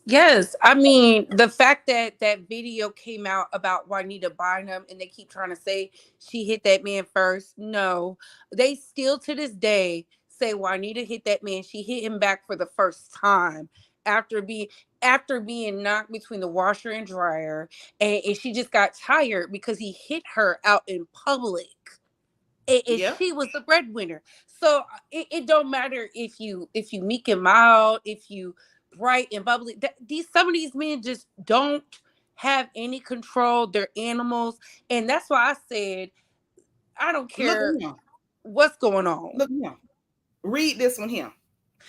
S2: yes, I mean the fact that that video came out about Juanita Bynum and they keep trying to say she hit that man first. No, they still to this day say Juanita hit that man. She hit him back for the first time after being after being knocked between the washer and dryer, and she just got tired because he hit her out in public. And
S1: Yep.
S2: she was the breadwinner. So it don't matter if you meek and mild, if you bright and bubbly. These some of these men just don't have any control. They're animals, and that's why I said I don't
S1: Look
S2: care
S1: at him.
S2: what's going on.
S1: Look at him. Read this one here.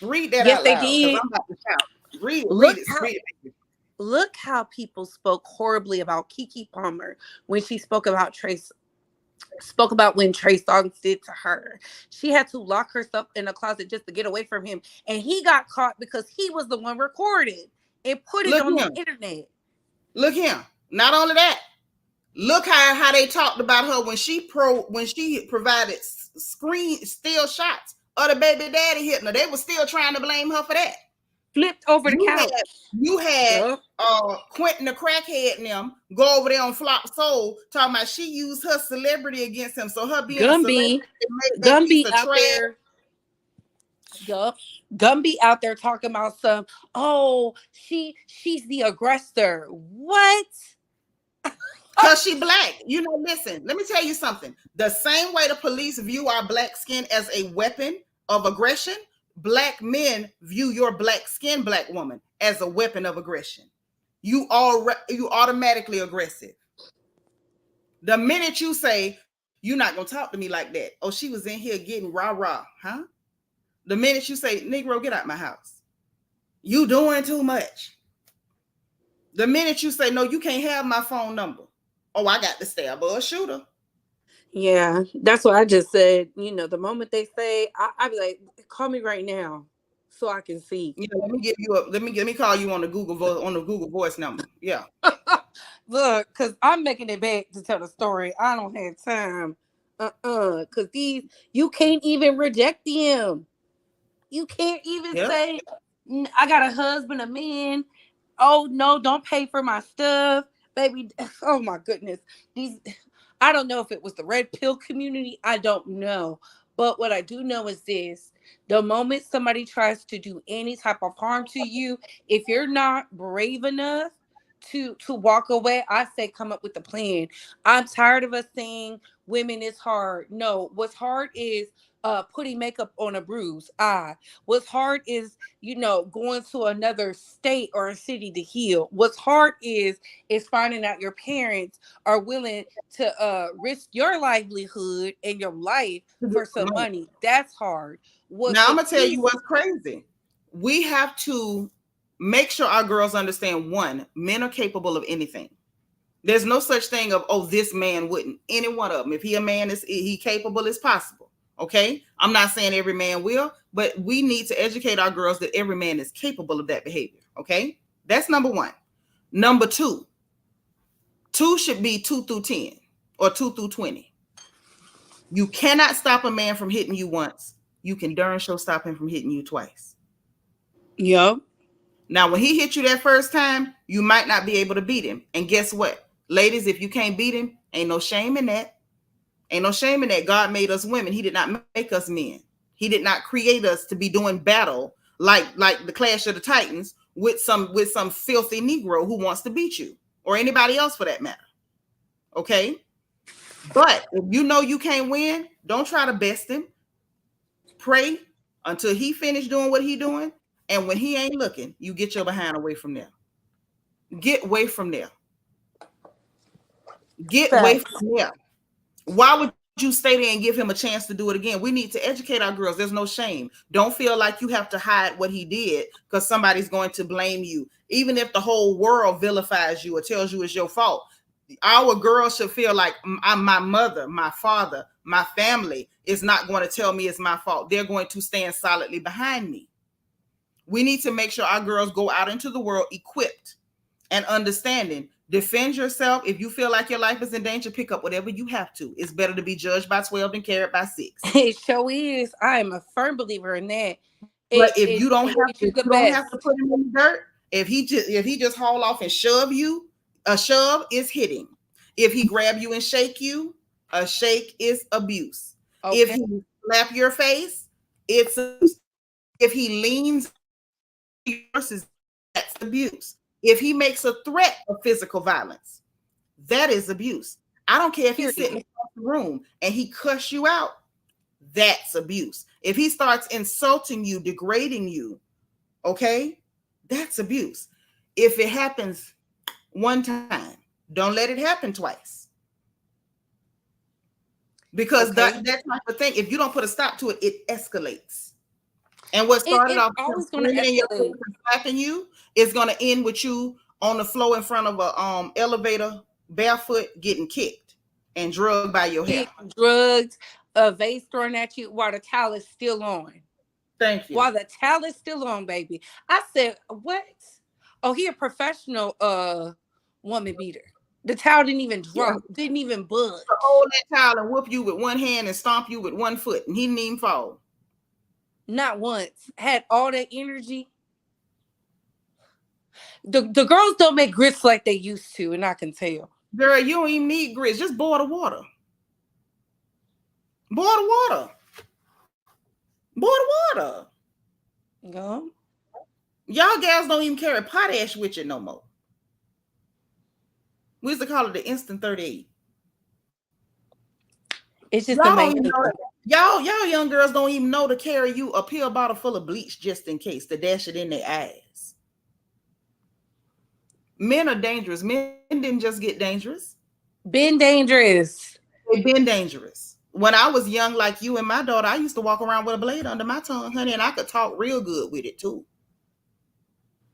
S1: Read that
S2: Yes,
S1: out
S2: they
S1: loud because
S2: did.
S1: I'm about to shout. Read it. Read
S2: Look
S1: it.
S2: how
S1: Read it.
S2: look how people spoke horribly about Kiki Palmer when she spoke about when Trey Songz did to her. She had to lock herself in a closet just to get away from him. And he got caught because he was the one recorded and put it
S1: Look
S2: on the
S1: him.
S2: internet.
S1: Look him. Not only that, look how they talked about her when she provided screen still shots of the baby daddy hitting her. They were still trying to blame her for that.
S2: Flipped over the
S1: You had
S2: couch.
S1: you had
S2: Yup.
S1: Quentin the crackhead and them go over there on Flop Soul talking about she used her celebrity against him. So her being a celebrity
S2: Gumby.
S1: made that piece
S2: Gumby
S1: of
S2: out
S1: trash.
S2: there. Yup. Gumby out there talking about some, oh, she's the aggressor. What?
S1: Because she black. Listen, let me tell you something. The same way the police view our black skin as a weapon of aggression, black men view your black skin, black woman, as a weapon of aggression. You automatically aggressive. The minute you say, you're not going to talk to me like that. Oh, she was in here getting rah-rah, huh? The minute you say, Negro, get out my house. You doing too much. The minute you say, no, you can't have my phone number. Oh, I got to stab or a shooter.
S2: Yeah, that's what I just said. The moment they say, I be like, call me right now so I can see.
S1: Let me give you let me call you on the Google Voice number. Yeah.
S2: Look, because I'm making it back to tell the story. I don't have time. Because you can't even reject them. You can't even
S1: Yep.
S2: say, I got a husband, a man. Oh, no, don't pay for my stuff. Baby, oh my goodness. I don't know if it was the red pill community. I don't know. But what I do know is this. The moment somebody tries to do any type of harm to you, if you're not brave enough to walk away, I say come up with a plan. I'm tired of us saying women is hard. No, what's hard is putting makeup on a bruise. What's hard is going to another state or a city to heal. What's hard is finding out your parents are willing to risk your livelihood and your life for some money. That's hard.
S1: Now I'm
S2: What's
S1: gonna tell you what's crazy. We have to make sure our girls understand, one, men are capable of anything. There's no such thing of, oh, this man wouldn't. Any one of them. If he a man, is he capable? It's possible. Okay. I'm not saying every man will, but we need to educate our girls that every man is capable of that behavior. Okay. That's number one. Number two should be 2 through 10 or 2 through 20. You cannot stop a man from hitting you once. You can darn sure stop him from hitting you twice.
S2: Yep.
S1: Now, when he hit you that first time, you might not be able to beat him. And guess what? Ladies, if you can't beat him, ain't no shame in that. Ain't no shame in that. God made us women. He did not make us men. He did not create us to be doing battle like the Clash of the Titans with some filthy Negro who wants to beat you, or anybody else for that matter. Okay? But if you know you can't win, don't try to best him. Pray until he finished doing what he doing. And when he ain't looking, you get your behind away from there. Get away from there. Get away from there. Why would you stay there and give him a chance to do it again? We need to educate our girls. There's no shame. Don't feel like you have to hide what he did because somebody's going to blame you. Even if the whole world vilifies you or tells you it's your fault, our girls should feel like my mother, my father, my family is not going to tell me it's my fault. They're going to stand solidly behind me. We need to make sure our girls go out into the world equipped and understanding. Defend yourself. If you feel like your life is in danger, pick up whatever you have to. It's better to be judged by 12 than carried by 6.
S2: It sure is. I am a firm believer in that.
S1: But if you don't have to
S2: best.
S1: put him in the dirt, if he just haul off and shove you, a shove is hitting. If he grab you and shake you, a shake is abuse. Okay. If he slap your face, it's abuse. If he leans versus, that's abuse. If he makes a threat of physical violence, that is abuse. I don't care if he's sitting across the room and he cuss you out, that's abuse. If he starts insulting you, degrading you, okay, that's abuse. If it happens one time, don't let it happen twice. Because that type of thing, if you don't put a stop to it, it escalates. And what started off slapping you is going to end with you on the floor in front of a elevator, barefoot, getting kicked and drugged by your hair.
S2: Drugged, a vase thrown at you while the towel is still on.
S1: Thank you.
S2: While the towel is still on, baby. I said, what? Oh, he a professional woman beater. The towel didn't even drop, didn't even budge.
S1: To hold that towel and whoop you with one hand and stomp you with one foot, and he didn't even fall.
S2: Not once. Had all that energy. The girls don't make grits like they used to, and I can tell.
S1: Girl, you don't even need grits. Just boil the water. Boil the water. Boil the water.
S2: Go.
S1: Y'all gals don't even carry potash with you no more. We used to call it the instant 38.
S2: It's just
S1: Y'all don't even
S2: amazing.
S1: know that. Y'all young girls don't even know to carry you a pill bottle full of bleach just in case to dash it in their eyes. Men are dangerous. Men didn't just get dangerous.
S2: Been dangerous.
S1: They've been dangerous. When I was young, like you and my daughter, I used to walk around with a blade under my tongue, honey, and I could talk real good with it too.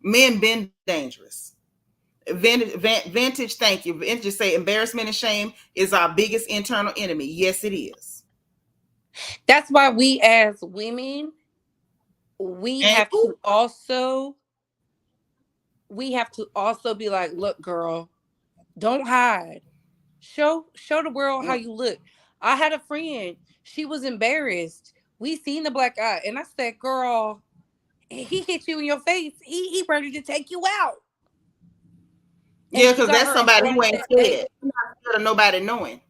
S1: Men been dangerous. Vintage, thank you. Vintage say embarrassment and shame is our biggest internal enemy. Yes, it is.
S2: That's why we as women, we
S1: And
S2: have to also be like, look, girl, don't hide. Show the world how you look. I had a friend, she was embarrassed. We seen the black eye, and I said, girl, he hit you in your face. He ready to take you out. And
S1: yeah,
S2: she
S1: because
S2: got
S1: that's
S2: her
S1: somebody
S2: employment
S1: who ain't
S2: that day.
S1: scared. He's not scared of nobody knowing.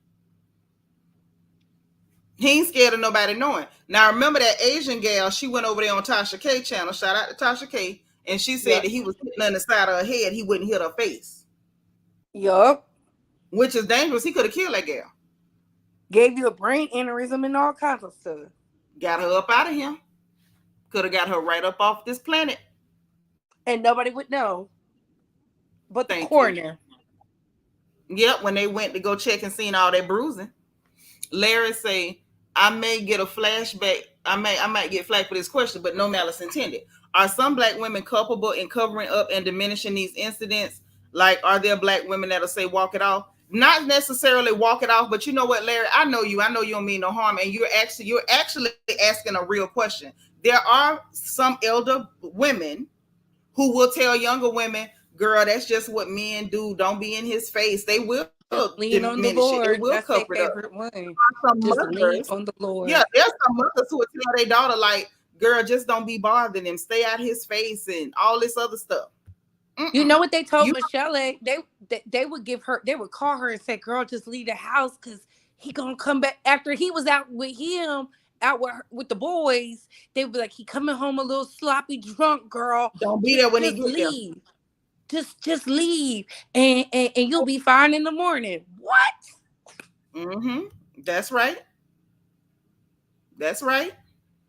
S1: He ain't scared of nobody knowing. Now remember that Asian gal, she went over there on Tasha K channel. Shout out to Tasha K. And she said
S2: Yup.
S1: that he was hitting on the side of her head, he wouldn't hit her face.
S2: Yup.
S1: Which is dangerous. He could have killed that gal.
S2: Gave you a brain aneurysm and all kinds of stuff.
S1: Got her up out of him. Could have got her right up off this planet.
S2: And nobody would know but the
S1: Thank you.
S2: coroner.
S1: Yep, when they went to go check and seen all that bruising. Larry say, I may get a flashback. I might get flack for this question, but no malice intended. Are some black women culpable in covering up and diminishing these incidents? Like, are there black women that'll say walk it off? Not necessarily walk it off, but you know what, Larry? I know you. I know you don't mean no harm, and you're actually asking a real question. There are some elder women who will tell younger women, girl, that's just what men do. Don't be in his face. They will
S2: Just lean on
S1: diminish
S2: the
S1: it. They will
S2: Lord.
S1: cover
S2: That's
S1: it
S2: their
S1: up.
S2: favorite one.
S1: Some
S2: Just lean
S1: mothers,
S2: on the
S1: yeah,
S2: Lord.
S1: there's some mothers who would tell their daughter, like, girl, just don't be bothering him. Stay out his face and all this other stuff.
S2: You know
S1: Mm-mm.
S2: what they told
S1: You
S2: Michelle? They would give her, they would call her and say, girl, just leave the house because he gonna come back after he was out with him, out with with the boys. They would be like, he coming home a little sloppy drunk, girl.
S1: don't be
S2: Just
S1: there when he
S2: just
S1: get there.
S2: leave. Just leave. And you'll be fine in the morning. What?
S1: Mm-hmm. That's right. That's right.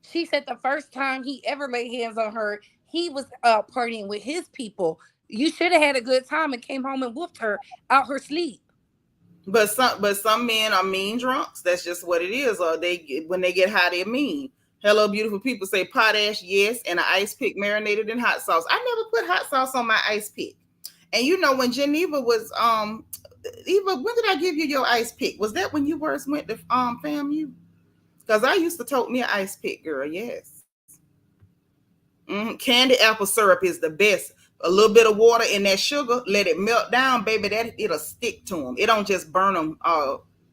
S2: She said the first time he ever laid hands on her, he was partying with his people. You should have had a good time and came home and whooped her out her sleep.
S1: But some men are mean drunks. That's just what it is. Or when they get high, they're mean. Hello, beautiful people. Say potash, yes, and an ice pick marinated in hot sauce. I never put hot sauce on my ice pick. And you know when Geneva was Eva, when did I give you your ice pick? Was that when you first went to FAMU? Because I used to tote me an ice pick, girl. Yes. Candy apple syrup is the best. A little bit of water in that sugar, let it melt down, baby. That it'll stick to them. It don't just burn them.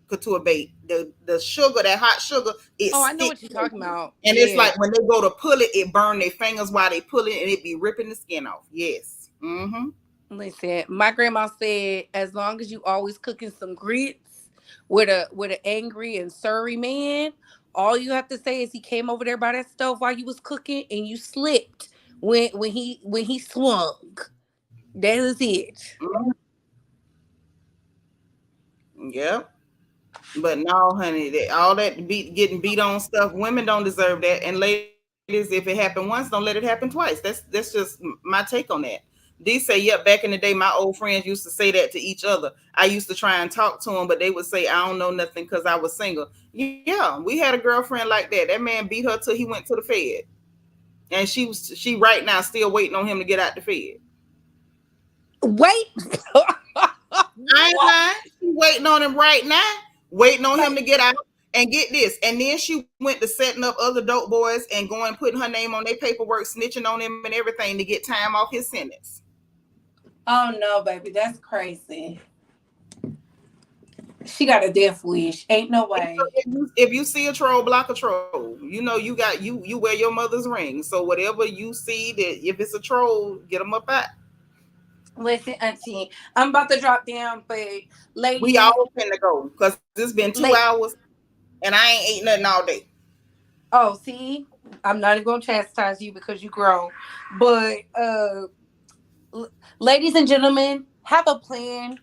S1: Couture bait. The sugar, that hot sugar, it
S2: Oh, I know
S1: stick
S2: what you're
S1: to
S2: talking
S1: them.
S2: about.
S1: And it's
S2: Yeah.
S1: like when they go to pull it, it burn their fingers while they pull it, and it be ripping the skin off. Yes. Mm-hmm.
S2: Listen, my grandma said, as long as you always cooking some grits with an angry and surly man, all you have to say is he came over there by that stove while you was cooking and you slipped when he swung. That is it.
S1: Mm-hmm. Yep. But no, honey, all that getting beat on stuff, women don't deserve that. And ladies, if it happened once, don't let it happen twice. That's just my take on that. D say, yep, back in the day, my old friends used to say that to each other. I used to try and talk to them, but they would say, I don't know nothing because I was single. Yeah, we had a girlfriend like that. That man beat her till he went to the Fed. And she right now still waiting on him to get out the Fed.
S2: Wait.
S1: I ain't
S2: What?
S1: lying. She waiting on him right now, waiting on him
S2: Like,
S1: to get out. And get this. And then she went to setting up other dope boys and going putting her name on their paperwork, snitching on him and everything to get time off his sentence.
S2: oh no, baby, that's crazy. She got a death wish. Ain't no way.
S1: If you see a troll, block a troll. You know you wear your mother's ring. So whatever you see that if it's a troll, get them up out.
S2: Listen, Auntie, I'm about to drop down, but
S1: We
S2: ladies,
S1: all finna go because it's been 2 hours and I ain't ate nothing all day.
S2: oh, see, I'm not even gonna chastise you because you grown. But ladies and gentlemen, have a plan.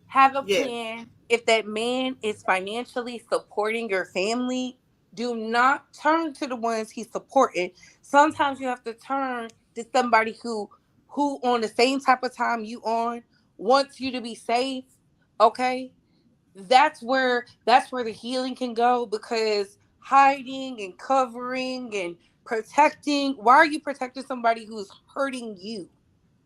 S2: Have a
S1: Yes.
S2: plan. If that man is financially supporting your family, do not turn to the ones he's supporting. Sometimes you have to turn to somebody who on the same type of time you on wants you to be safe. Okay? That's where the healing can go, because hiding and covering and protecting, why are you protecting somebody who's hurting you?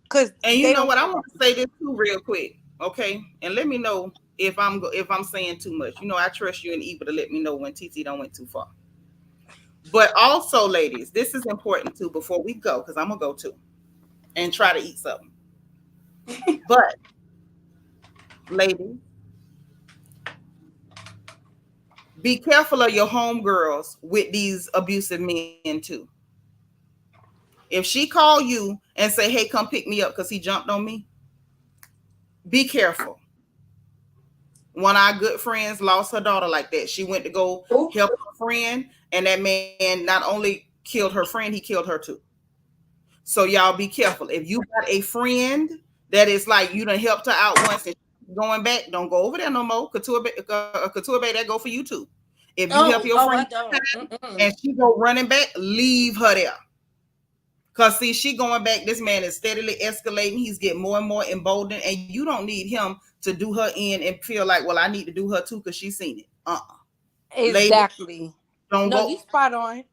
S2: Because
S1: And you
S2: they
S1: know
S2: don't
S1: what? I
S2: care
S1: want
S2: about
S1: to
S2: you.
S1: say this too, real quick, okay? And let me know if I'm saying too much. You know, I trust you and Eva to let me know when TT don't went too far. But also, ladies, this is important too. Before we go, because I'm gonna go too and try to eat something. But, ladies, be careful of your homegirls with these abusive men too. If she call you and say, "Hey, come pick me up," because he jumped on me, be careful. One of our good friends lost her daughter like that. She went to go
S2: Ooh.
S1: help her friend, and that man not only killed her friend, he killed her too. So y'all be careful. If you got a friend that is like you done helped her out once and going back, don't go over there no more. Couture Bay, that go for you too. If you help
S2: Oh,
S1: your
S2: oh,
S1: friend
S2: I don't. Mm-mm.
S1: and she go running back, leave her there. Cause see, she going back. This man is steadily escalating. He's getting more and more emboldened, and you don't need him to do her in and feel like, well, I need to do her too because she's seen it. Lady,
S2: Exactly.
S1: don't
S2: No,
S1: go.
S2: you spot on.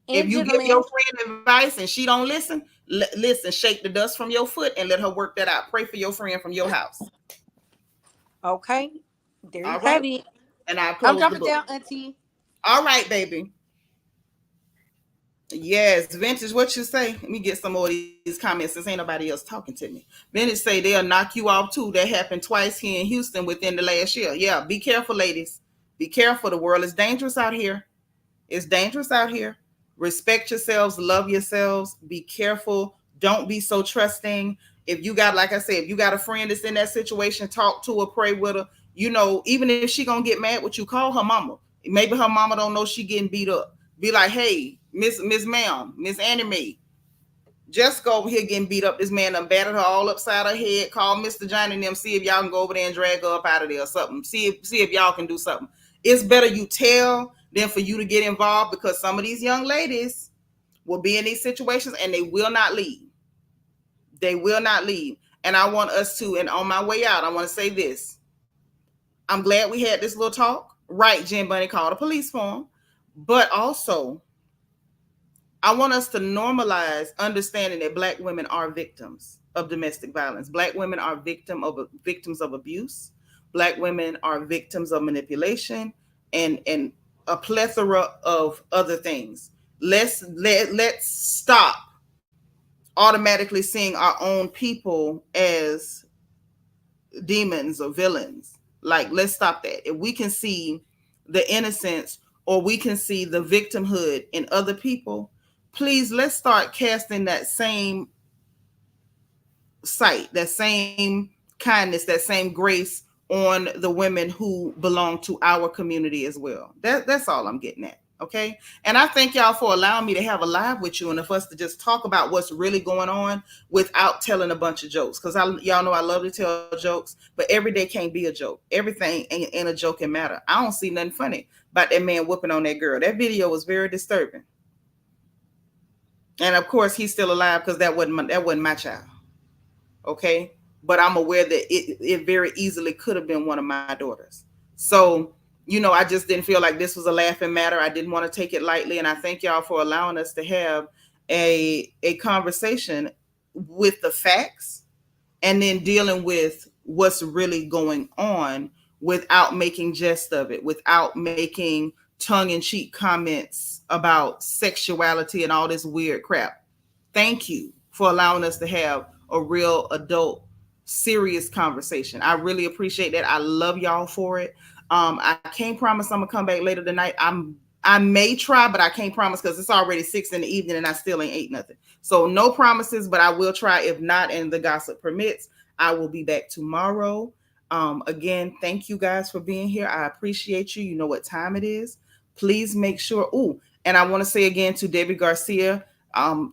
S1: If
S2: And
S1: you give your
S2: gentlemen,
S1: friend advice and she don't listen, listen, shake the dust from your foot and let her work that out. Pray for your friend from your house.
S2: okay, there
S1: All
S2: you
S1: right,
S2: have it.
S1: and I'll
S2: I'm
S1: close the
S2: dropping
S1: book.
S2: down, Auntie.
S1: All right, baby. Yes, Vintage, what you say? Let me get some more of these comments since ain't nobody else talking to me. Vintage say they'll knock you off too. That happened twice here in Houston within the last year. Yeah, be careful, ladies. Be careful. The world is dangerous out here. It's dangerous out here. Respect yourselves, love yourselves, be careful. Don't be so trusting. If you got, like I said, if you got a friend that's in that situation, talk to her, pray with her. You know, even if she gonna get mad with you, call her mama. Maybe her mama don't know she getting beat up. Be like, hey, Miss Ma'am, Miss Annie, just go over here getting beat up. This man done battered her all upside her head. Call Mr. Johnny and them. See if y'all can go over there and drag her up out of there or something. See if y'all can do something. It's better you tell than for you to get involved because some of these young ladies will be in these situations and they will not leave. They will not leave. And I want us to, and on my way out, I want to say this. I'm glad we had this little talk. Right, Jen Bunny called a police for him. But also, I want us to normalize understanding that Black women are victims of domestic violence. Black women are victims of abuse. Black women are victims of manipulation and a plethora of other things. Let's stop automatically seeing our own people as demons or villains. Like, let's stop that. If we can see the innocence or we can see the victimhood in other people, please let's start casting that same sight, that same kindness, that same grace on the women who belong to our community as well. That's all I'm getting at. Okay. And I thank y'all for allowing me to have a live with you and for us to just talk about what's really going on without telling a bunch of jokes. Because y'all know I love to tell jokes, but every day can't be a joke. Everything ain't a joke and matter. I don't see nothing funny about that man whooping on that girl. That video was very disturbing. And of course, he's still alive because that wasn't my child. Okay, but I'm aware that it very easily could have been one of my daughters. So, I just didn't feel like this was a laughing matter. I didn't want to take it lightly, and I thank y'all for allowing us to have a conversation with the facts and then dealing with what's really going on without making jest of it, without making tongue-in-cheek comments about sexuality and all this weird crap. Thank you for allowing us to have a real adult, serious conversation. I really appreciate that. I love y'all for it. I can't promise I'm gonna come back later tonight. I may try, but I can't promise because it's already 6 in the evening and I still ain't ate nothing. So no promises, but I will try. If not, and the gossip permits, I will be back tomorrow. Again, thank you guys for being here. I appreciate you. You know what time it is. Please make sure. Oh, and I want to say again to Debbie Garcia,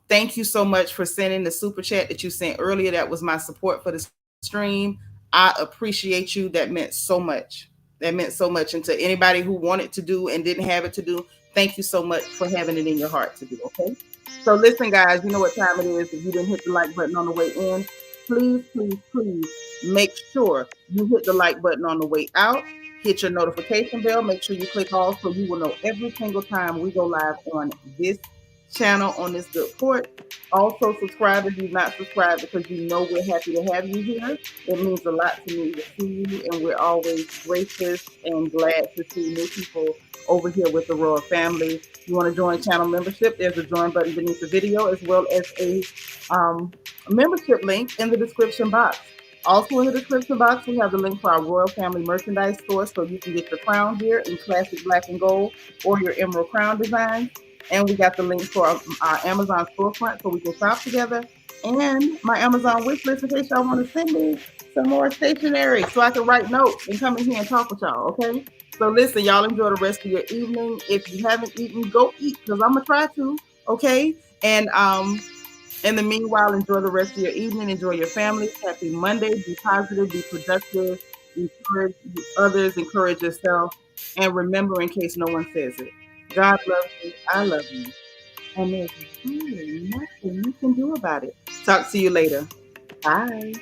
S1: thank you so much for sending the super chat that you sent earlier. That was my support for the stream. I appreciate you. That meant so much. That meant so much. And to anybody who wanted to do and didn't have it to do, thank you so much for having it in your heart to do. Okay. So listen, guys, you know what time it is. If you didn't hit the like button on the way in, please, please, please make sure you hit the like button on the way out. Hit your notification bell. Make sure you click all so you will know every single time we go live on this channel on this good port. Also, subscribe if you're not subscribed because you know we're happy to have you here. It means a lot to me to see you, and we're always gracious and glad to see new people over here with the Royal family. If you want to join channel membership, there's a join button beneath the video, as well as um, a membership link in the description box. Also in the description box, we have the link for our Royal Family merchandise store, so you can get your crown gear in classic black and gold or your emerald crown design. And we got the link for our Amazon storefront so we can shop together. And my Amazon wish list in case y'all want to send me some more stationery so I can write notes and come in here and talk with y'all, okay? So listen, y'all enjoy the rest of your evening. If you haven't eaten, go eat because I'm gonna try to, okay? And in the meanwhile, enjoy the rest of your evening. Enjoy your family. Happy Monday. Be positive. Be productive. Encourage others. Encourage yourself. And remember, in case no one says it, God loves you. I love you. And there's really nothing you can do about it. Talk to you later. Bye.